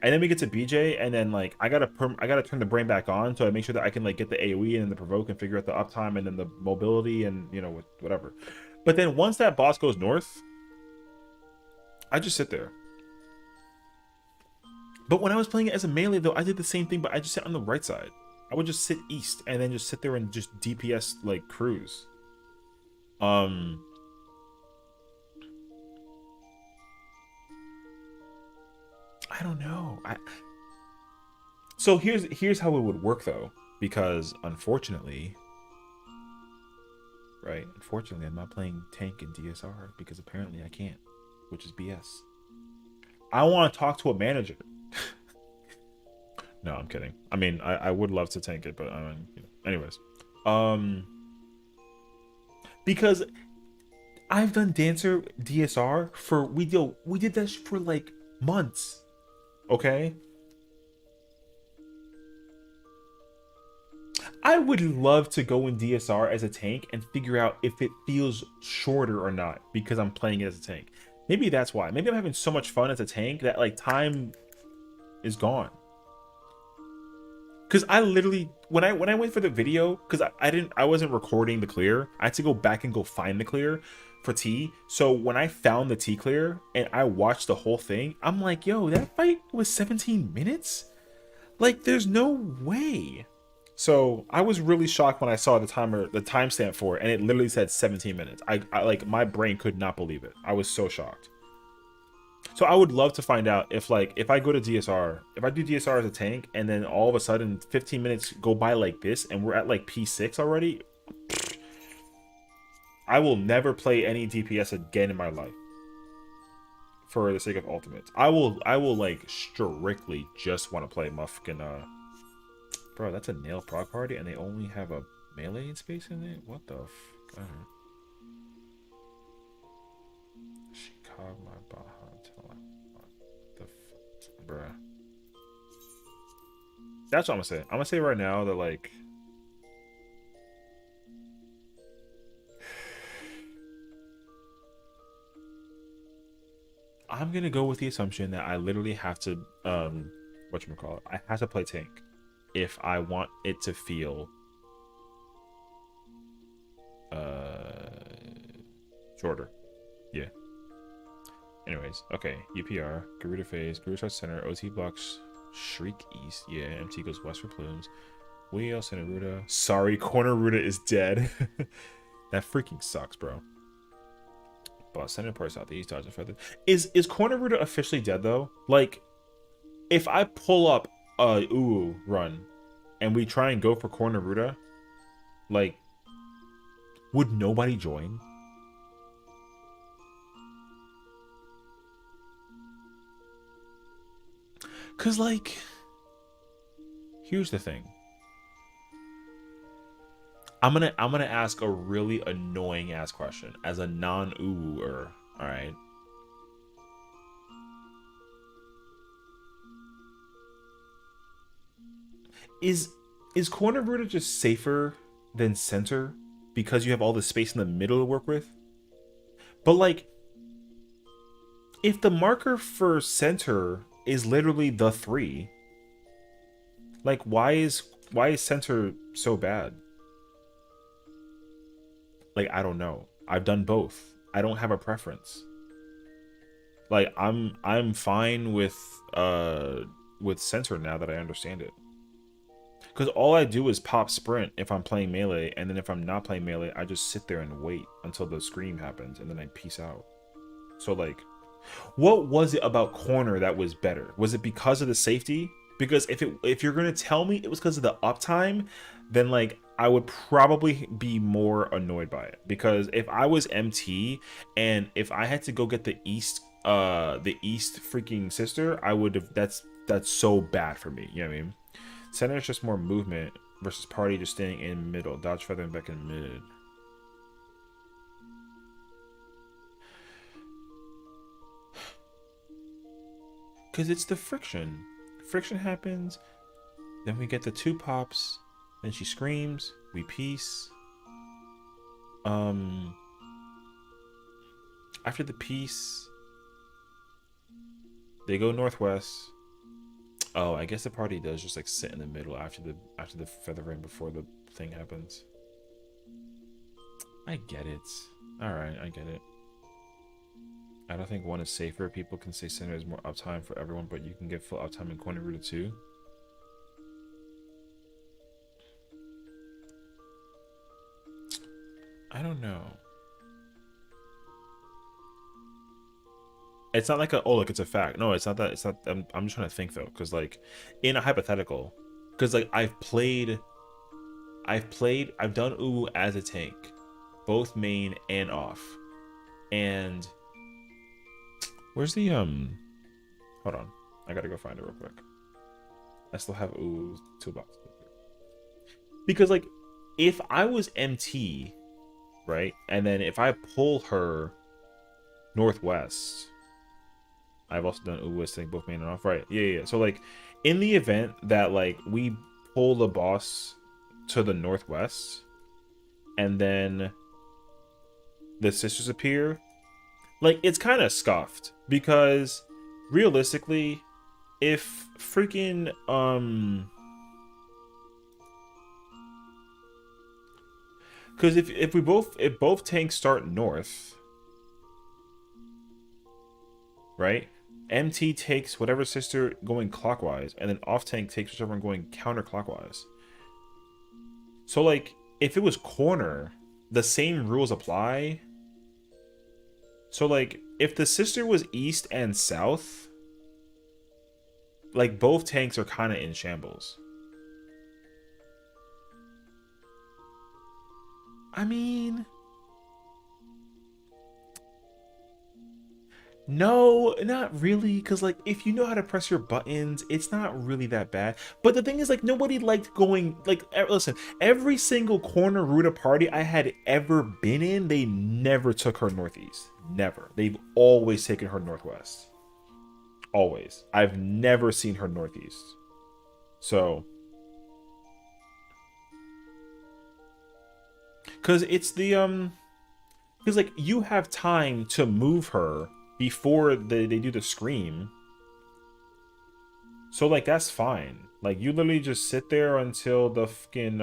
And then we get to BJ, and then like I gotta turn the brain back on, so I make sure that I can like get the AOE and then the provoke and figure out the uptime and then the mobility and you know whatever. But then once that boss goes north, I just sit there. But when I was playing it as a melee though, I did the same thing, but I just sat on the right side. I would just sit east and then just sit there and just DPS like cruise. I don't know. So here's how it would work though, because unfortunately, right? Unfortunately, I'm not playing tank and DSR because apparently I can't, which is BS. I want to talk to a manager. No, I'm kidding. I mean, I would love to tank it, but I mean, you know. Anyways, because I've done Dancer DSR for we did that for like months. Okay. I would love to go in DSR as a tank and figure out if it feels shorter or not because I'm playing it as a tank. Maybe that's why. Maybe I'm having so much fun as a tank that like time is gone. Cause I literally when I went for the video, cause I wasn't recording the clear. I had to go back and go find the clear for T. So when I found the T clear and I watched the whole thing, I'm like, yo, that fight was 17 minutes? Like, there's no way. So I was really shocked when I saw the timestamp for it, and it literally said 17 minutes. I like my brain could not believe it. I was so shocked. So I would love to find out if I go to DSR, if I do DSR as a tank, and then all of a sudden 15 minutes go by like this, and we're at like P6 already. I will never play any DPS again in my life. For the sake of ultimates. I will like strictly just want to play Muffkin. Bro, that's a nail proc party and they only have a melee in space in it? What the f? She called my Baha. The f, bruh. That's what I'm gonna say. I'm gonna say right now that like I'm gonna go with the assumption that I literally have to whatchamacallit, I have to play tank if I want it to feel shorter. Yeah. Anyways, okay. UPR, Garuda phase, Garuda starts center, OT blocks Shriek east. Yeah, MT goes west for plumes. Wheel, center Ruda. Sorry, corner Ruda is dead. That freaking sucks, bro. But center part southeast, dodge and feather. Is corner Ruda officially dead though? Like, if I pull up a UWU run and we try and go for corner Ruda, like, would nobody join? Cause like, here's the thing. I'm gonna ask a really annoying ass question as a non-UWUer, all right? Is corner Ruda just safer than center because you have all the space in the middle to work with? But like, if the marker for center is literally the 3, like why is center so bad? Like, I don't know. I've done both. I don't have a preference. Like, I'm fine with center now that I understand it. Because all I do is pop sprint if I'm playing melee, and then if I'm not playing melee, I just sit there and wait until the scream happens, and then I peace out. So like, what was it about corner that was better? Was it because of the safety? Because if you're gonna tell me it was because of the uptime, then like I would probably be more annoyed by it. Because if I was MT and if I had to go get the east freaking sister, I would have. That's so bad for me. You know what I mean? Center is just more movement versus party just staying in middle. Dodge feather and back in mid. Because it's the friction. Friction happens, then we get the 2 pops, then she screams, we peace, After the peace, they go northwest. Oh, I guess the party does just like sit in the middle after the feather rain before the thing happens. I get it. All right, I get it. I don't think 1 is safer. People can say center is more uptime for everyone, but you can get full uptime in corner router too. I don't know. It's not like oh look, it's a fact. No, it's not that. It's not. I'm just trying to think though, because like in a hypothetical, because like I've done UWU as a tank, both main and off, and where's the hold on, I gotta go find it real quick. I still have UWU toolbox because like if I was MT, right, and then if I pull her northwest, I've also done UWU thing both main and off, right? Yeah. So like in the event that like we pull the boss to the northwest and then the sisters appear, like it's kind of scuffed because realistically, if freaking because if both tanks start north, right? MT takes whatever sister going clockwise, and then off tank takes whichever one going counterclockwise. So like if it was corner, the same rules apply. So like if the sister was east and south, like both tanks are kind of in shambles. I mean, no, not really, because like if you know how to press your buttons, it's not really that bad. But the thing is, like, nobody liked going like listen, every single corner Ruta party I had ever been in, they never took her northeast. Never. They've always taken her northwest. Always. I've never seen her northeast. So because it's the because like you have time to move her before they do the scream. So like that's fine. Like you literally just sit there until the fucking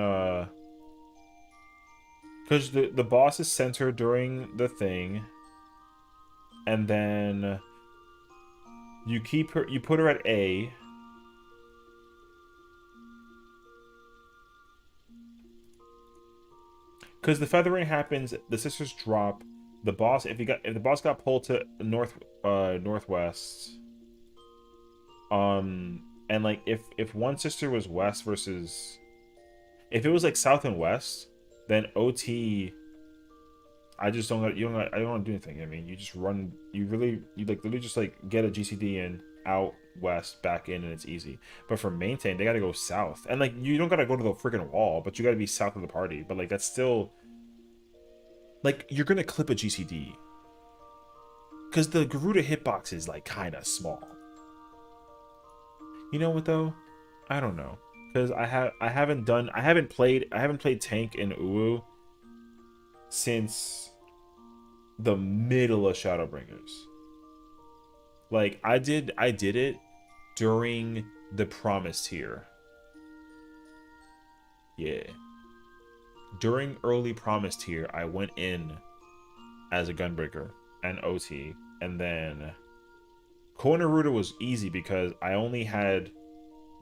because the boss is centered during the thing, and then you put her at A. Because the feathering happens, the sisters drop. The boss, if the boss got pulled to northwest, and like if one sister was west versus, if it was like south and west, then OT. I just don't. I don't want to do anything. I mean, you just run. You like literally just like get a GCD in, out west, back in, and it's easy. But for maintain, they got to go south, and like you don't got to go to the freaking wall, but you got to be south of the party. But like that's still. Like, you're gonna clip a GCD. Because the Garuda hitbox is, like, kind of small. You know what, though? I don't know. Because I haven't played tank in UWU since the middle of Shadowbringers. Like, I did it during the Promise tier. Yeah. During early Promise tier, I went in as a Gunbreaker and OT, and then Corner Router was easy because I only had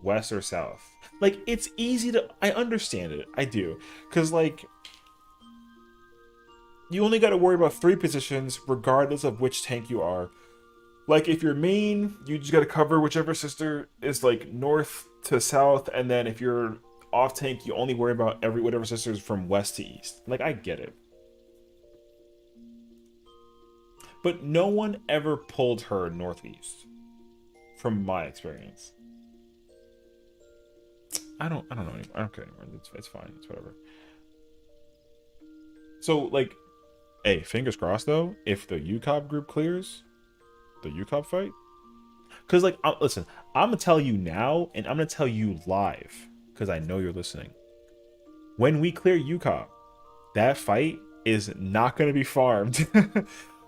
west or south. Like, it's easy to... I understand it. I do. Because, like, you only got to worry about 3 positions regardless of which tank you are. Like, if you're main, you just got to cover whichever sister is, like, north to south, and then if you're off tank, you only worry about whatever sister is from west to east. Like, I get it. But no one ever pulled her northeast, from my experience. I don't know anymore. I don't care anymore. It's fine. It's whatever. So, like, hey, fingers crossed, though, if the UCOB group clears the UCOB fight. Because, like, listen, I'm going to tell you now, and I'm going to tell you live, because I know you're listening. When we clear UCOB, that fight is not going to be farmed.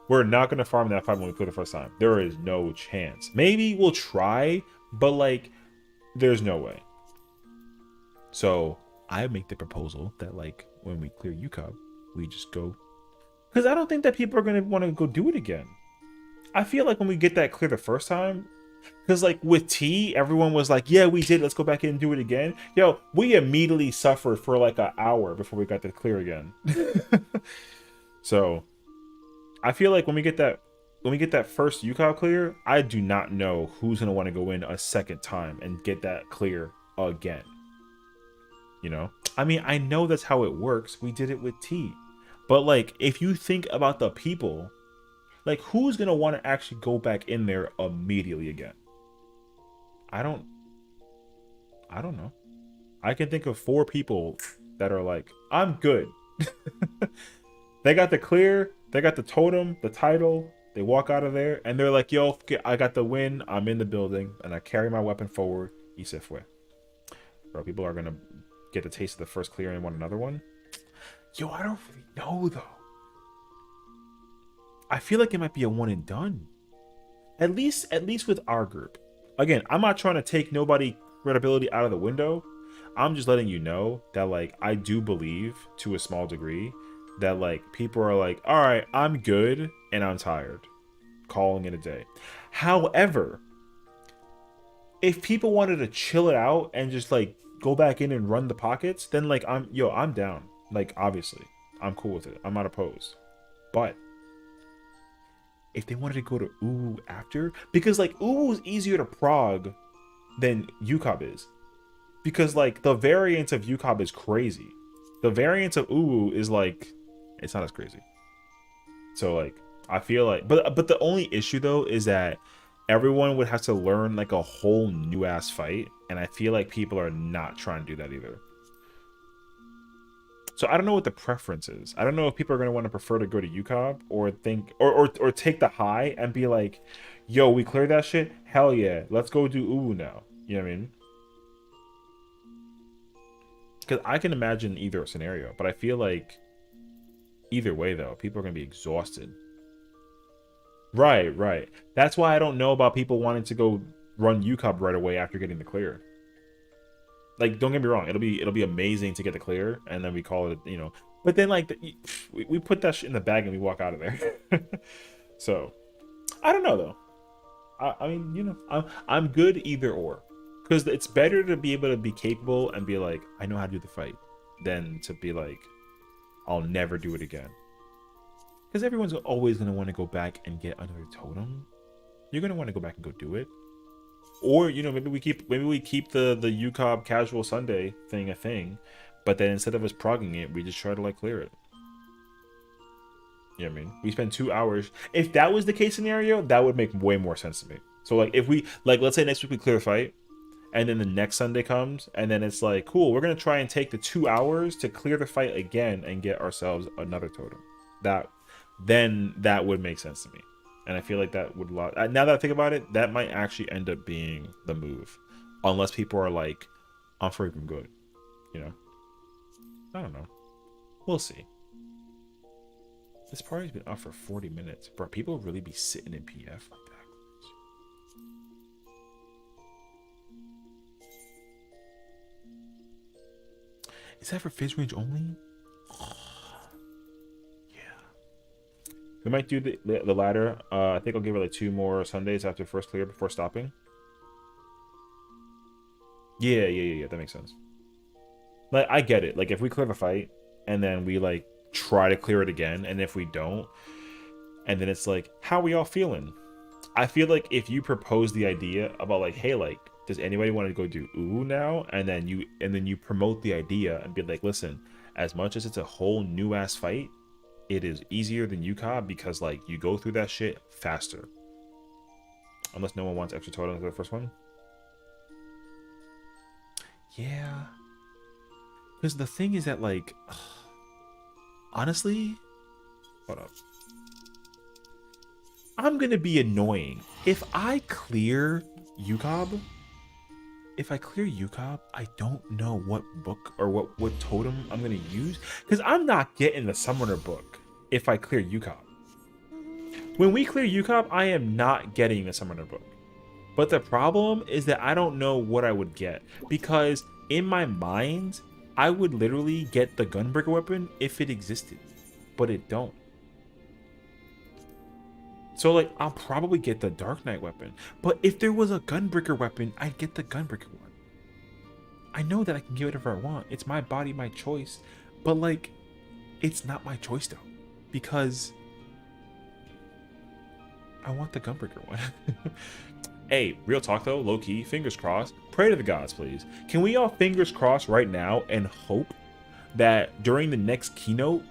We're not going to farm that fight when we clear the first time. There is no chance. Maybe we'll try, but like, there's no way. So I make the proposal that like when we clear UCOB, we just go, because I don't think that people are going to want to go do it again. I feel like when we get that clear the first time, because like with T, everyone was like, yeah, we did, let's go back in and do it again. Yo, we immediately suffered for like an hour before we got to clear again. So I feel like when we get that first UCOB clear, I do not know who's gonna want to go in a second time and get that clear again. You know, I mean, I know that's how it works. We did it with T, but like, if you think about the people, like, who's gonna want to actually go back in there immediately again? I don't know. I can think of 4 people that are like, I'm good. They got the clear, they got the totem, the title, they walk out of there, and they're like, yo, I got the win, I'm in the building, and I carry my weapon forward, y se fue. Bro, people are gonna get a taste of the first clear and want another one. Yo, I don't really know, though. I feel like it might be a one and done. At least with our group. Again, I'm not trying to take nobody credibility out of the window. I'm just letting you know that, like, I do believe to a small degree that, like, people are like, all right, I'm good and I'm tired, calling it a day. However, if people wanted to chill it out and just like go back in and run the pockets, then like I'm down. Like, obviously, I'm cool with it. I'm not opposed. But if they wanted to go to UWU after, because like UWU is easier to prog than UCOB is, because like the variance of UCOB is crazy. The variance of UWU is like, it's not as crazy. So like, I feel like, but the only issue though is that everyone would have to learn like a whole new ass fight, and I feel like people are not trying to do that either. So I don't know what the preference is. I don't know if people are going to want to prefer to go to UCOB or think or take the high and be like, yo, we cleared that shit, hell yeah, let's go do UWU now. You know what I mean? Because I can imagine either scenario, but I feel like either way though, people are going to be exhausted. Right. That's why I don't know about people wanting to go run UCOB right away after getting the clear. Like, don't get me wrong, it'll be amazing to get the clear, and then we call it, you know. But then, like, we put that shit in the bag and we walk out of there. So, I don't know though. I mean, you know, I'm good either or, because it's better to be able to be capable and be like, I know how to do the fight, than to be like, I'll never do it again. Because everyone's always gonna want to go back and get another totem. You're gonna want to go back and go do it. Or, you know, maybe we keep the UCOB casual Sunday thing a thing, but then instead of us progging it, we just try to like clear it. You know what I mean? We spend 2 hours. If that was the case scenario, that would make way more sense to me. So like, if we like, let's say next week we clear a fight, and then the next Sunday comes, and then it's like, cool, we're gonna try and take the 2 hours to clear the fight again and get ourselves another totem. Then that would make sense to me. And I feel like that would now that I think about it, that might actually end up being the move, unless people are like, I'm freaking good, you know. I don't know. We'll see. This party's been up for 40 minutes, bro. People really be sitting in PF like that. Is that for Fizz range only? We might do the ladder. I think I'll give it like 2 more Sundays after first clear before stopping. Yeah. That makes sense. Like, I get it. Like, if we clear the fight and then we like try to clear it again, and if we don't, and then it's like, how are we all feeling? I feel like if you propose the idea about like, hey, like, does anybody want to go do UWU now? And then you promote the idea and be like, listen, as much as it's a whole new ass fight, it is easier than UCOB because like you go through that shit faster. Unless no one wants extra totems for the first one. Yeah. Because the thing is that like, honestly, hold up. I'm gonna be annoying. If I clear UCOB, if I clear UCOP, I don't know what book or what totem I'm gonna use, because I'm not getting the summoner book if I clear UCOP. When we clear UCOP, I am not getting the summoner book. But the problem is that I don't know what I would get, because in my mind, I would literally get the gunbreaker weapon if it existed, but it don't. So like, I'll probably get the Dark Knight weapon, but if there was a gunbreaker weapon, I'd get the gunbreaker one. I know that I can get whatever I want. It's my body, my choice, but like, it's not my choice though, because I want the gunbreaker one. Hey, real talk though, low key, fingers crossed. Pray to the gods, please. Can we all fingers crossed right now and hope that during the next keynote,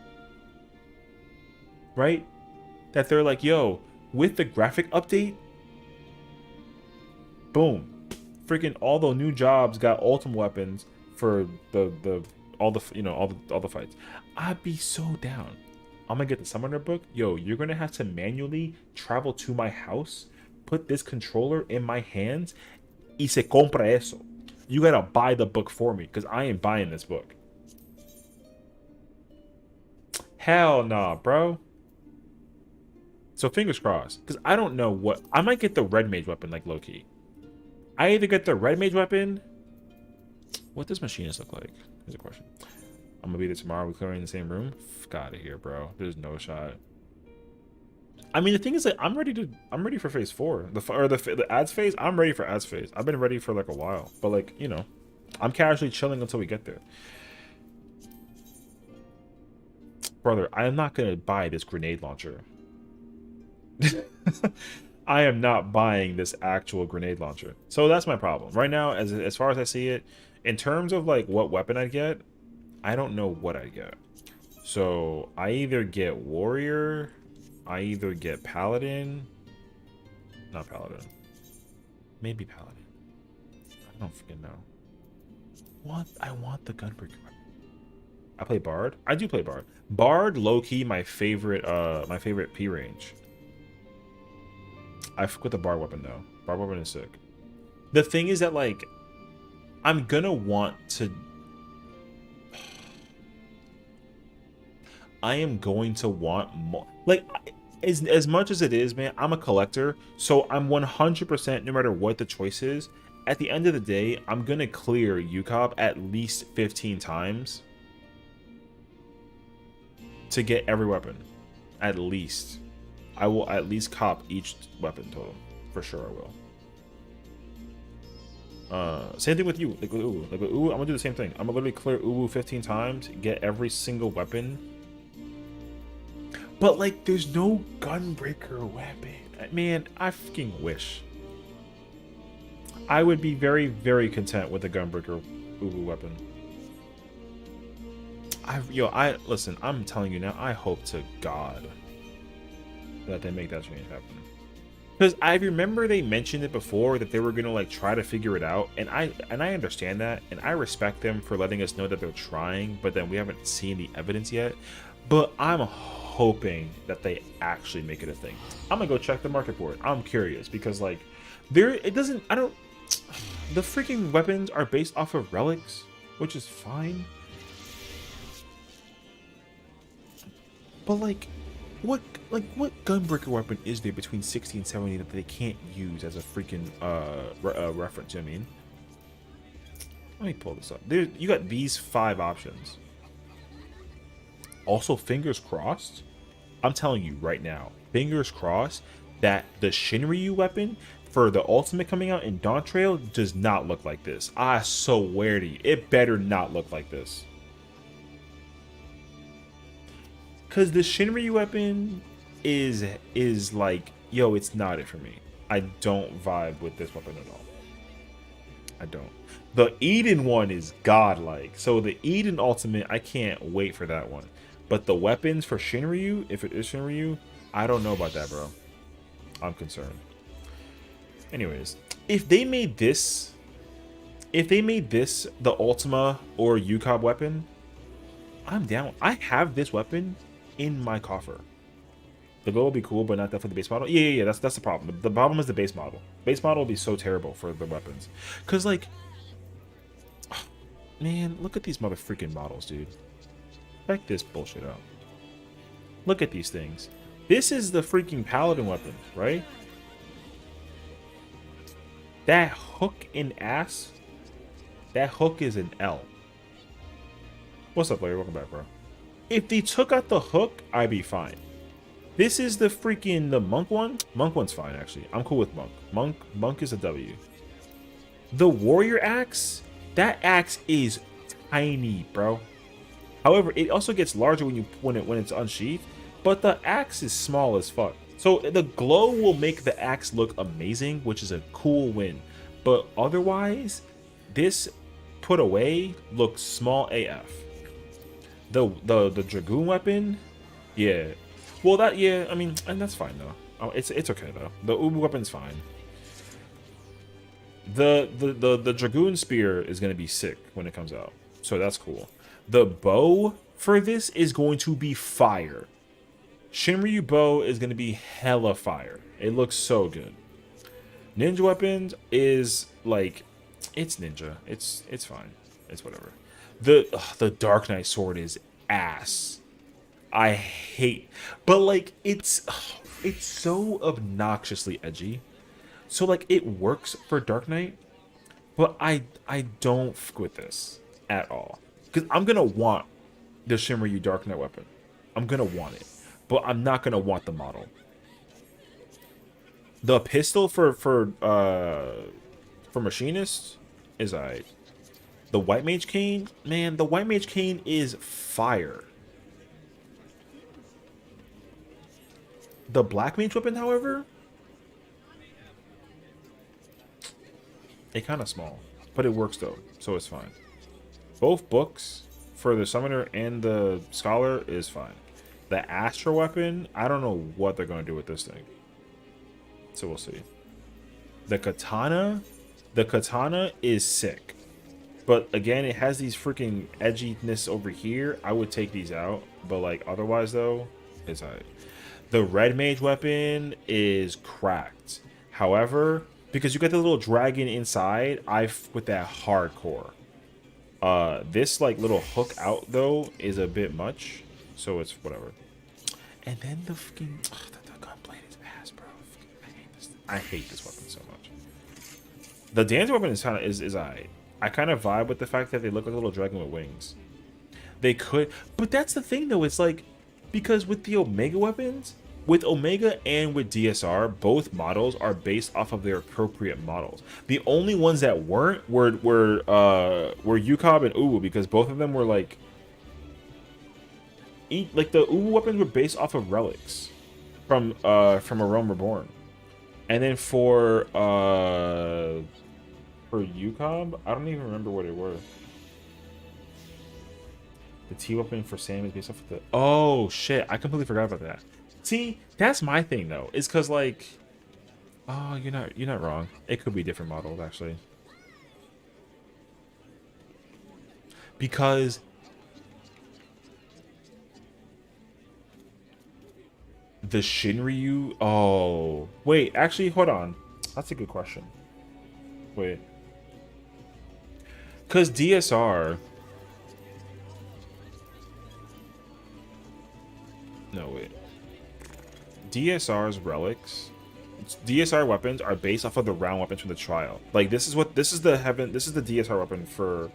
right, that they're like, yo, with the graphic update, boom, freaking all the new jobs got ultimate weapons for all the fights. I'd be so down. I'm gonna get the summoner book. Yo, you're gonna have to manually travel to my house, put this controller in my hands, y se compra eso. You gotta buy the book for me, because I ain't buying this book. Hell nah, bro. So fingers crossed, because I don't know what... I might get the red mage weapon, like low-key. I either get the red mage weapon... What does machinist look like? Here's a question. I'm gonna be there tomorrow. We're clearing the same room. F out of here, bro. There's no shot. I mean, the thing is that I'm ready for phase 4. The ads phase. I'm ready for ads phase. I've been ready for like a while, but like, you know, I'm casually chilling until we get there. Brother, I am not gonna buy this grenade launcher. I am not buying this actual grenade launcher. So that's my problem right now. As far as I see it, in terms of like what weapon I get, I don't know what I get. So I either get warrior, I either get paladin, not paladin, maybe paladin. I don't freaking know. What? I want the gunbreaker. I play bard. I do play bard. Bard, low key, my favorite P range. I fuck with the bard weapon though. Bard weapon is sick. The thing is that like, I'm gonna want to. I am going to want more. Like, as much as it is, man, I'm a collector, so I'm 100%, no matter what the choice is, at the end of the day, I'm gonna clear UCOP at least 15 times to get every weapon. At least. I will at least cop each weapon total. For sure I will. Same thing with you. Like with UWU. Like with UWU, I'm gonna do the same thing. I'm gonna literally clear UWU 15 times, get every single weapon. But like, there's no gunbreaker weapon. Man, I fucking wish. I would be very, very content with a gunbreaker UWU weapon. Listen, I'm telling you now, I hope to God that they make that change happen. Because I remember they mentioned it before that they were gonna like try to figure it out, and I understand that, and I respect them for letting us know that they're trying, but then we haven't seen the evidence yet. But I'm hoping that they actually make it a thing. I'm gonna go check the market for it. I'm curious because like the freaking weapons are based off of relics, which is fine. But like what gunbreaker weapon is there between 60 and 70 that they can't use as a freaking reference? You know what I mean, let me pull this up. You got these 5 options. Also, fingers crossed, I'm telling you right now, fingers crossed that the Shinryu weapon for the ultimate coming out in Dawn Trail does not look like this. I swear to you, it better not look like this. Because the Shinryu weapon is like, yo, it's not it for me. I don't vibe with this weapon at all. I don't. The Eden one is godlike. So the Eden ultimate, I can't wait for that one. But the weapons for Shinryu, if it is Shinryu, I don't know about that, bro. I'm concerned. Anyways, if they made this the Ultima or UCOB weapon, I'm down. I have this weapon in my coffer. The glow will be cool, but not that for the base model. Yeah. That's the problem. The problem is the base model. Base model will be so terrible for the weapons. Cause like, man, look at these motherfucking models, dude. Check this bullshit out. Look at these things. This is the freaking paladin weapon, right? That hook in ass, that hook is an L. What's up, Larry? Welcome back, bro. If they took out the hook, I'd be fine. This is the freaking, the monk one. Monk one's fine, actually. I'm cool with monk. Monk is a W. The warrior axe, that axe is tiny, bro. However, it also gets larger when it's unsheathed, but the axe is small as fuck. So the glow will make the axe look amazing, which is a cool win. But otherwise, this put away looks small AF. The dragoon weapon, yeah. Well, that, yeah, I mean, and that's fine though. Oh, it's okay though. The UWU weapon's fine. The dragoon spear is gonna be sick when it comes out, so that's cool. The bow for this is going to be fire. Shinryu bow is going to be hella fire. It looks so good. Ninja weapons is like, it's ninja. It's fine. It's whatever. The Dark Knight sword is ass. I hate, but like it's so obnoxiously edgy. So like it works for Dark Knight, but I don't fuck with this at all. Because I'm gonna want the Shinryu Dark Knight weapon. I'm gonna want it. But I'm not gonna want the model. The pistol for machinist is alright. The White Mage Cane, man, the White Mage Cane is fire. The Black Mage weapon, however, it kind of small, but it works though, so it's fine. Both books for the Summoner and the Scholar is fine. The Astra weapon, I don't know what they're going to do with this thing. So we'll see. The Katana is sick. But again, it has these freaking edginess over here. I would take these out. But like otherwise though, it's alright. The Red Mage weapon is cracked. However, because you got the little dragon inside, with that hardcore. This like little hook out though is a bit much. So it's whatever. And then the fucking the gunblade is ass, bro. I hate this weapon so much. The dance weapon is kind of is I kind of vibe with the fact that they look like a little dragon with wings. They could, but that's the thing though. It's like because with the Omega weapons, with Omega and with DSR, both models are based off of their appropriate models. The only ones that weren't were UCOB and UWU because both of them were like. Like the UWU weapons were based off of relics from A Realm Reborn, and then for UCOB, I don't even remember what it were. The T weapon for Sam is based off of the. Oh shit! I completely forgot about that. See, that's my thing though. Is because like, oh, you're not wrong. It could be different models actually, because. The Shinryu. Oh, wait. Actually, hold on. That's a good question. Wait. Because DSR. No, wait. DSR's relics. DSR weapons are based off of the round weapons from the trial. Like this is the DSR weapon for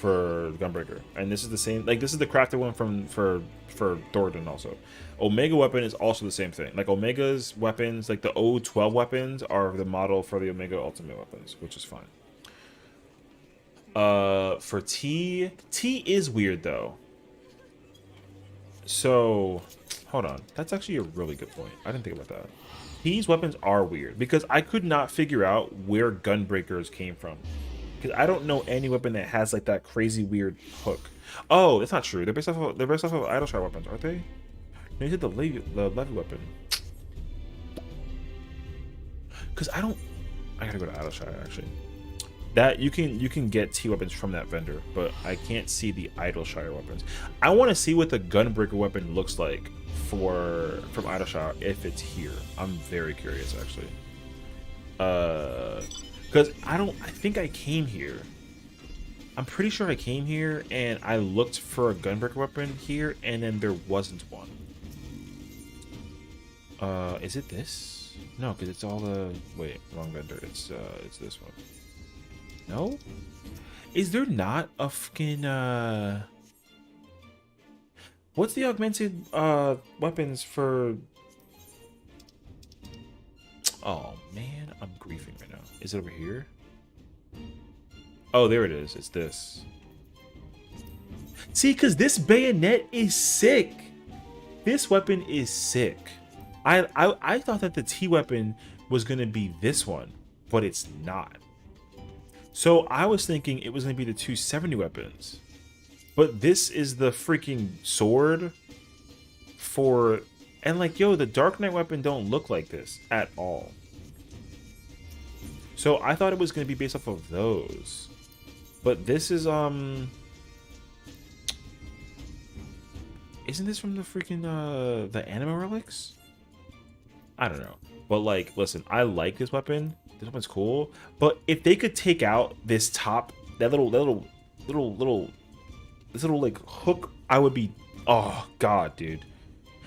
Gunbreaker, and this is the same. Like this is the crafted one for Thornton also. Omega weapon is also the same thing. Like Omega's weapons, like the O12 weapons, are the model for the Omega Ultimate weapons, which is fine. For T is weird though. So, hold on. That's actually a really good point. I didn't think about that. T's weapons are weird because I could not figure out where Gunbreakers came from. Because I don't know any weapon that has like that crazy weird hook. Oh, that's not true. They're based off of Idle Shard weapons, aren't they? No, you said the levy weapon. Because I gotta go to Idle Shard actually. That you can get T weapons from that vendor, but I can't see the Idle Shire weapons. I want to see what the Gunbreaker weapon looks like from Idle Shire if it's here. I'm very curious actually. Because I think I came here. I'm pretty sure I came here and I looked for a gunbreaker weapon here, and then there wasn't one. Is it this? No, because it's all the... Wait, wrong vendor. It's this one. No? Is there not a fucking, What's the augmented, weapons for... Oh, man, I'm griefing right now. Is it over here? Oh, there it is. It's this. See, because this bayonet is sick. This weapon is sick. I thought that the T weapon was going to be this one, but it's not. So I was thinking it was going to be the 270 weapons. But this is the freaking sword for... And like, yo, the Dark Knight weapon don't look like this at all. So I thought it was going to be based off of those. But this is, Isn't this from the freaking, the anima relics? I don't know. But like, listen, I like this weapon. This weapon's cool. But if they could take out this top, this little like hook, I would be, oh god, dude.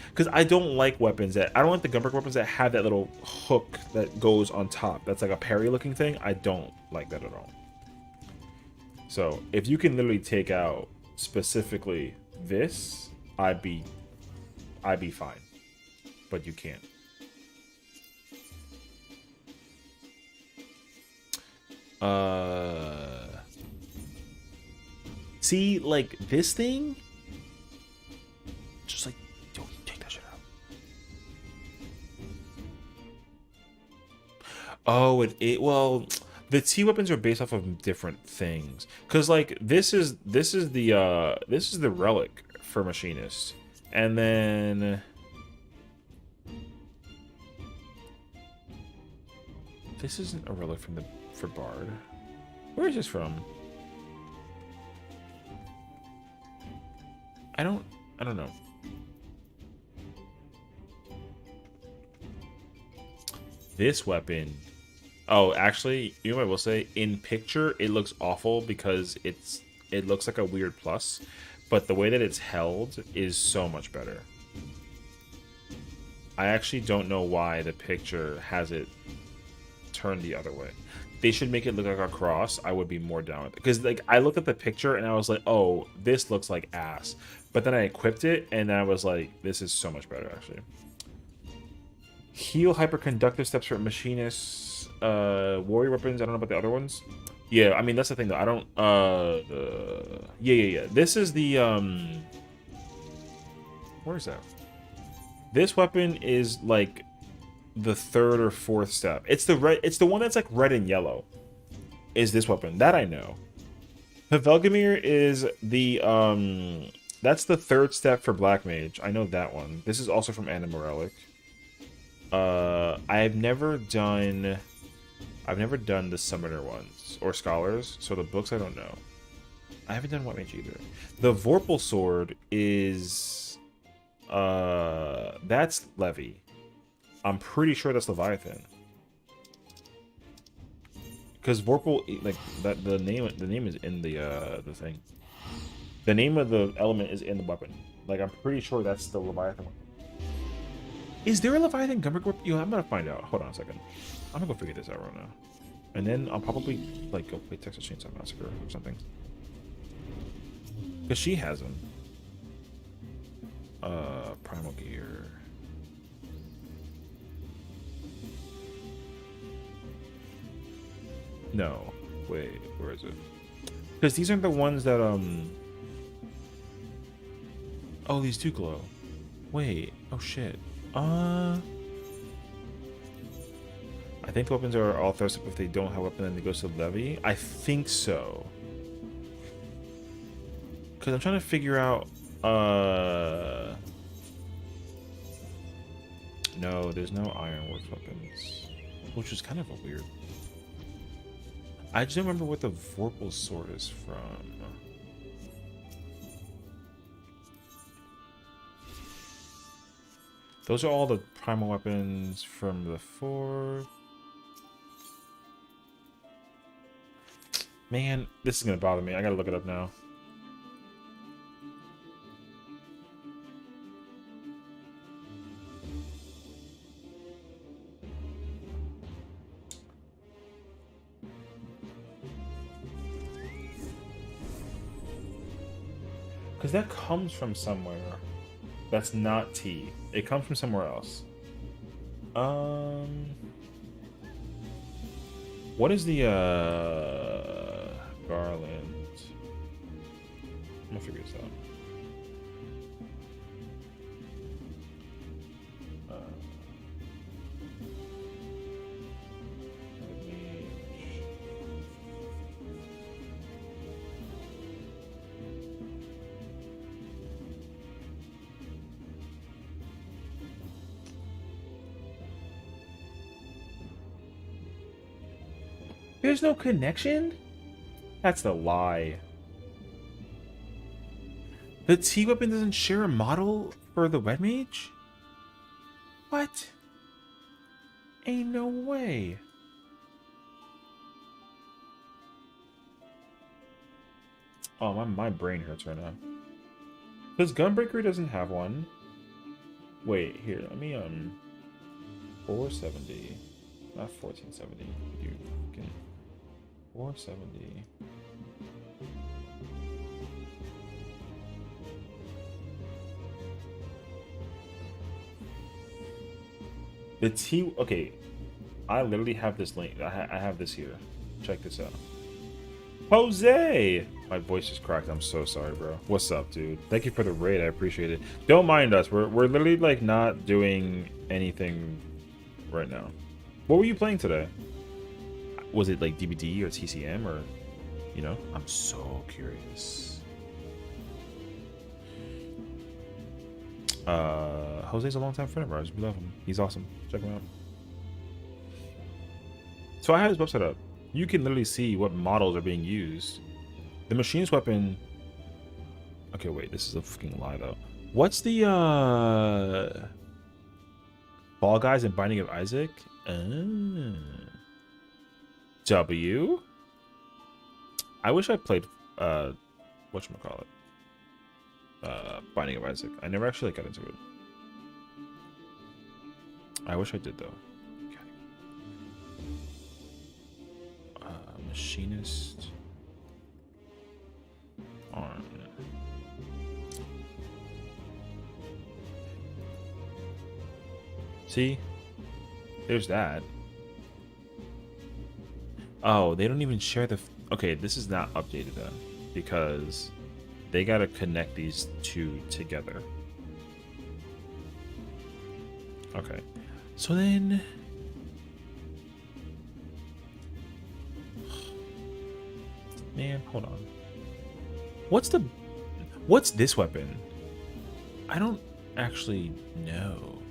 Because I don't like weapons that, I don't like the gunbreaker weapons that have that little hook that goes on top. That's like a parry looking thing. I don't like that at all. So if you can literally take out specifically this, I'd be fine. But you can't. See, like this thing, just like, don't take that shit out. Oh, well, the T weapons are based off of different things. Cause like this is the relic for machinist, and then this isn't a relic for Bard. Where is this from? I don't know. This weapon. Oh, actually, you know what I will say? In picture, it looks awful because it looks like a weird plus, but the way that it's held is so much better. I actually don't know why the picture has it turned the other way. They should make it look like a cross. I would be more down with it. Because like I looked at the picture and I was like, oh, this looks like ass. But then I equipped it and I was like, this is so much better actually. Heal hyperconductive steps for machinists, warrior weapons. I don't know about the other ones. Yeah, I mean that's the thing though. I don't yeah. This is the where is that? This weapon is like the third or fourth step. It's the red. It's the one that's like red and yellow. Is this weapon that I know? Pavelgamir is the that's the third step for Black Mage. I know that one. This is also from Anima Relic. I've never done the Summoner ones or Scholars, so the books I don't know. I haven't done White Mage either. The Vorpal sword is that's Levy. I'm pretty sure that's Leviathan. Because Vorpal, like that, the name is in the thing. The name of the element is in the weapon. Like I'm pretty sure that's the Leviathan one. Is there a Leviathan gunbreaker weapon? Yo, I'm gonna find out. Hold on a second. I'm gonna go figure this out right now. And then I'll probably like go play Texas Chainsaw Massacre or something. Because she has them. Primal Gear. No. Wait, where is it? Because these aren't the ones that, Oh, these do glow. Wait. Oh, shit. I think the weapons are all thirst up if they don't have a weapon, then it goes to Levy. I think so. Because I'm trying to figure out, No, there's no Ironworks weapons. Which is kind of a weird... I just don't remember what the Vorpal sword is from. Those are all the primal weapons from the 4. Man, this is gonna bother me. I gotta look it up now. Because that comes from somewhere. That's not T. It comes from somewhere else. What is the garland? I'm gonna figure this out. There's no connection? That's the lie. The T weapon doesn't share a model for the wet mage? What? Ain't no way. Oh, my brain hurts right now. Because Gunbreaker doesn't have one. Wait, here, let me 470. Not 1470. You can 470. The T. Okay, I literally have this link. I have this here. Check this out. Jose! My voice just cracked. I'm so sorry, bro. What's up, dude? Thank you for the raid. I appreciate it. Don't mind us. We're literally like not doing anything right now. What were you playing today? Was it like DBD or TCM or, you know? I'm so curious. Jose's a longtime friend of ours. We love him. He's awesome. Check him out. So I have his website up. You can literally see what models are being used. The machinist weapon. Okay, wait. This is a fucking lie, though. What's the Fall Guys and Binding of Isaac? W. I wish I played whatchamacallit. Binding of Isaac. I never actually got into it. I wish I did though. Machinist arm. See? There's that. Oh, they don't even share the... Okay, this is not updated then. Because they gotta connect these two together. Okay. So then... Man, hold on. What's this weapon? I don't actually know.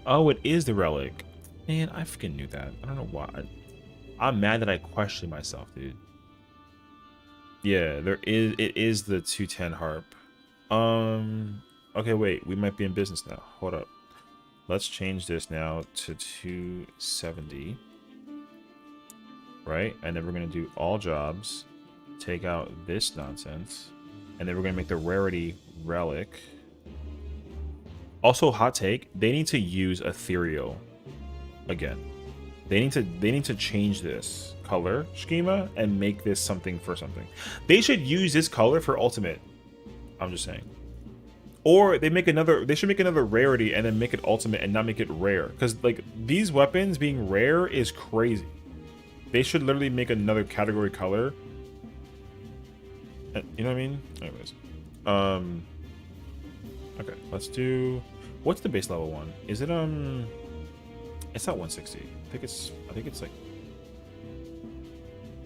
Oh, it is the relic. Man, I freaking knew that. I don't know why. I'm mad that I questioned myself, dude. Yeah, it is the 210 harp. Okay, wait, we might be in business now. Hold up. Let's change this now to 270. Right? And then we're gonna do all jobs. Take out this nonsense. And then we're gonna make the rarity relic. Also, hot take, they need to use ethereal again. They need to change this color schema and make this something for something. They should use this color for ultimate. I'm just saying. Or they should make another rarity and then make it ultimate and not make it rare. Because like these weapons being rare is crazy. They should literally make another category color. You know what I mean? Anyways. Okay, let's do... What's the base level one? Is it it's not 160. I think it's like...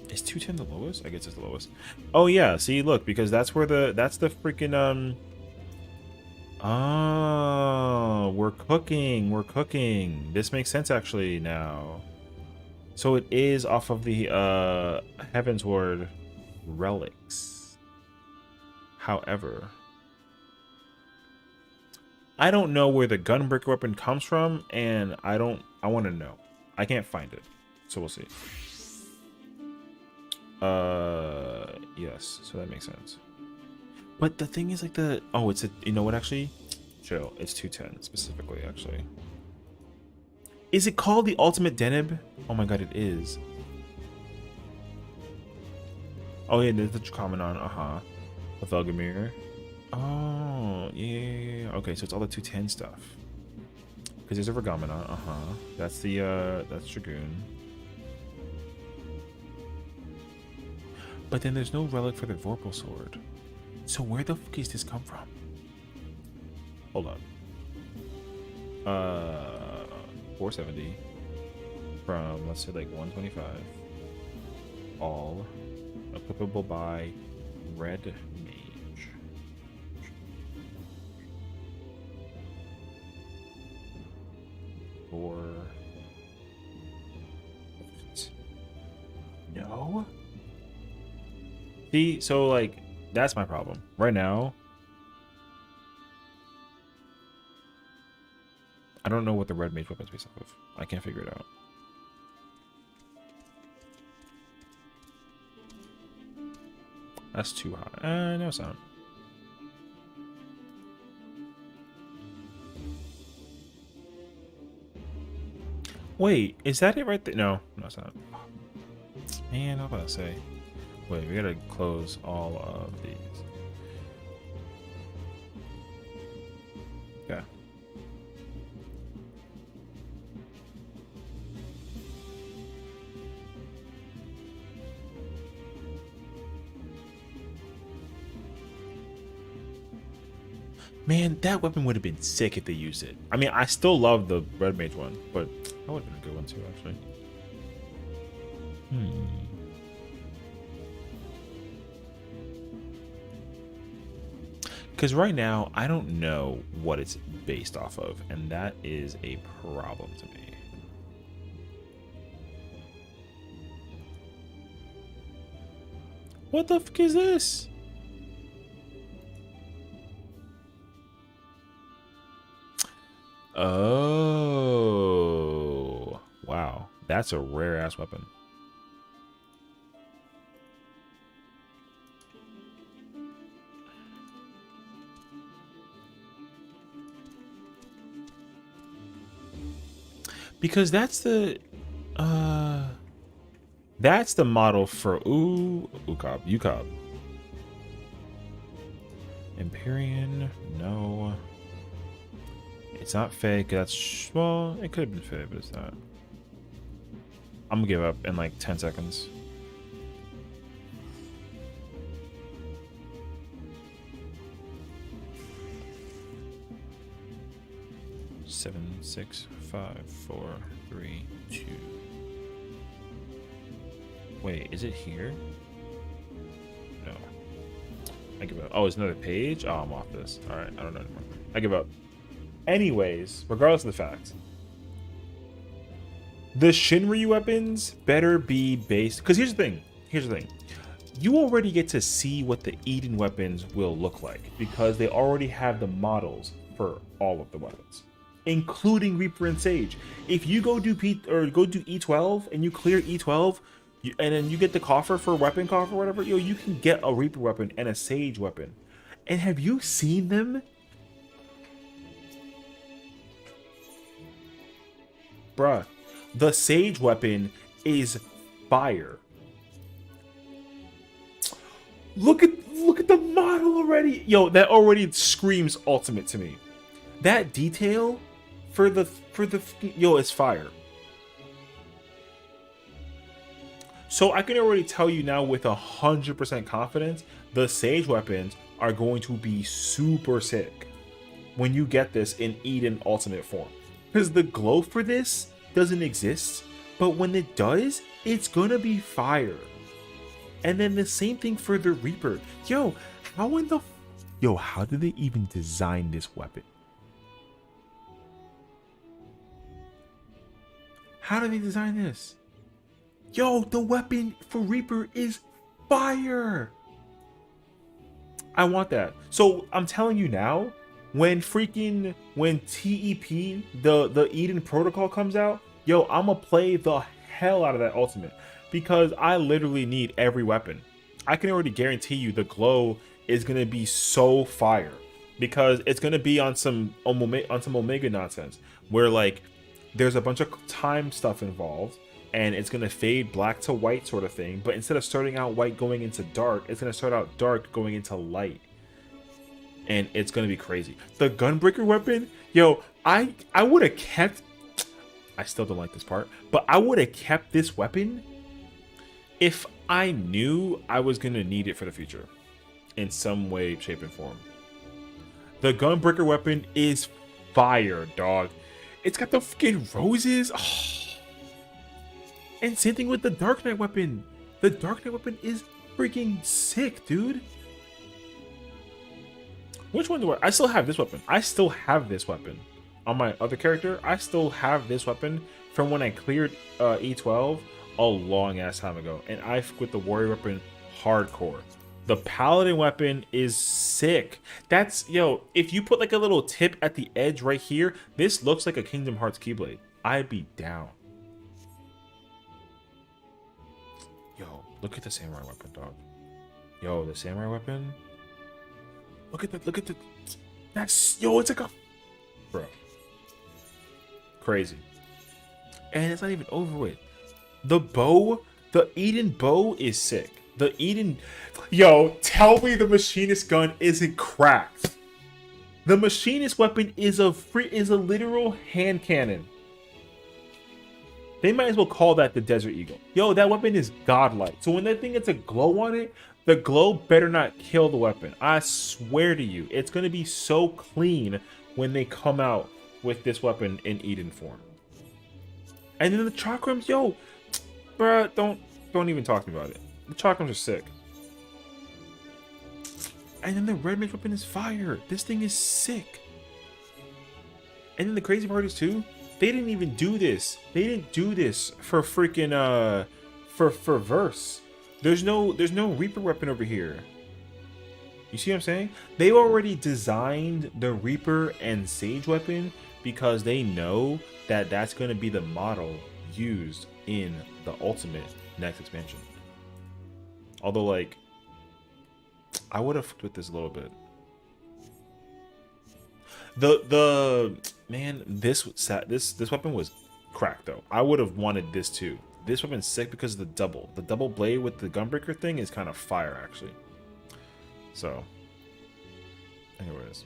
Is 210 the lowest? I guess it's the lowest. Oh yeah, see, look, because that's where that's the freaking Oh, we're cooking. This makes sense actually now. So it is off of the Heavensward relics. However, I don't know where the gunbreaker weapon comes from, and I want to know. I can't find it, so we'll see. Yes, so that makes sense. But the thing is, like, it's a, you know what, actually? Chill, it's 210 specifically, actually. Is it called the Ultimate Denib? Oh my god, it is. Oh yeah, there's the comment on, with Elgamir. Oh, yeah. Okay, so it's all the 210 stuff. Because there's a Vergamina, That's the, that's Dragoon. But then there's no relic for the Vorpal Sword. So where the fuck does this come from? Hold on. 470 from, let's say, like 125. All equipable by Red Mage. Or no. See, so like that's my problem right now. I don't know what the red mage weapon's based off of. I can't figure it out. That's too high. No, it's not. Wait, is that it right there? No, it's not. Man, I'm about to say. Wait, we gotta close all of these. Yeah. Man, that weapon would have been sick if they used it. I mean, I still love the red mage one, but that would have been a good one too, actually. Because right now, I don't know what it's based off of, and that is a problem to me. What the fuck is this? Oh, wow. That's a rare ass weapon. Because that's the model for UCOB. Empyrean, no. It's not fake. That's, well, it could have been fake, but it's not. I'm gonna give up in like 10 seconds. Seven, 6, 5, 4, 3, 2. Wait, is it here? No. I give up. Oh, it's another page? Oh, I'm off this. Alright, I don't know anymore. I give up. Anyways, regardless of the fact, the Shinryu weapons better be based. Because here's the thing. You already get to see what the Eden weapons will look like because they already have the models for all of the weapons, including Reaper and Sage. If you go do E12 and you clear E12, and then you get the coffer for weapon coffer or whatever, you can get a Reaper weapon and a Sage weapon. And have you seen them? Bruh, the Sage weapon is fire. Look at the model already. Yo, that already screams ultimate to me. That detail for the it's fire. So I can already tell you now with 100% confidence, the Sage weapons are going to be super sick when you get this in Eden ultimate form. Because the glow for this doesn't exist, but when it does, it's gonna be fire. And then the same thing for the Reaper. How did they even design this weapon? How did they design this? The weapon for Reaper is fire. I want that. So I'm telling you now, when TEP, the Eden Protocol comes out, yo, I'ma play the hell out of that ultimate because I literally need every weapon. I can already guarantee you the glow is gonna be so fire because it's gonna be on some Omega nonsense where like there's a bunch of time stuff involved and it's gonna fade black to white sort of thing, but instead of starting out white going into dark, it's gonna start out dark going into light. And it's gonna be crazy. The Gunbreaker weapon, yo, I would have kept, I still don't like this part, but I would have kept this weapon if I knew I was gonna need it for the future in some way, shape, and form. The Gunbreaker weapon is fire, dog. It's got the fucking roses. Oh. And same thing with the Dark Knight weapon. The Dark Knight weapon is freaking sick, dude. Which one do I still have this weapon. I still have this weapon. On my other character, I still have this weapon from when I cleared E12 a long ass time ago. And I fuck with the warrior weapon hardcore. The paladin weapon is sick. That's, yo, if you put like a little tip at the edge right here, this looks like a Kingdom Hearts Keyblade. I'd be down. Yo, look at the samurai weapon, dog. Yo, the samurai weapon. Look at the, that's, yo, it's like a, bro. Crazy. And it's not even over with. The bow, the Eden bow is sick. The Eden, yo, tell me the machinist gun isn't cracked. The machinist weapon is a literal hand cannon. They might as well call that the Desert Eagle. Yo, that weapon is godlike. So when that thing gets a glow on it, the glow better not kill the weapon. I swear to you, it's gonna be so clean when they come out with this weapon in Eden form. And then the chakrams, yo, bruh, don't even talk to me about it. The chakrams are sick. And then the red mage weapon is fire. This thing is sick. And then the crazy part is too, they didn't even do this. They didn't do this for freaking for verse. There's no Reaper weapon over here. You see what I'm saying? They already designed the Reaper and Sage weapon because they know that that's going to be the model used in the ultimate next expansion. Although, like, I would have fucked with this a little bit. The man, this weapon was cracked though. I would have wanted this too. This weapon's sick because of the double blade with the Gunbreaker thing is kind of fire actually. So, anyways,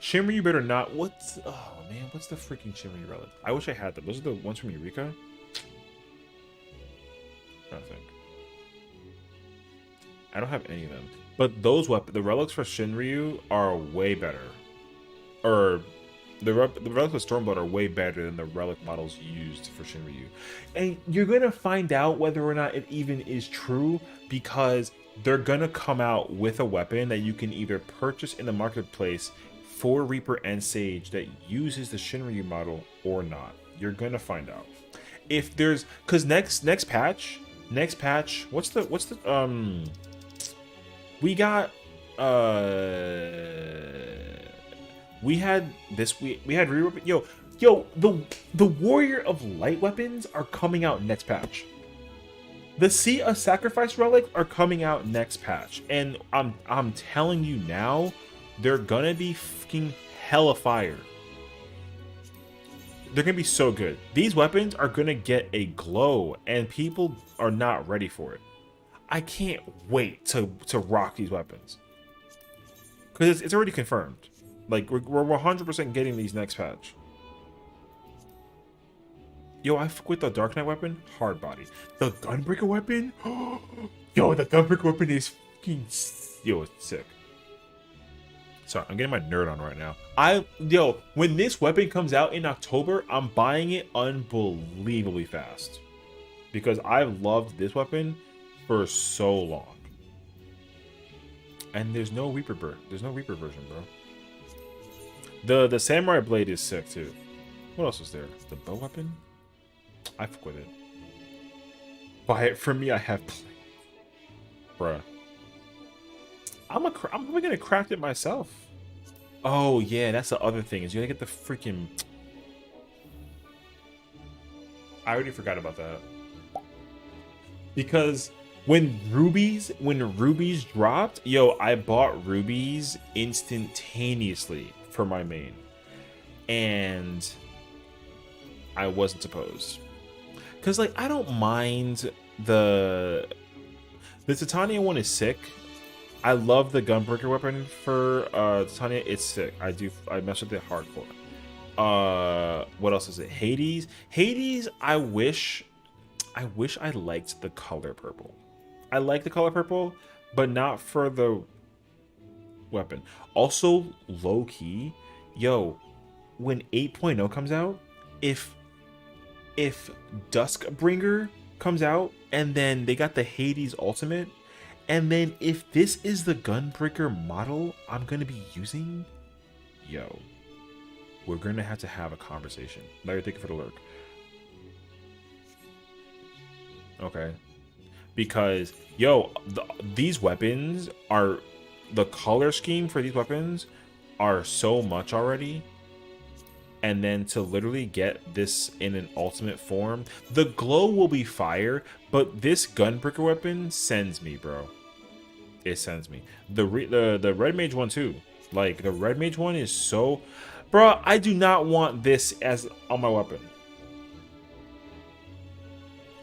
Shimmer, you better not. What's, oh man, what's the freaking Shimmer relic? I wish I had them. Those are the ones from Eureka. I think I don't have any of them. But those weapons, the relics for Shinryu are way better. Or the relics with Stormblood are way better than the relic models used for Shinryu. And you're gonna find out whether or not it even is true because they're gonna come out with a weapon that you can either purchase in the marketplace for Reaper and Sage that uses the Shinryu model or not. You're gonna find out. If there's, cause next patch, what's the we got we had Reaper. Yo, the Warrior of Light weapons are coming out next patch. The Sea of Sacrifice relic are coming out next patch, and I'm telling you now, they're gonna be fucking hella fire. They're gonna be so good. These weapons are gonna get a glow, and people are not ready for it. I can't wait to rock these weapons because it's already confirmed. Like we're 100% getting these next patch. Yo, I fuck with the Dark Knight weapon, hard body. The Gunbreaker weapon, yo, the Gunbreaker weapon is fucking, yo, it's sick. Sorry, I'm getting my nerd on right now. Yo, when this weapon comes out in October, I'm buying it unbelievably fast because I've loved this weapon for so long. And there's no Reaper version, bro. The Samurai Blade is sick too. What else is there? The bow weapon? I fuck with it. Buy it for me, I have plans. Bruh. I'm probably gonna craft it myself. Oh yeah, that's the other thing is you gotta get the freaking. I already forgot about that. Because when rubies dropped, yo, I bought rubies instantaneously for my main, and I wasn't supposed. Cause like I don't mind the Titania one is sick. I love the gunbreaker weapon for Titania. It's sick. I mess with it hardcore. What else is it? Hades. Hades. I wish I liked the color purple. I like the color purple, but not for the weapon. Also, low key, yo, when 8.0 comes out, if Duskbringer comes out and then they got the Hades ultimate, and then if this is the Gunbreaker model I'm gonna be using, yo, we're gonna have to have a conversation. Larry, thank you for the lurk. Okay, because yo, these weapons are, the color scheme for these weapons are so much already, and then to literally get this in an ultimate form, the glow will be fire, but this gunbreaker weapon sends me, bro. It sends me. The red mage one too. Like the red mage one is so, bro. I do not want this as on my weapon.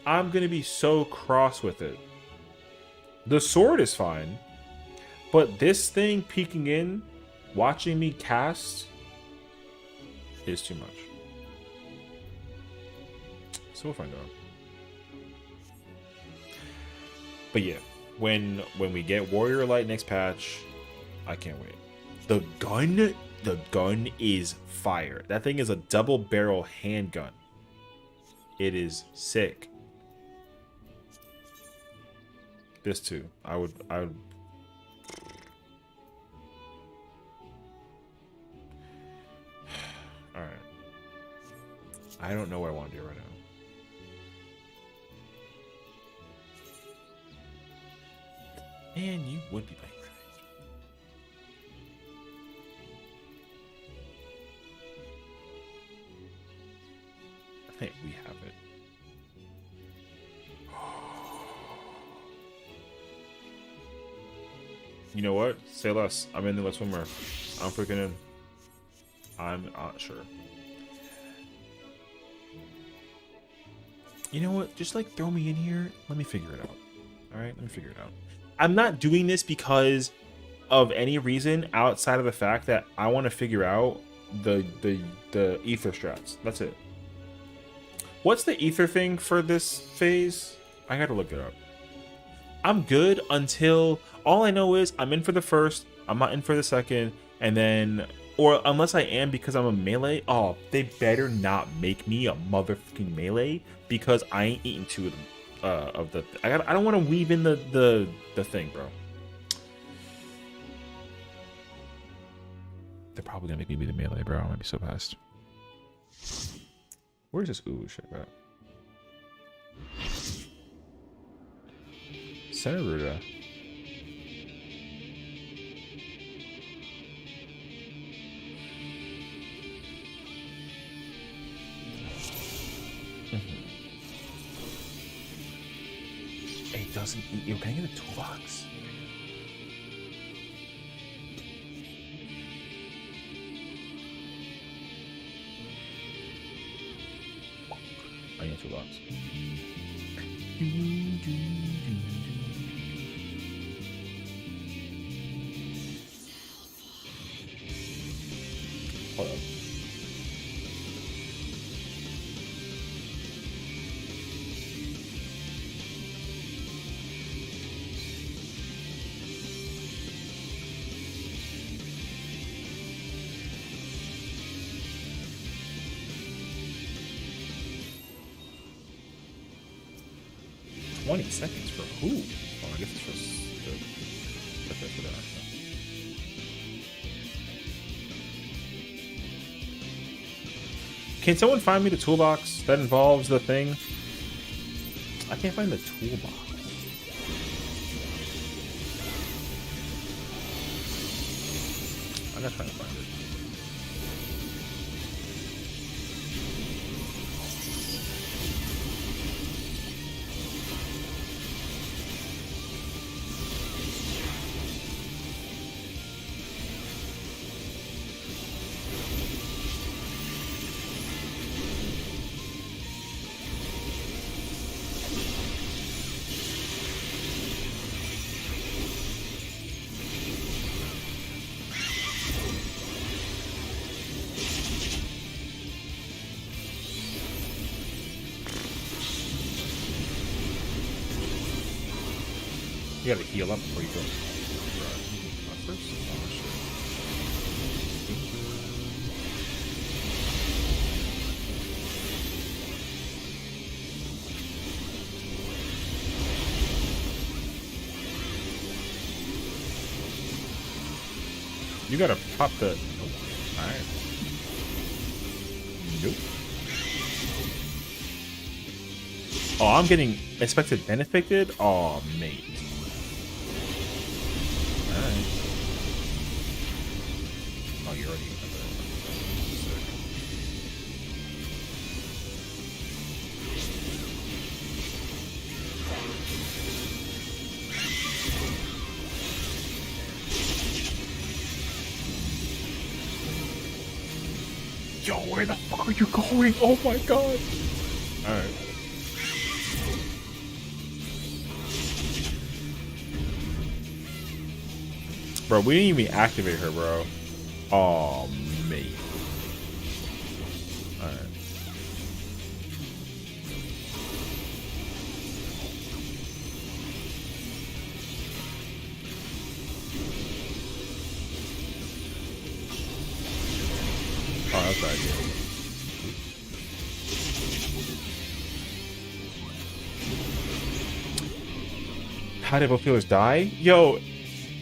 I'm gonna be so cross with it. The sword is fine, but this thing peeking in, watching me cast, is too much. So we'll find out. But yeah, when we get Warrior Light next patch, I can't wait. The gun is fire. That thing is a double barrel handgun. It is sick. This too. I would all right. I don't know what I want to do right now. And you would be playing Red Mage. I think we have it. You know what? Say less. I'm in the Let's Swimmer. I'm freaking in. I'm not sure. You know what? Just like throw me in here. Let me figure it out. All right, let me figure it out. I'm not doing this because of any reason outside of the fact that I want to figure out the ether strats. That's it. What's the ether thing for this phase? I gotta look it up. I'm good until all I know is I'm in for the first, I'm not in for the second, and then, or unless I am because I'm a melee. Oh, they better not make me a motherfucking melee because I ain't eating two of them. I don't want to weave in the thing, bro. They're probably gonna make me be the melee, bro. I'm gonna be so pissed. Where's this UWU shit at? Senaruda. It doesn't. Yo, can I get a toolbox? I need a toolbox. Hold up. $20 for who? Oh, I guess it's for the action. Can someone find me the toolbox that involves the thing? I can't find the toolbox. I'm not trying to find it. You gotta heal up before you go. First? Oh, shit. You gotta pop the. Nope. Alright. Nope. Oh, I'm getting expected benefited? Oh, mate. Alright. Oh, you're already. Sick. Yo, where the fuck are you going? Oh my god. Alright. Bro, we didn't even activate her, bro. Oh, mate. Alright. Oh, that's bad. How did both healers die? Yo,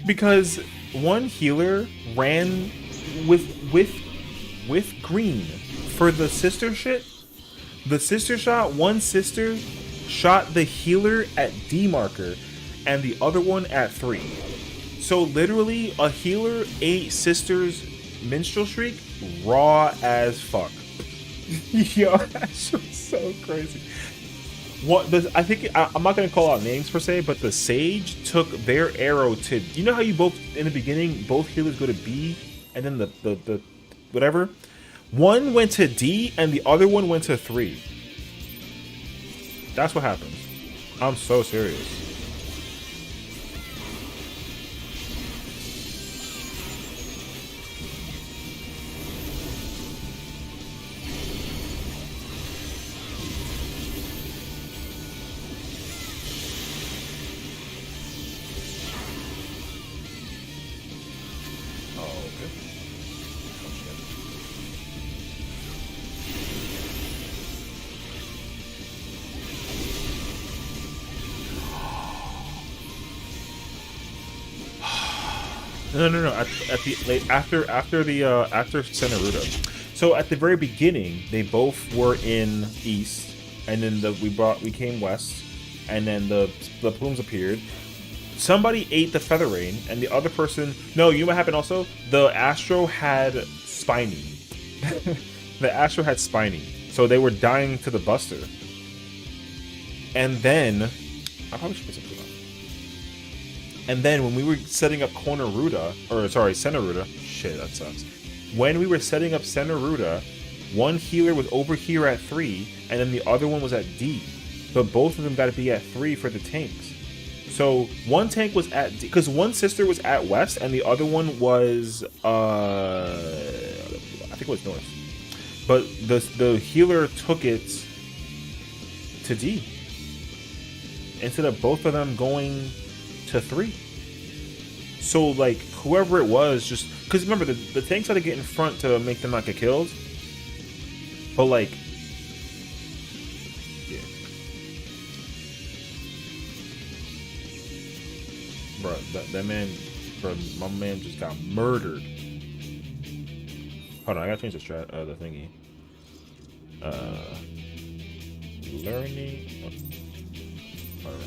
because one healer ran with green for the sister shit. The sister shot, one sister shot the healer at D marker and the other one at 3. So literally a healer ate sister's minstrel shriek raw as fuck. Yo, that shit was so crazy. I think I'm not gonna call out names per se, but the Sage took their arrow to. You know how you both in the beginning both healers go to B, and then the whatever. One went to D and the other one went to 3. That's what happens. I'm so serious. No. At the after Senaruda. So at the very beginning, they both were in east, and then we came west, and then the plumes appeared. Somebody ate the feather rain, and the other person. No, you know what happened also? The Astro had spiny. The Astro had spiny, so they were dying to the Buster. And then I probably should put some food on. And then when we were setting up Senaruda, shit, that sucks. When we were setting up Senaruda, one healer was over here at 3, and then the other one was at D. But both of them got to be at 3 for the tanks. So one tank was at D, because one sister was at west, and the other one was, I think it was north. But the healer took it to D, instead of both of them going to 3. So like whoever it was, just because remember the tanks had to get in front to make them not get killed. But like, yeah, bro, that man, bro, my man just got murdered. Hold on, I gotta change the the thingy. Learning. Oh, whatever.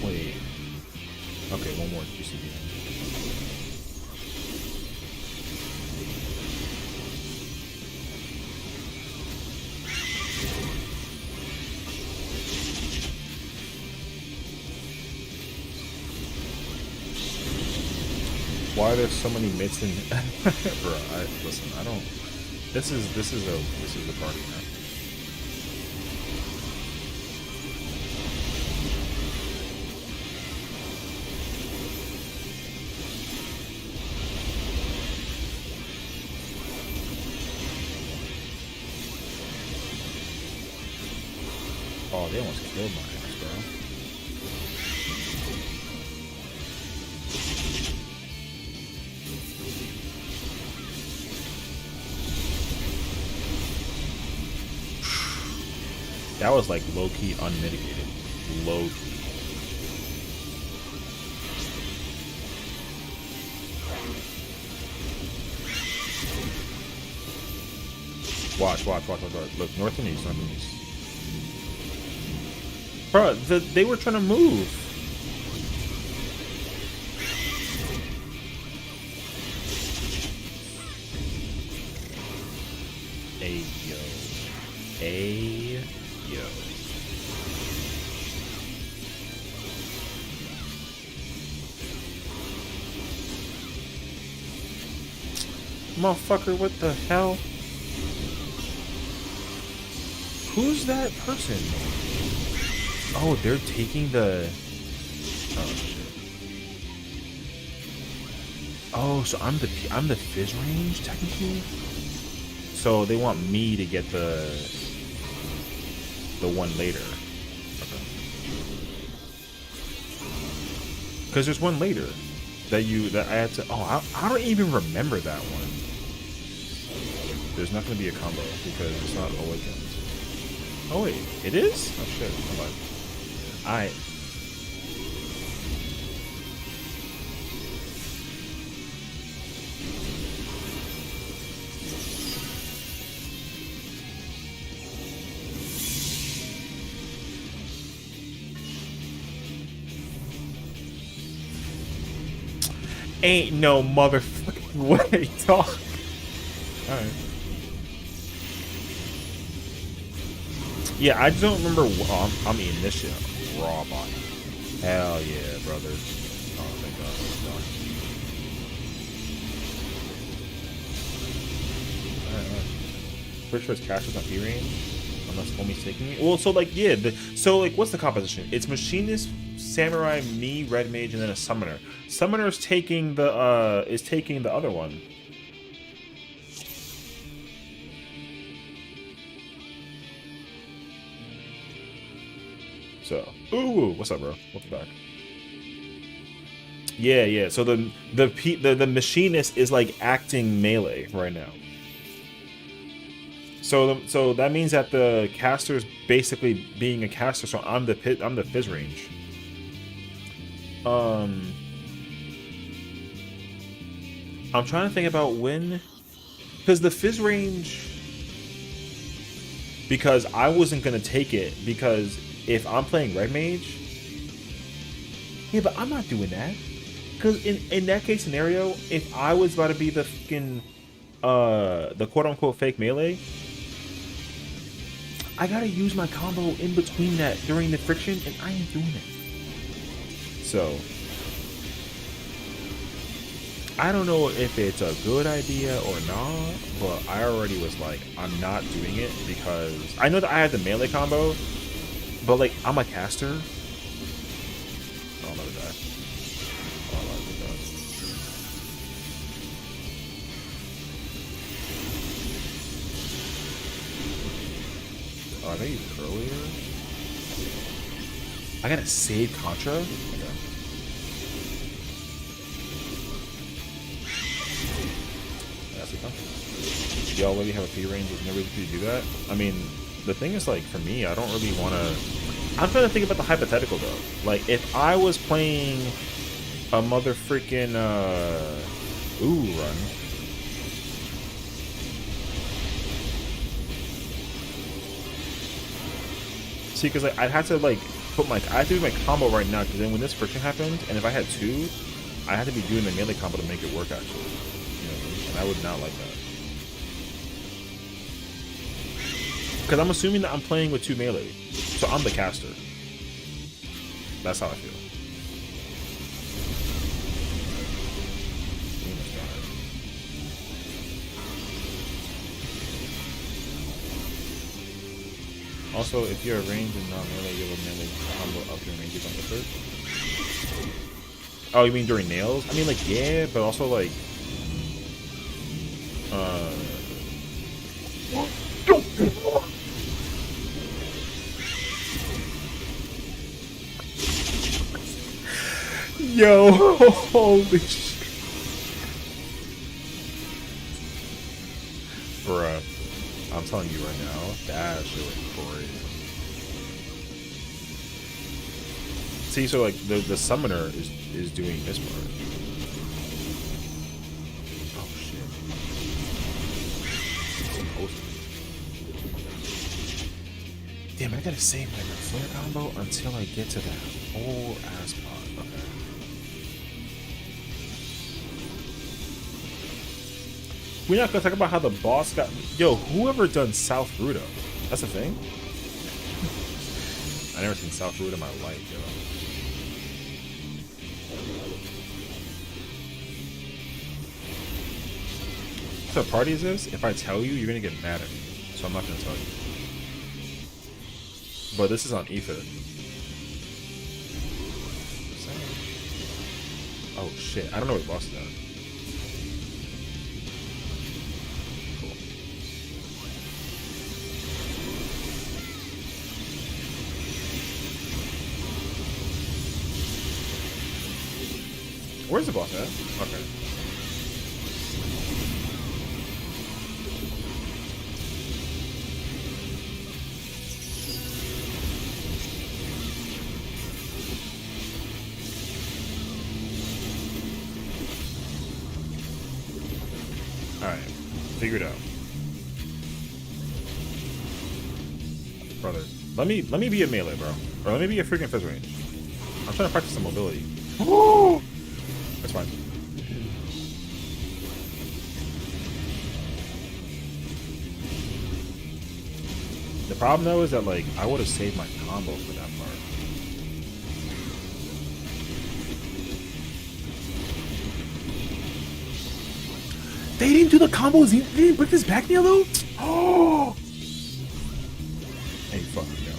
Wait. Okay, one more GCD. Why there's so many mitts in? Bro, listen. I don't. This is a party, man. Oh, they almost killed my ass, bro. That was like low-key unmitigated. Low-key. Watch. Look, north and east, north and east. Bro, they were trying to move. Ayo. Motherfucker, what the hell? Who's that person? Oh, they're taking the... Oh, shit. Oh, so I'm the fizz range, technically? So they want me to get the one later. Okay. Because there's one later that I had to... Oh, I don't even remember that one. There's not going to be a combo because it's not awakened. Oh wait, it is? Oh shit, hold on. Alright. Ain't no motherfucking way, dog. Alright. Yeah, I just don't remember. Oh, I'm eating this shit raw body. Hell yeah, brother. Oh, thank God. Pretty sure it's cash with P range, unless I'm mistaken. Well, so like yeah, so like what's the composition? It's machinist, samurai, me, red mage, and then a summoner. Summoner's taking the other one. So, ooh, what's up, bro? Welcome back. Yeah. So the machinist is like acting melee right now. So that means that the caster's basically being a caster. So I'm the fizz range. I'm trying to think about when, because the fizz range. Because I wasn't gonna take it because. If I'm playing red mage, yeah, but I'm not doing that. Because in that case scenario, if I was about to be the fucking, the quote-unquote fake melee, I gotta use my combo in between that during the friction, and I ain't doing it. So, I don't know if it's a good idea or not, but I already was like, I'm not doing it because I know that I have the melee combo. But like, I'm a caster. Oh, let me die. Oh, let me die. Oh, I made it earlier. I gotta save Contra. Okay. That's the Contra. Y'all already have a P range. There's no reason for you to do that. I mean. The thing is, like, for me, I don't really want to... I'm trying to think about the hypothetical, though. Like, if I was playing a motherfreaking, run... See, because, like, I'd have to, like, I have to do my combo right now, because then when this friction happened, and if I had two, I had to be doing the melee combo to make it work, actually. You know, and I would not like that. Because I'm assuming that I'm playing with two melee. So I'm the caster. That's how I feel. Also, if you're ranged and not melee, you have a melee combo up your ranges on the first. Oh, you mean during nails? I mean, like, yeah, but also, like, Yo, holy shit. Bruh, I'm telling you right now, that shit was crazy. See, so like the summoner is doing this part. Oh shit. Damn, I gotta save my flare combo until I get to that whole ass pod. Okay. We're not gonna talk about how the boss got. Yo, whoever done South Ruta? That's a thing? I never seen South Ruta in my life, yo. What type of party is this? If I tell you, you're gonna get mad at me. So I'm not gonna tell you. But this is on Ether. Oh shit, I don't know what boss is at. Where's the boss at? Okay. Alright. Figure it out. Brother. Let me be a melee, bro. Or let me be a freaking fizz range. I'm trying to practice some mobility. That's fine. The problem though is that like I would have saved my combo for that part. They didn't do the combos. They didn't break this back nail though. Oh. Hey, fuck no.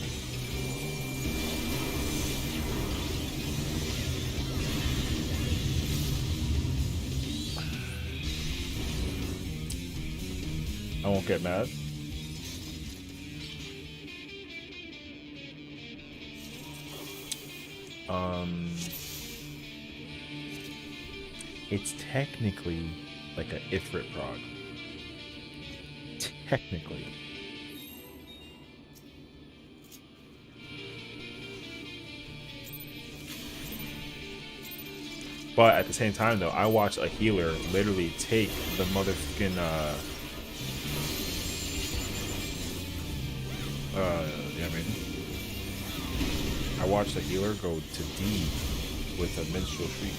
I won't get mad. It's technically like a Ifrit prog. Technically. But at the same time though, I watched a healer literally take the motherfucking yeah, I mean, I watched a healer go to D with a minstrel shriek.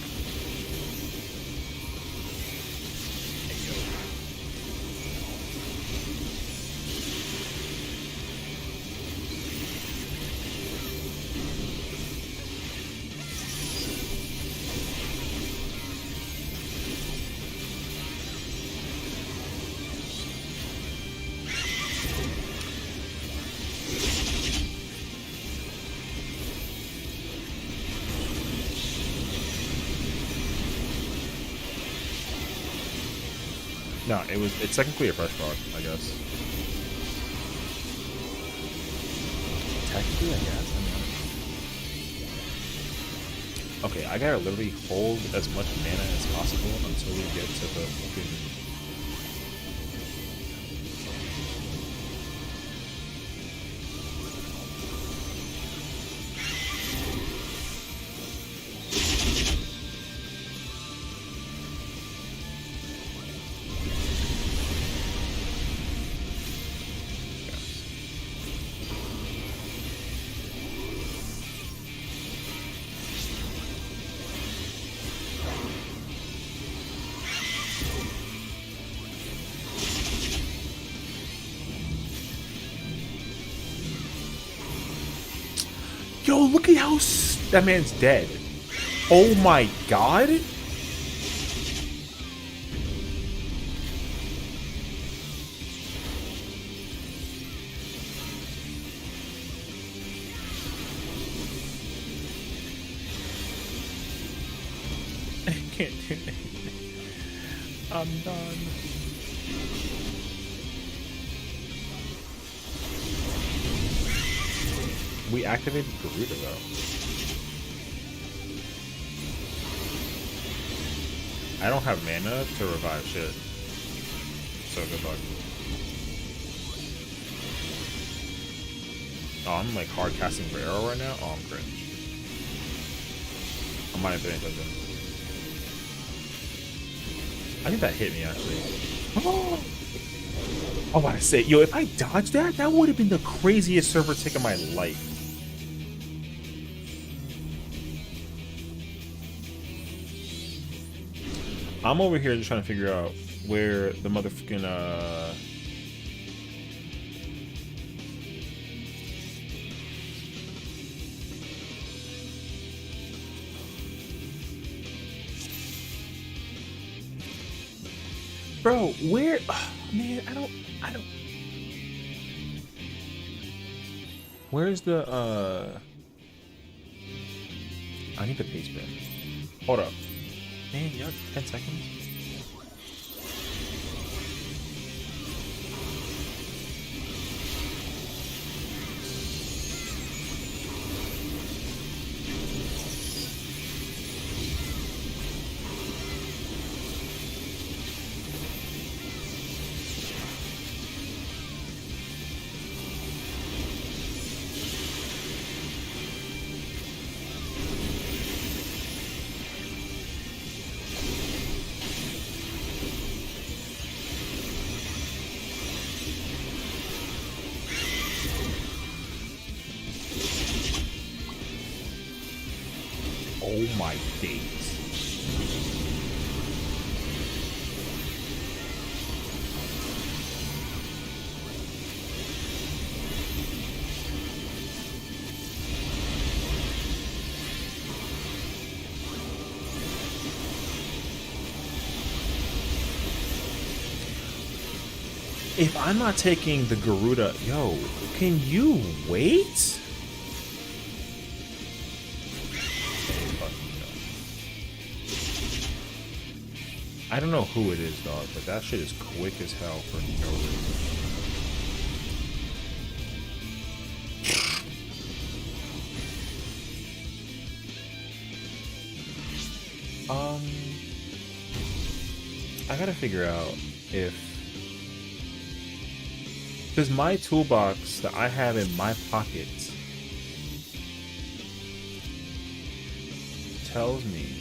Hey, yo. No, it's technically a fresh frog, I guess. Technically, I guess. I mean, okay, I gotta literally hold as much mana as possible until we get to the fucking. Yo, look at how that man's dead. Oh my god. I can't do it. I'm done. We activated Garuda though. I don't have mana to revive shit. So good luck. Oh, I'm like hard casting for arrow right now. Oh, I'm cringe. I'm not even paying attention. I think that hit me actually. Oh, I want to say, yo, if I dodged that, that would have been the craziest server tick of my life. I'm over here just trying to figure out where the motherfucking bro, where man, I don't where's the I need the pace bin. Hold up. Man, you have 10 seconds? Oh my days. If I'm not taking the Garuda, yo, can you wait? I don't know who it is, dog, but that shit is quick as hell for no reason. I gotta figure out if, because my toolbox that I have in my pockets tells me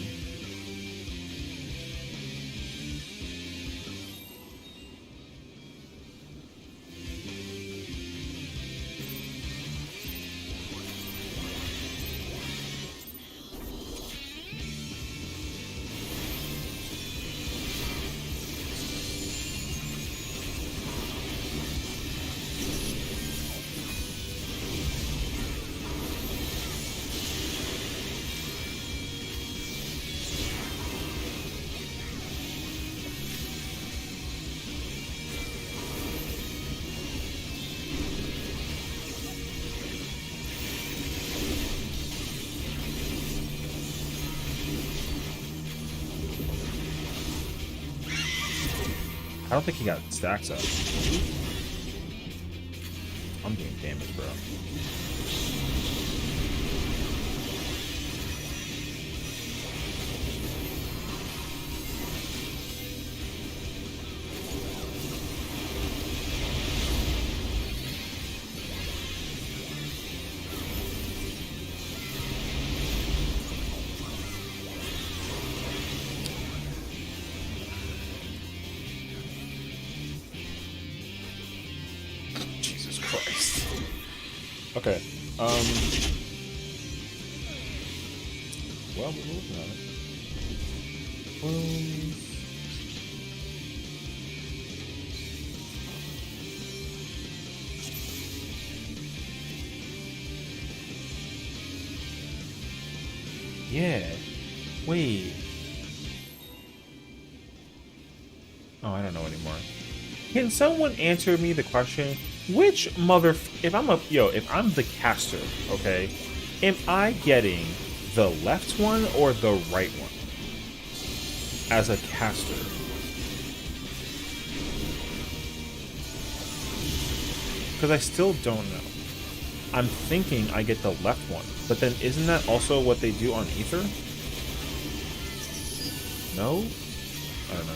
I don't think he got stacks up. I'm doing damage, bro. Okay. Well, we're looking at it. Yeah. Wait. Oh, I don't know anymore. Can someone answer me the question? Which if I'm the caster, okay, am I getting the left one or the right one? as a caster? Because I still don't know. I'm thinking I get the left one, but then isn't that also what they do on Ether? No? I don't know.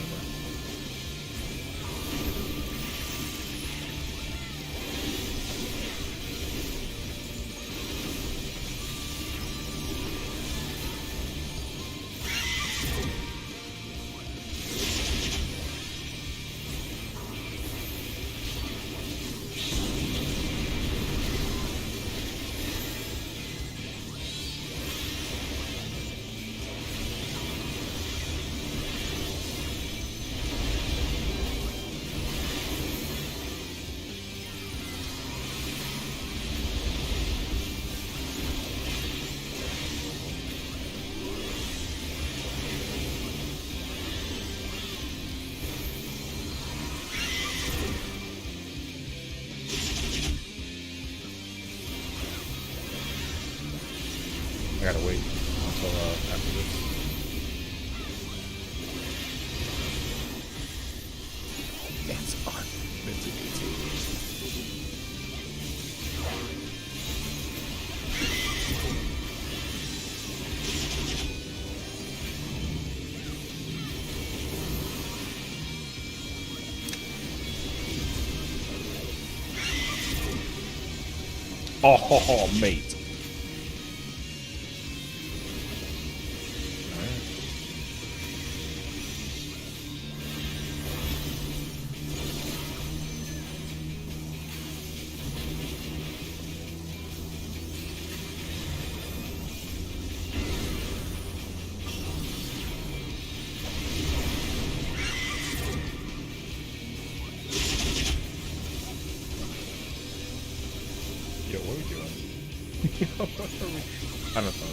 I gotta wait until after this. It's unmitigated. Oh, mate. Yo, what are we doing? What are we? I don't know.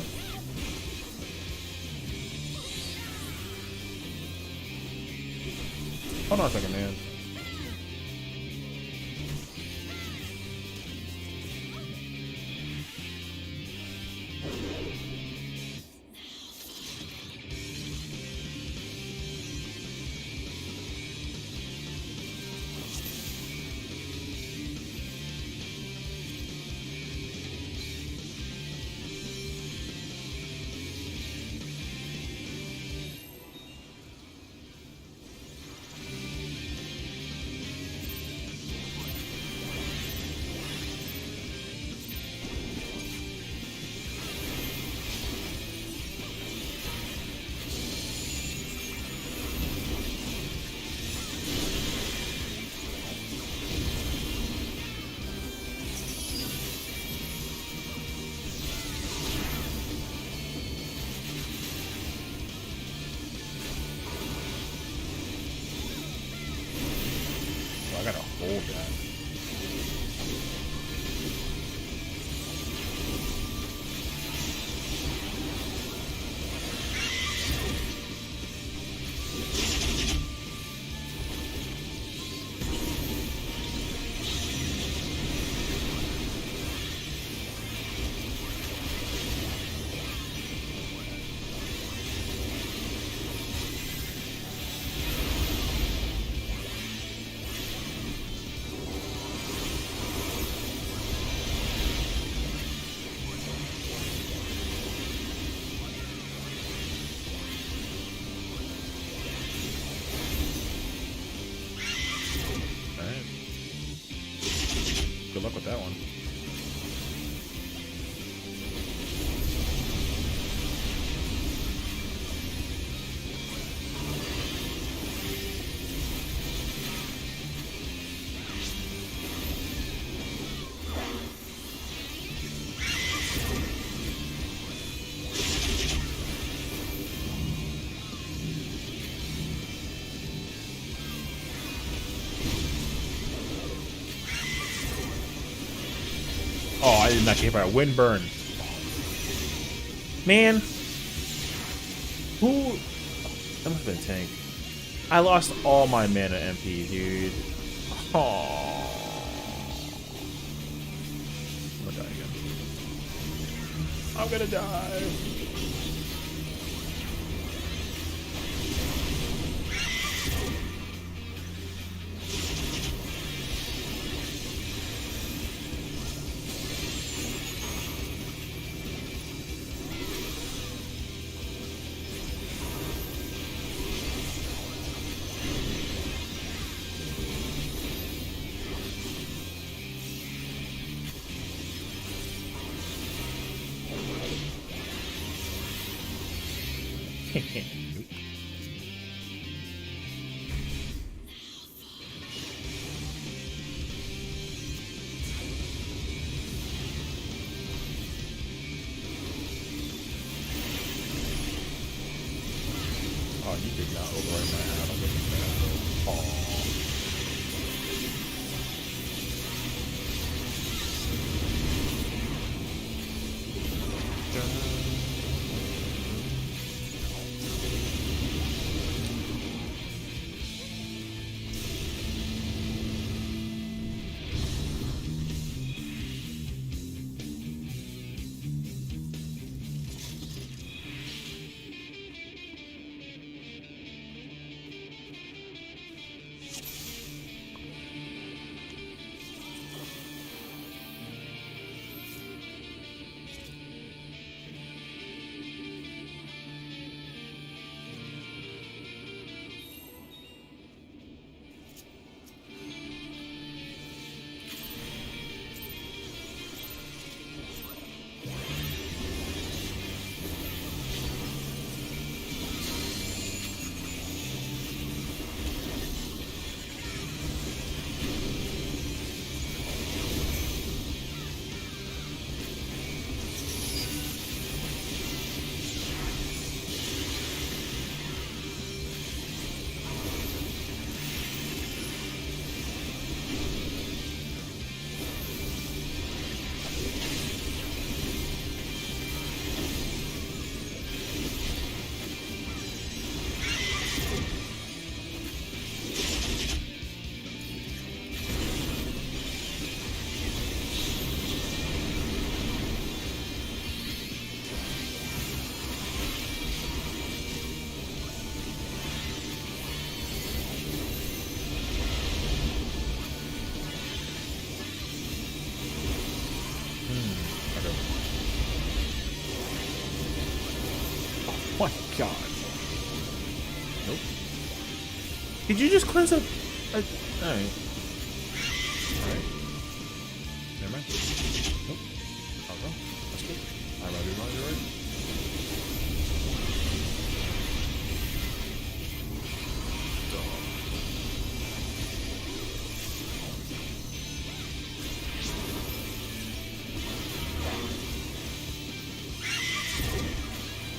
Hold on a second, man. I gotta hold that. Good luck with that one. Oh, I did not get hit by a wind burn. Man. Who? That must have been Tank. I lost all my mana MP, dude. Oh. I'm gonna die again. I'm gonna die. Oh, you did not override my ad. I'm looking bad. Oh my god. Nope. Did you just cleanse up? Alright. Alright. Never mind. Nope. I'll go. That's good. I might be wrong, you're right.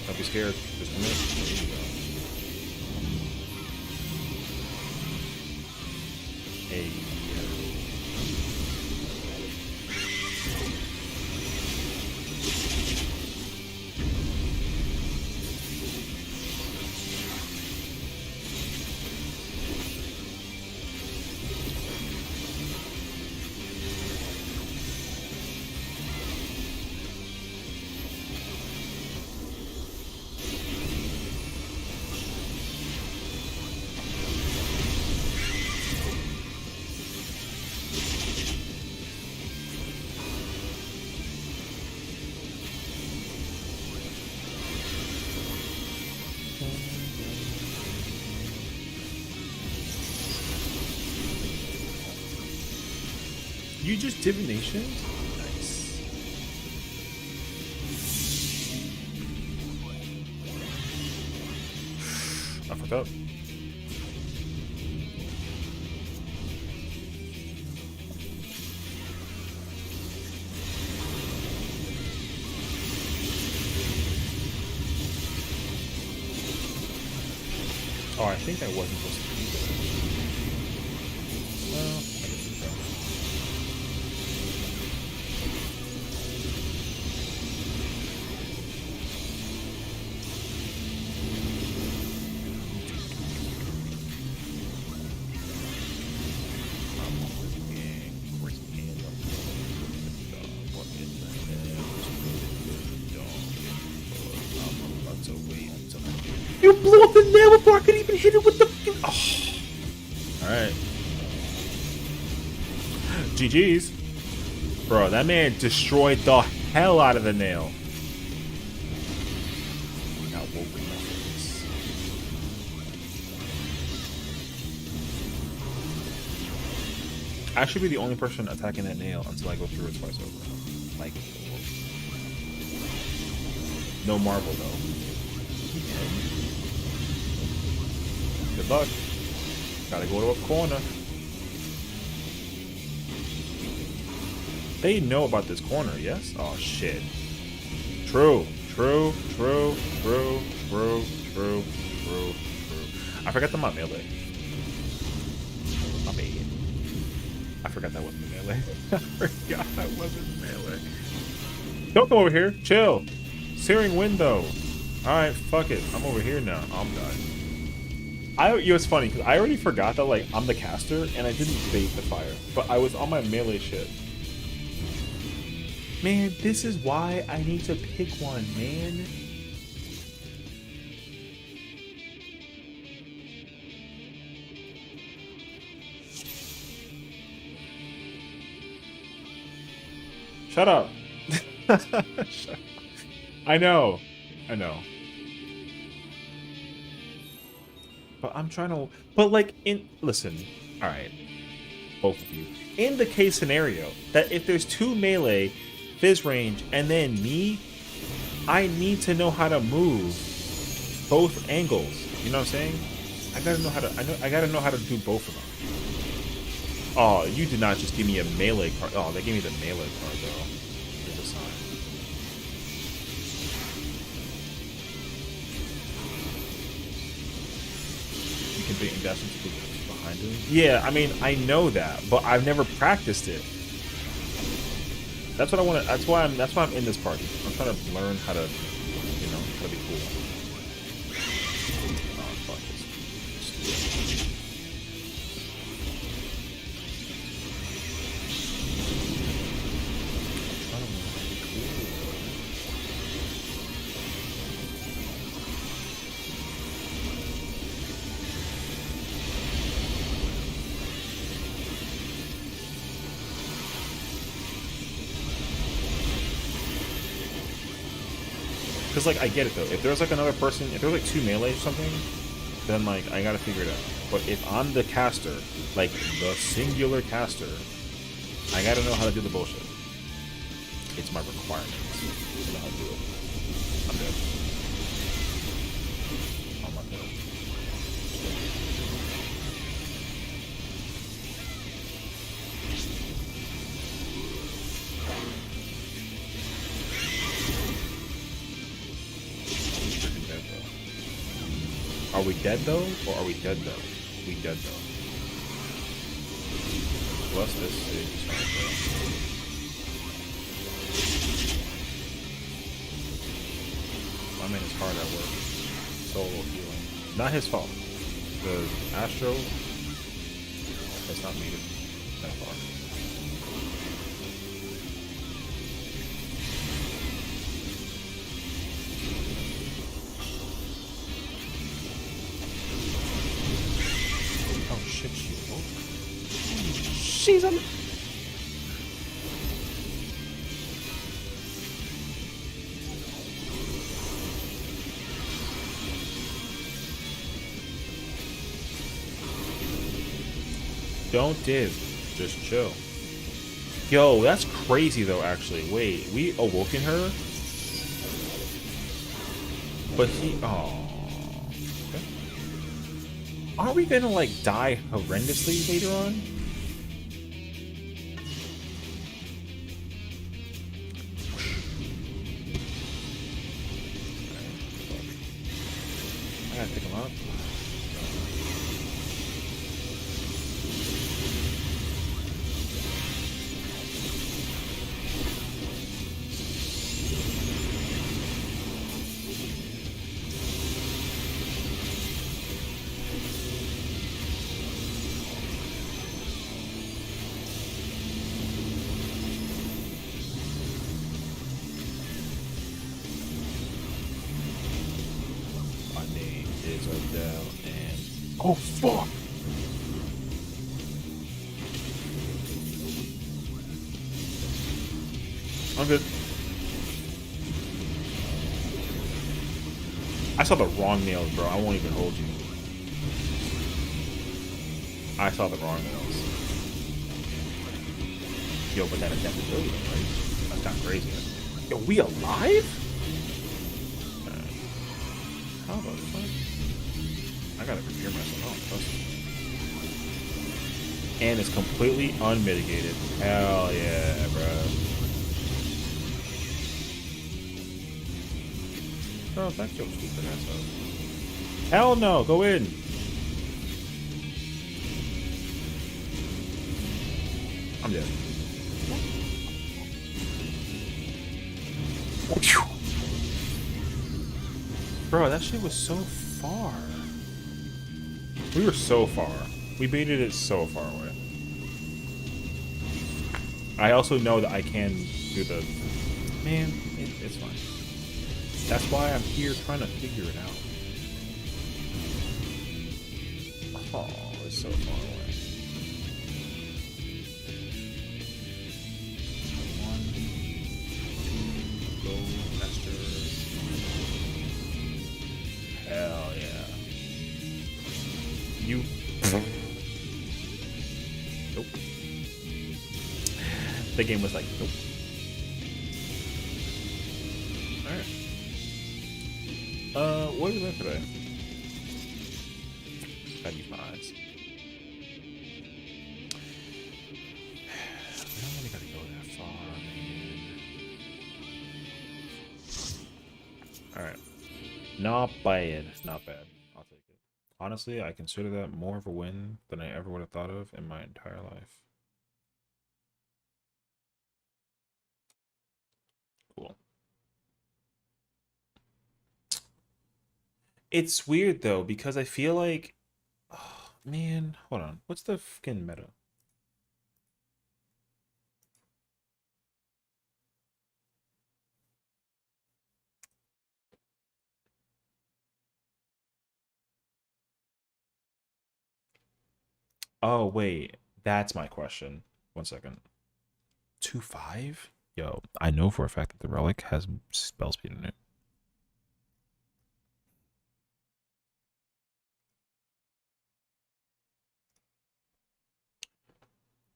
Don't be scared. Just a minute. Hey. You just divination? Nice. I fucked up. Oh, I think I wasn't supposed to do that. Well, I guess it's fine. You blew up the nail before I could even hit it with the. Oh. Alright. GG's. Bro, that man destroyed the hell out of the nail. Got woken up. I should be the only person attacking that nail until I go through it twice over. Like, no marble though. Good luck. Gotta go to a corner. They know about this corner, yes? Oh shit. True. I forgot that I'm not melee. My bad. I forgot that wasn't melee. I forgot that wasn't melee. Don't come over here. Chill. Searing window. Alright, fuck it. I'm over here now. I'm done. It's funny because I already forgot that like I'm the caster and I didn't bait the fire, but I was on my melee shit. Man, this is why I need to pick one, man. Shut up. I know. But I'm trying to... But, like, listen. Alright. Both of you. In the case scenario that if there's two melee, Fizz range, and then me, I need to know how to move both angles. You know what I'm saying? I gotta know how to... I gotta know how to do both of them. Oh, you did not just give me a melee card. Oh, they gave me the melee card, though. There's a sign. You can bait and dash into behind him. Yeah, I mean, I know that, but I've never practiced it. That's what I want to. That's why I'm in this party. I'm trying to learn how to, you know, how to be cool. Oh, fuck this. Because, like, I get it, though. If there's, like, another person, if there's, like, two melee or something, then, like, I gotta figure it out. But if I'm the caster, like, the singular caster, I gotta know how to do the bullshit. It's my requirement to know how to do it. I'm dead. Oh, my God. Are we dead though, or are we dead though? We dead though. Plus this is my man is hard at work. Solo healing. Not his fault. The Astro has not made it that far. She's on. Don't div, just chill. Yo, that's crazy though, actually. Wait, we awoken her? But he... Oh. Okay. Aren't we gonna, like, die horrendously later on? I gotta pick him up. Oh fuck! I'm good. I saw the wrong nails, bro. I won't even hold you. I saw the wrong nails. Yo, but that adaptability, right? That's kind of crazy. Yo, we alive? How the fuck? I gotta prepare myself. I don't trust it. And it's completely unmitigated. Hell yeah, bro. Bro, that killed stupid ass up. Hell no, go in. I'm dead. Bro, that shit was so far. We were so far. We baited it so far away. I also know that I can do the... Man, it's fine. That's why I'm here trying to figure it out. Oh, it's so far away. One, two, go faster. Hell yeah. You... Nope. The game was like, nope. Alright. What are you doing today? I need my eyes. We don't really gotta go that far, man. Alright. Not bad. Not bad. I'll take it. Honestly, I consider that more of a win than I ever would have thought of in my entire life. Cool. It's weird though, because I feel like, oh, man, hold on. What's the fucking meta? Oh, wait. That's my question. 1 second. 2-5? Yo, I know for a fact that the relic has spell speed in it.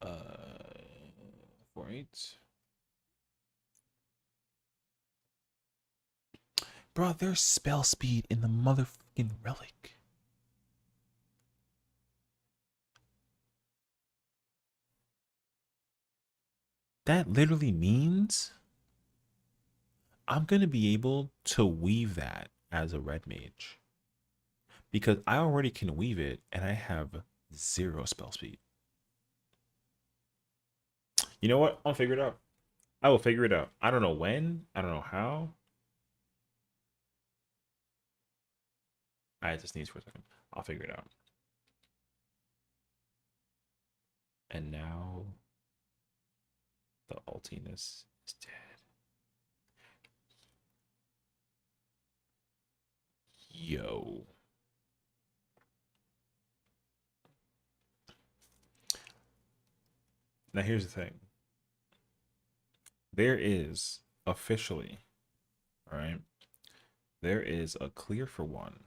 Uh, 4-8. Bro, there's spell speed in the motherfucking relic. That literally means I'm gonna be able to weave that as a red mage. Because I already can weave it and I have 0 spell speed. You know what? I'll figure it out. I will figure it out. I don't know when. I don't know how. I just sneeze for a second. I'll figure it out. And now the ultiness is dead. Yo. Now here's the thing. There is officially, all right, there is a clear for 1.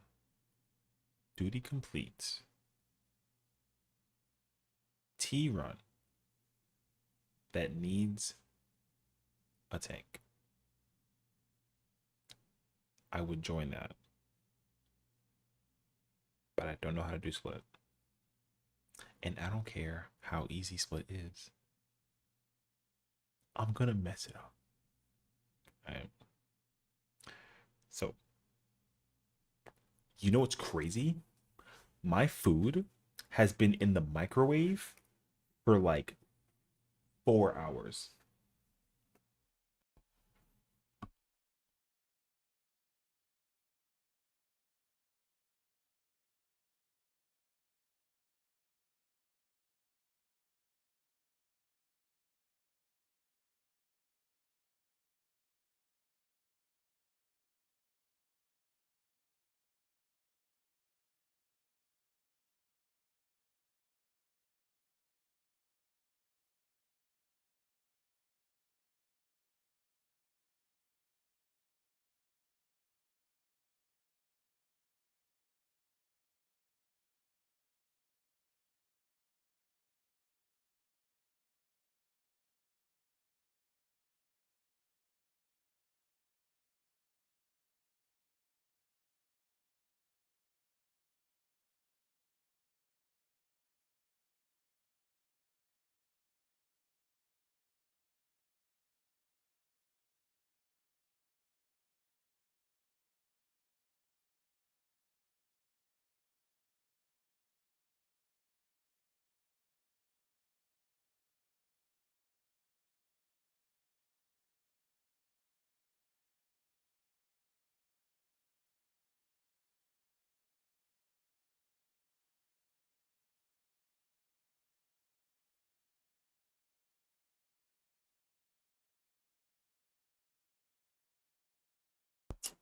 Duty complete. T run that needs a tank. I would join that. But I don't know how to do split. And I don't care how easy split is. I'm gonna mess it up. Alright. So, you know what's crazy? My food has been in the microwave for like 4 hours.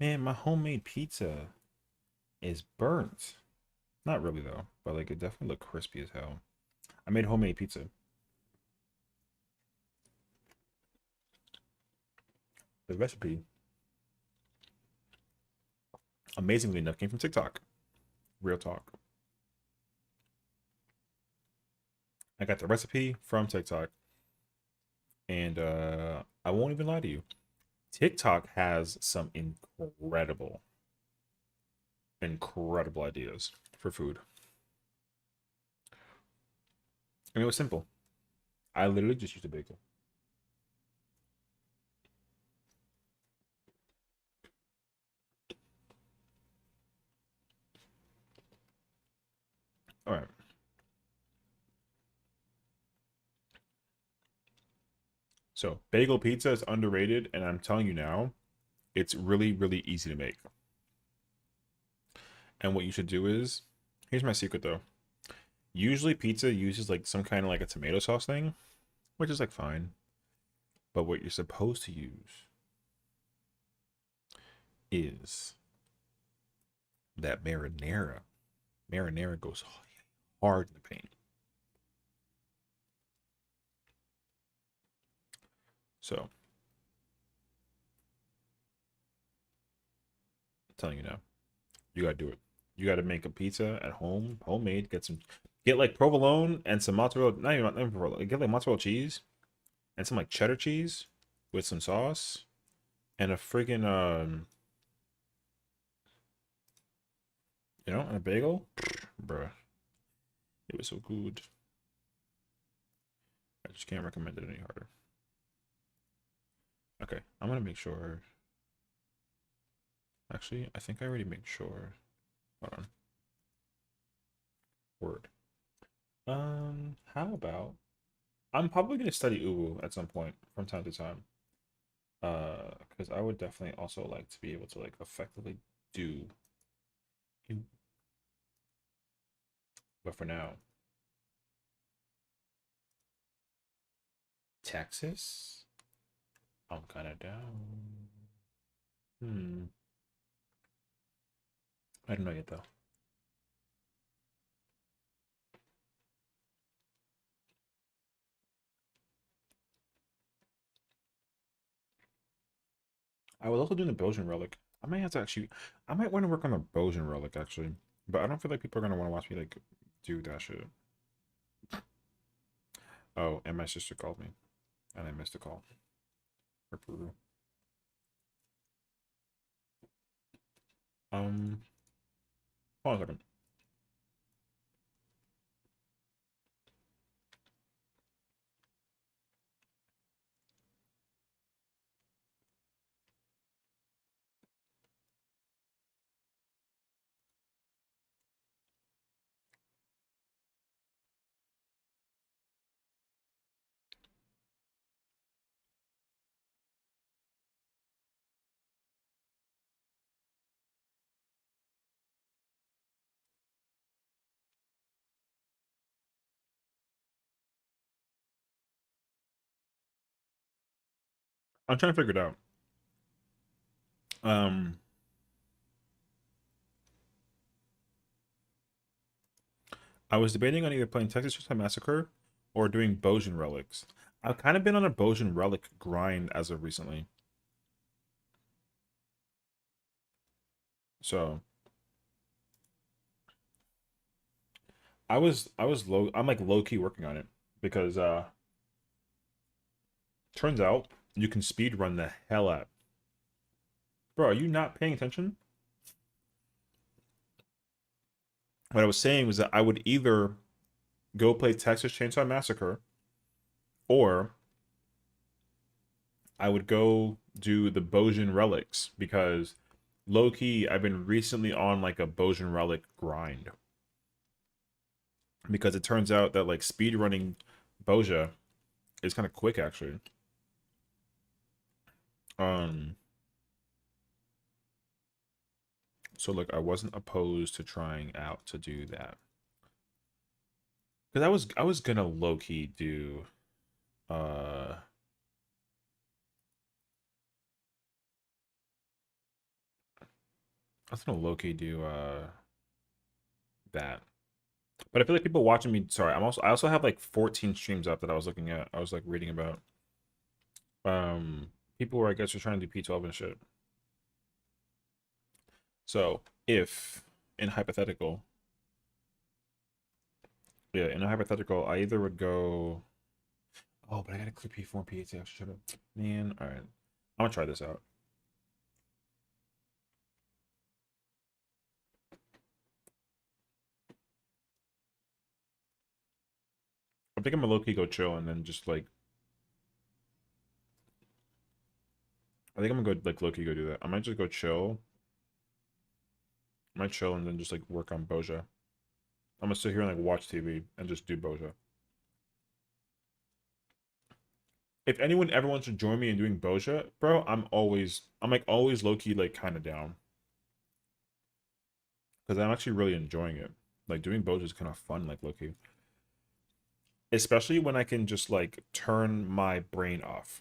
Man, my homemade pizza is burnt. Not really though, but like it definitely looked crispy as hell. I made homemade pizza. The recipe, amazingly enough, came from TikTok. Real talk. I got the recipe from TikTok, and I won't even lie to you. TikTok has some incredible ideas for food. And it was simple. I literally just used a bagel. All right. So bagel pizza is underrated, and I'm telling you now, it's really easy to make. And what you should do is, here's my secret though. Usually pizza uses like some kind of like a tomato sauce thing, which is like fine. But what you're supposed to use is that marinara. Marinara goes hard in the paint. So, I'm telling you now, you gotta do it. You gotta make a pizza at home, homemade. Get like provolone and some mozzarella. Not even provolone. Get like mozzarella cheese and some like cheddar cheese with some sauce and a freaking and a bagel. Bruh, it was so good. I just can't recommend it any harder. Okay, I'm gonna make sure. Actually, I think I already made sure. Hold on. Word. How about I'm probably gonna study UWU at some point from time to time. Because I would definitely also like to be able to like effectively do. But for now, Texas, I'm kind of down. I don't know yet though. I was also doing the Belgian relic. I might have to actually. I might want to work on the Belgian relic actually, but I don't feel like people are gonna want to watch me like do that shit. Oh, and my sister called me, and I missed a call. Hold on a second. I'm trying to figure it out. I was debating on either playing Texas Chainsaw Massacre or doing Belgian relics. I've kind of been on a Belgian relic grind as of recently. So I'm like low key working on it because turns out you can speed run the hell out. Bro, are you not paying attention? What I was saying was that I would either go play Texas Chainsaw Massacre or I would go do the Belgian relics because low key I've been recently on like a Belgian relic grind. Because it turns out that like speed running Boja is kind of quick actually. So like I wasn't opposed to trying out to do that. Because I was gonna low key do was gonna low-key do that. But I feel like people watching me, sorry, I also have like 14 streams up that I was looking at. I was like reading about. People who I guess are trying to do P12 and shit. So if in hypothetical, yeah, in a hypothetical, I either would go. Oh, but I gotta clear P4 and P8. I should have. Man, all right. I'm gonna try this out. I think I'm gonna low-key go chill and then just like. I think I'm gonna go like low-key go do that. I might just go chill. I might chill and then just like work on Boja. I'm gonna sit here and like watch TV and just do Boja. If anyone ever wants to join me in doing Boja, bro, I'm like always low-key like kind of down. Because I'm actually really enjoying it. Like doing Boja is kind of fun, like low-key. Especially when I can just like turn my brain off.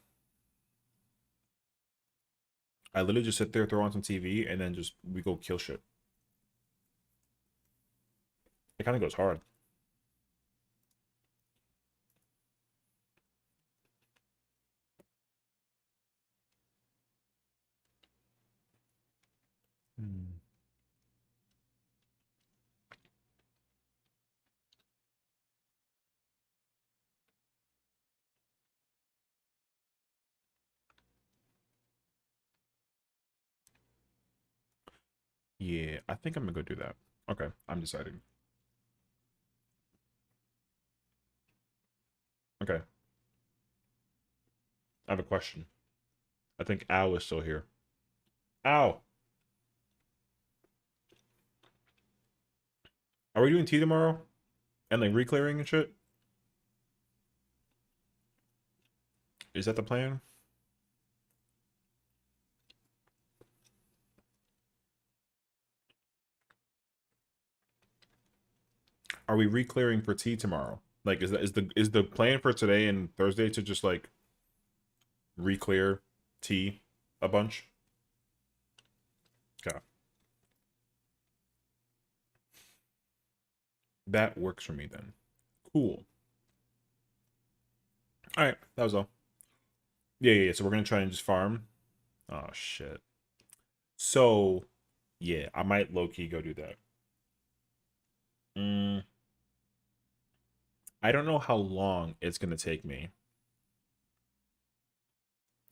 I literally just sit there, throw on some TV, and then just we go kill shit. It kind of goes hard. Yeah, I think I'm gonna go do that. Okay, I'm deciding. Okay. I have a question. I think Al is still here. Al! Are we doing tea tomorrow? And like re-clearing and shit? Is that the plan? Are we re-clearing for tea tomorrow? Like is the plan for today and Thursday to just like re-clear tea a bunch? Okay. That works for me then. Cool. Alright, that was all. Yeah, so we're gonna try and just farm. Oh shit. So yeah, I might low-key go do that. I don't know how long it's gonna take me.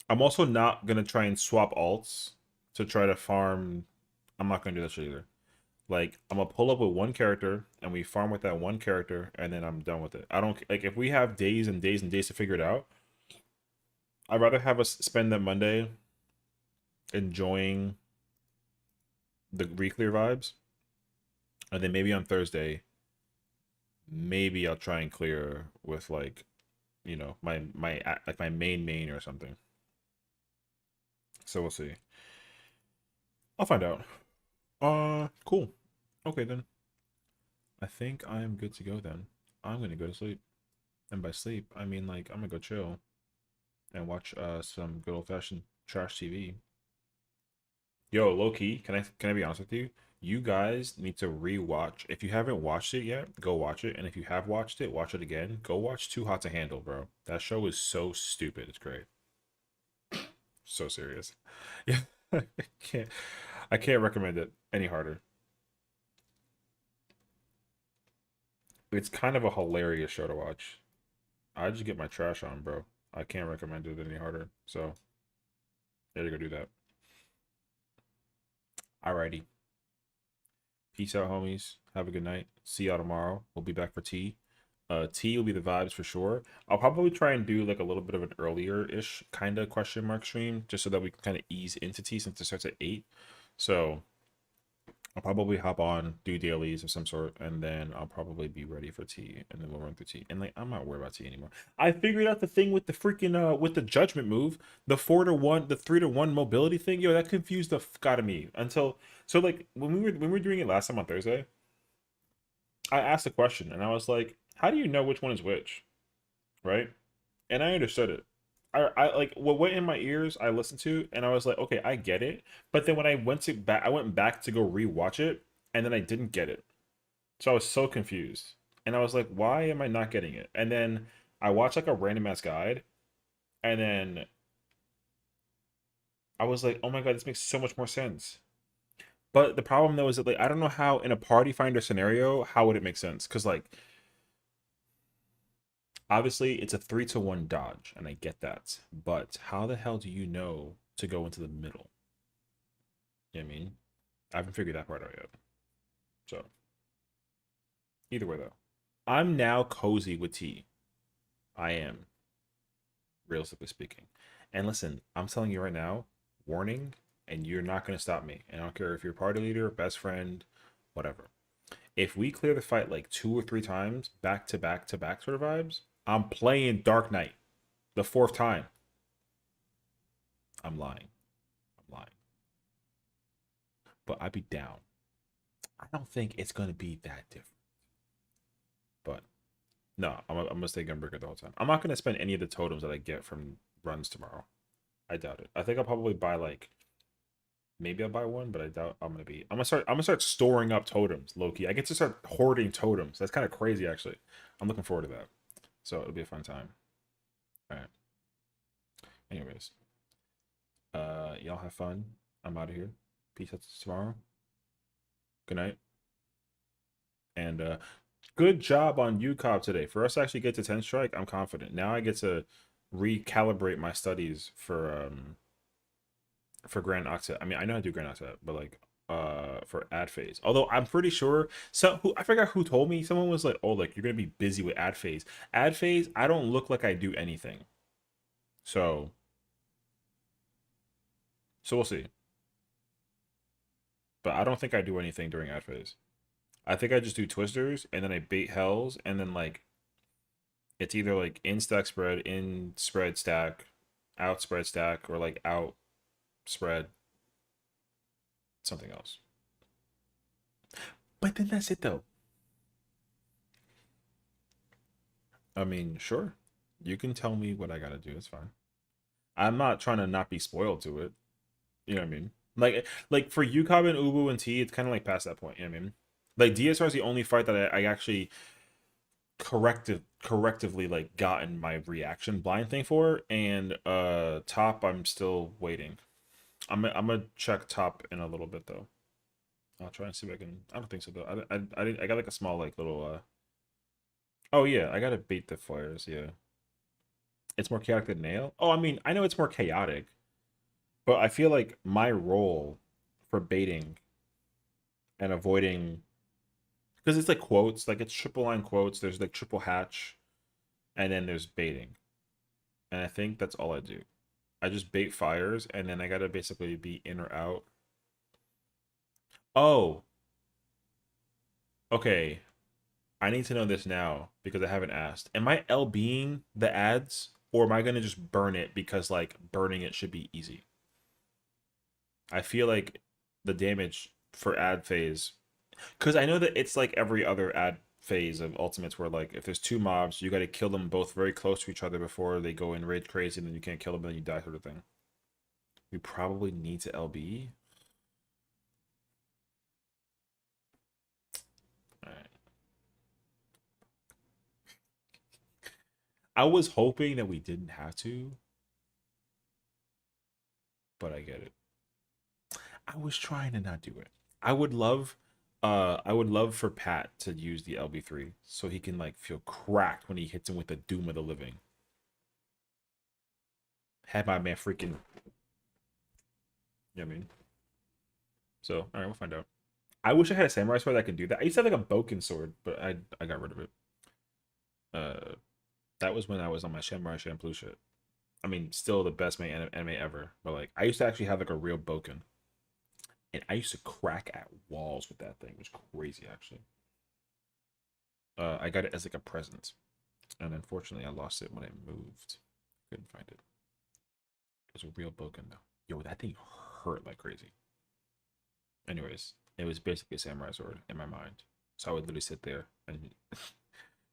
I'm also not gonna try and swap alts to try to farm. I'm not gonna do that shit either. Like I'm gonna pull up with one character and we farm with that one character and then I'm done with it. I don't like if we have days and days and days to figure it out. I'd rather have us spend that Monday enjoying the re-clear vibes, and then maybe on Thursday, maybe I'll try and clear with like, you know, my like my main or something. So we'll see. I'll find out. Cool. Okay then. I think I'm good to go then. I'm gonna go to sleep. And by sleep, I mean like I'm gonna go chill and watch some good old fashioned trash TV. Yo, low key, can I be honest with you? You guys need to rewatch. If you haven't watched it yet, go watch it. And if you have watched it, watch it again. Go watch Too Hot to Handle, bro. That show is so stupid. It's great. So serious. Yeah. can't I can't recommend it any harder. It's kind of a hilarious show to watch. I just get my trash on, bro. I can't recommend it any harder. So, there you go do that. Alrighty. Peace out, homies. Have a good night. See y'all tomorrow. We'll be back for tea. Tea will be the vibes for sure. I'll probably try and do like a little bit of an earlier-ish kind of question mark stream just so that we can kind of ease into tea since it starts at 8. So I'll probably hop on, do dailies of some sort, and then I'll probably be ready for tea, and then we'll run through tea. And like, I'm not worried about tea anymore. I figured out the thing with the freaking with the judgment move, the 4-to-1, the 3-to-1 mobility thing. Yo, that confused the fuck out of me until so like when we were doing it last time on Thursday. I asked a question and I was like, "How do you know which one is which?" Right? And I understood it. I like what went in my ears, I listened to, and I was like, okay, I get it. But then when I went back to go rewatch it, and then I didn't get it. So I was so confused. And I was like, why am I not getting it? And then I watched like a random ass guide, and then I was like, oh my god, this makes so much more sense. But the problem though is that like I don't know how in a party finder scenario, how would it make sense? Because like obviously it's a 3-to-1 dodge, and I get that. But how the hell do you know to go into the middle? You know what I mean? I haven't figured that part out yet. So either way though. I'm now cozy with T. I am, realistically speaking. And listen, I'm telling you right now, warning, and you're not gonna stop me. And I don't care if you're party leader, best friend, whatever. If we clear the fight like 2 or 3 times, back to back to back sort of vibes, I'm playing Dark Knight the 4th time. I'm lying. I'm lying. But I'd be down. I don't think it's gonna be that different. But no, I'm gonna stay Gunbreaker the whole time. I'm not gonna spend any of the totems that I get from runs tomorrow. I doubt it. I think I'll probably buy like maybe I'll buy one, but I doubt I'm gonna start storing up totems, low-key. I get to start hoarding totems. That's kind of crazy actually. I'm looking forward to that. So it'll be a fun time. Alright. Anyways. Y'all have fun. I'm out of here. Peace out to tomorrow. Good night. And good job on UCOB today. For us to actually get to 10 strike, I'm confident. Now I get to recalibrate my studies for Grand Octet. I mean, I know how to do Grand Octet, but like for ad phase. Although I'm pretty sure I forgot who told me. Someone was like, "Oh, like you're gonna be busy with ad phase." Ad phase, I don't look like I do anything. So we'll see. But I don't think I do anything during ad phase. I think I just do twisters and then I bait hells and then like it's either like in stack spread, in spread stack, out spread stack, or like out spread something else. But then that's it though. I mean, sure. You can tell me what I gotta do, it's fine. I'm not trying to not be spoiled to it. You know what I mean? Like for UCOB and UWU and T, it's kind of like past that point. You know what I mean? Like DSR is the only fight that I actually correctively like gotten my reaction blind thing for, and top I'm still waiting. I'm gonna check top in a little bit though. I'll try and see if I can. I don't think so though. I got like a small like little Oh yeah, I gotta bait the flares. Yeah, it's more chaotic than nail. Oh, I mean I know it's more chaotic. But I feel like my role for baiting and avoiding, because it's like quotes, like it's triple line quotes, there's like triple hatch, and then there's baiting. And I think that's all I do. I just bait fires, and then I gotta basically be in or out. Oh, okay. I need to know this now because I haven't asked. Am I LBing the ads, or am I gonna just burn it because like burning it should be easy? I feel like the damage for ad phase, because I know that it's like every other ad phase of ultimates where like if there's 2 mobs, you got to kill them both very close to each other before they go in rage crazy, and then you can't kill them and then you die sort of thing. We probably need to LB. Alright. I was hoping that we didn't have to, but I get it. I was trying to not do it. I would love for Pat to use the LB3 so he can like feel cracked when he hits him with the Doom of the Living. Have my man freaking, you know what I mean? So, all right, we'll find out. I wish I had a samurai sword that could do that. I used to have like a Boken sword, but I got rid of it. That was when I was on my Samurai Champloo shit. I mean, still the best anime ever, but like I used to actually have like a real Boken. And I used to crack at walls with that thing. It was crazy, actually. I got it as like a present. And unfortunately, I lost it when I moved. Couldn't find it. It was a real Boken, though. Yo, that thing hurt like crazy. Anyways, it was basically a samurai sword in my mind. So I would literally sit there and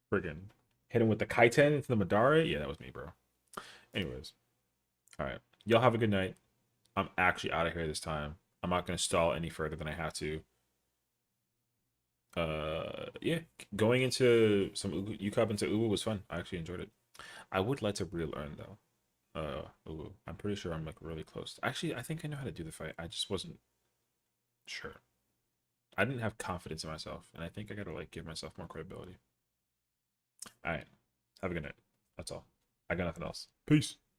friggin' hit him with the Kaiten into the Madara. Yeah, that was me, bro. Anyways. All right. Y'all have a good night. I'm actually out of here this time. I'm not going to stall any further than I have to. Yeah, going into some UCOP into UWU was fun. I actually enjoyed it. I would like to relearn though. UWU. I'm pretty sure I'm like really close. Actually, I think I know how to do the fight. I just wasn't sure. I didn't have confidence in myself, and I think I gotta like give myself more credibility. All right, have a good night. That's all. I got nothing else. Peace.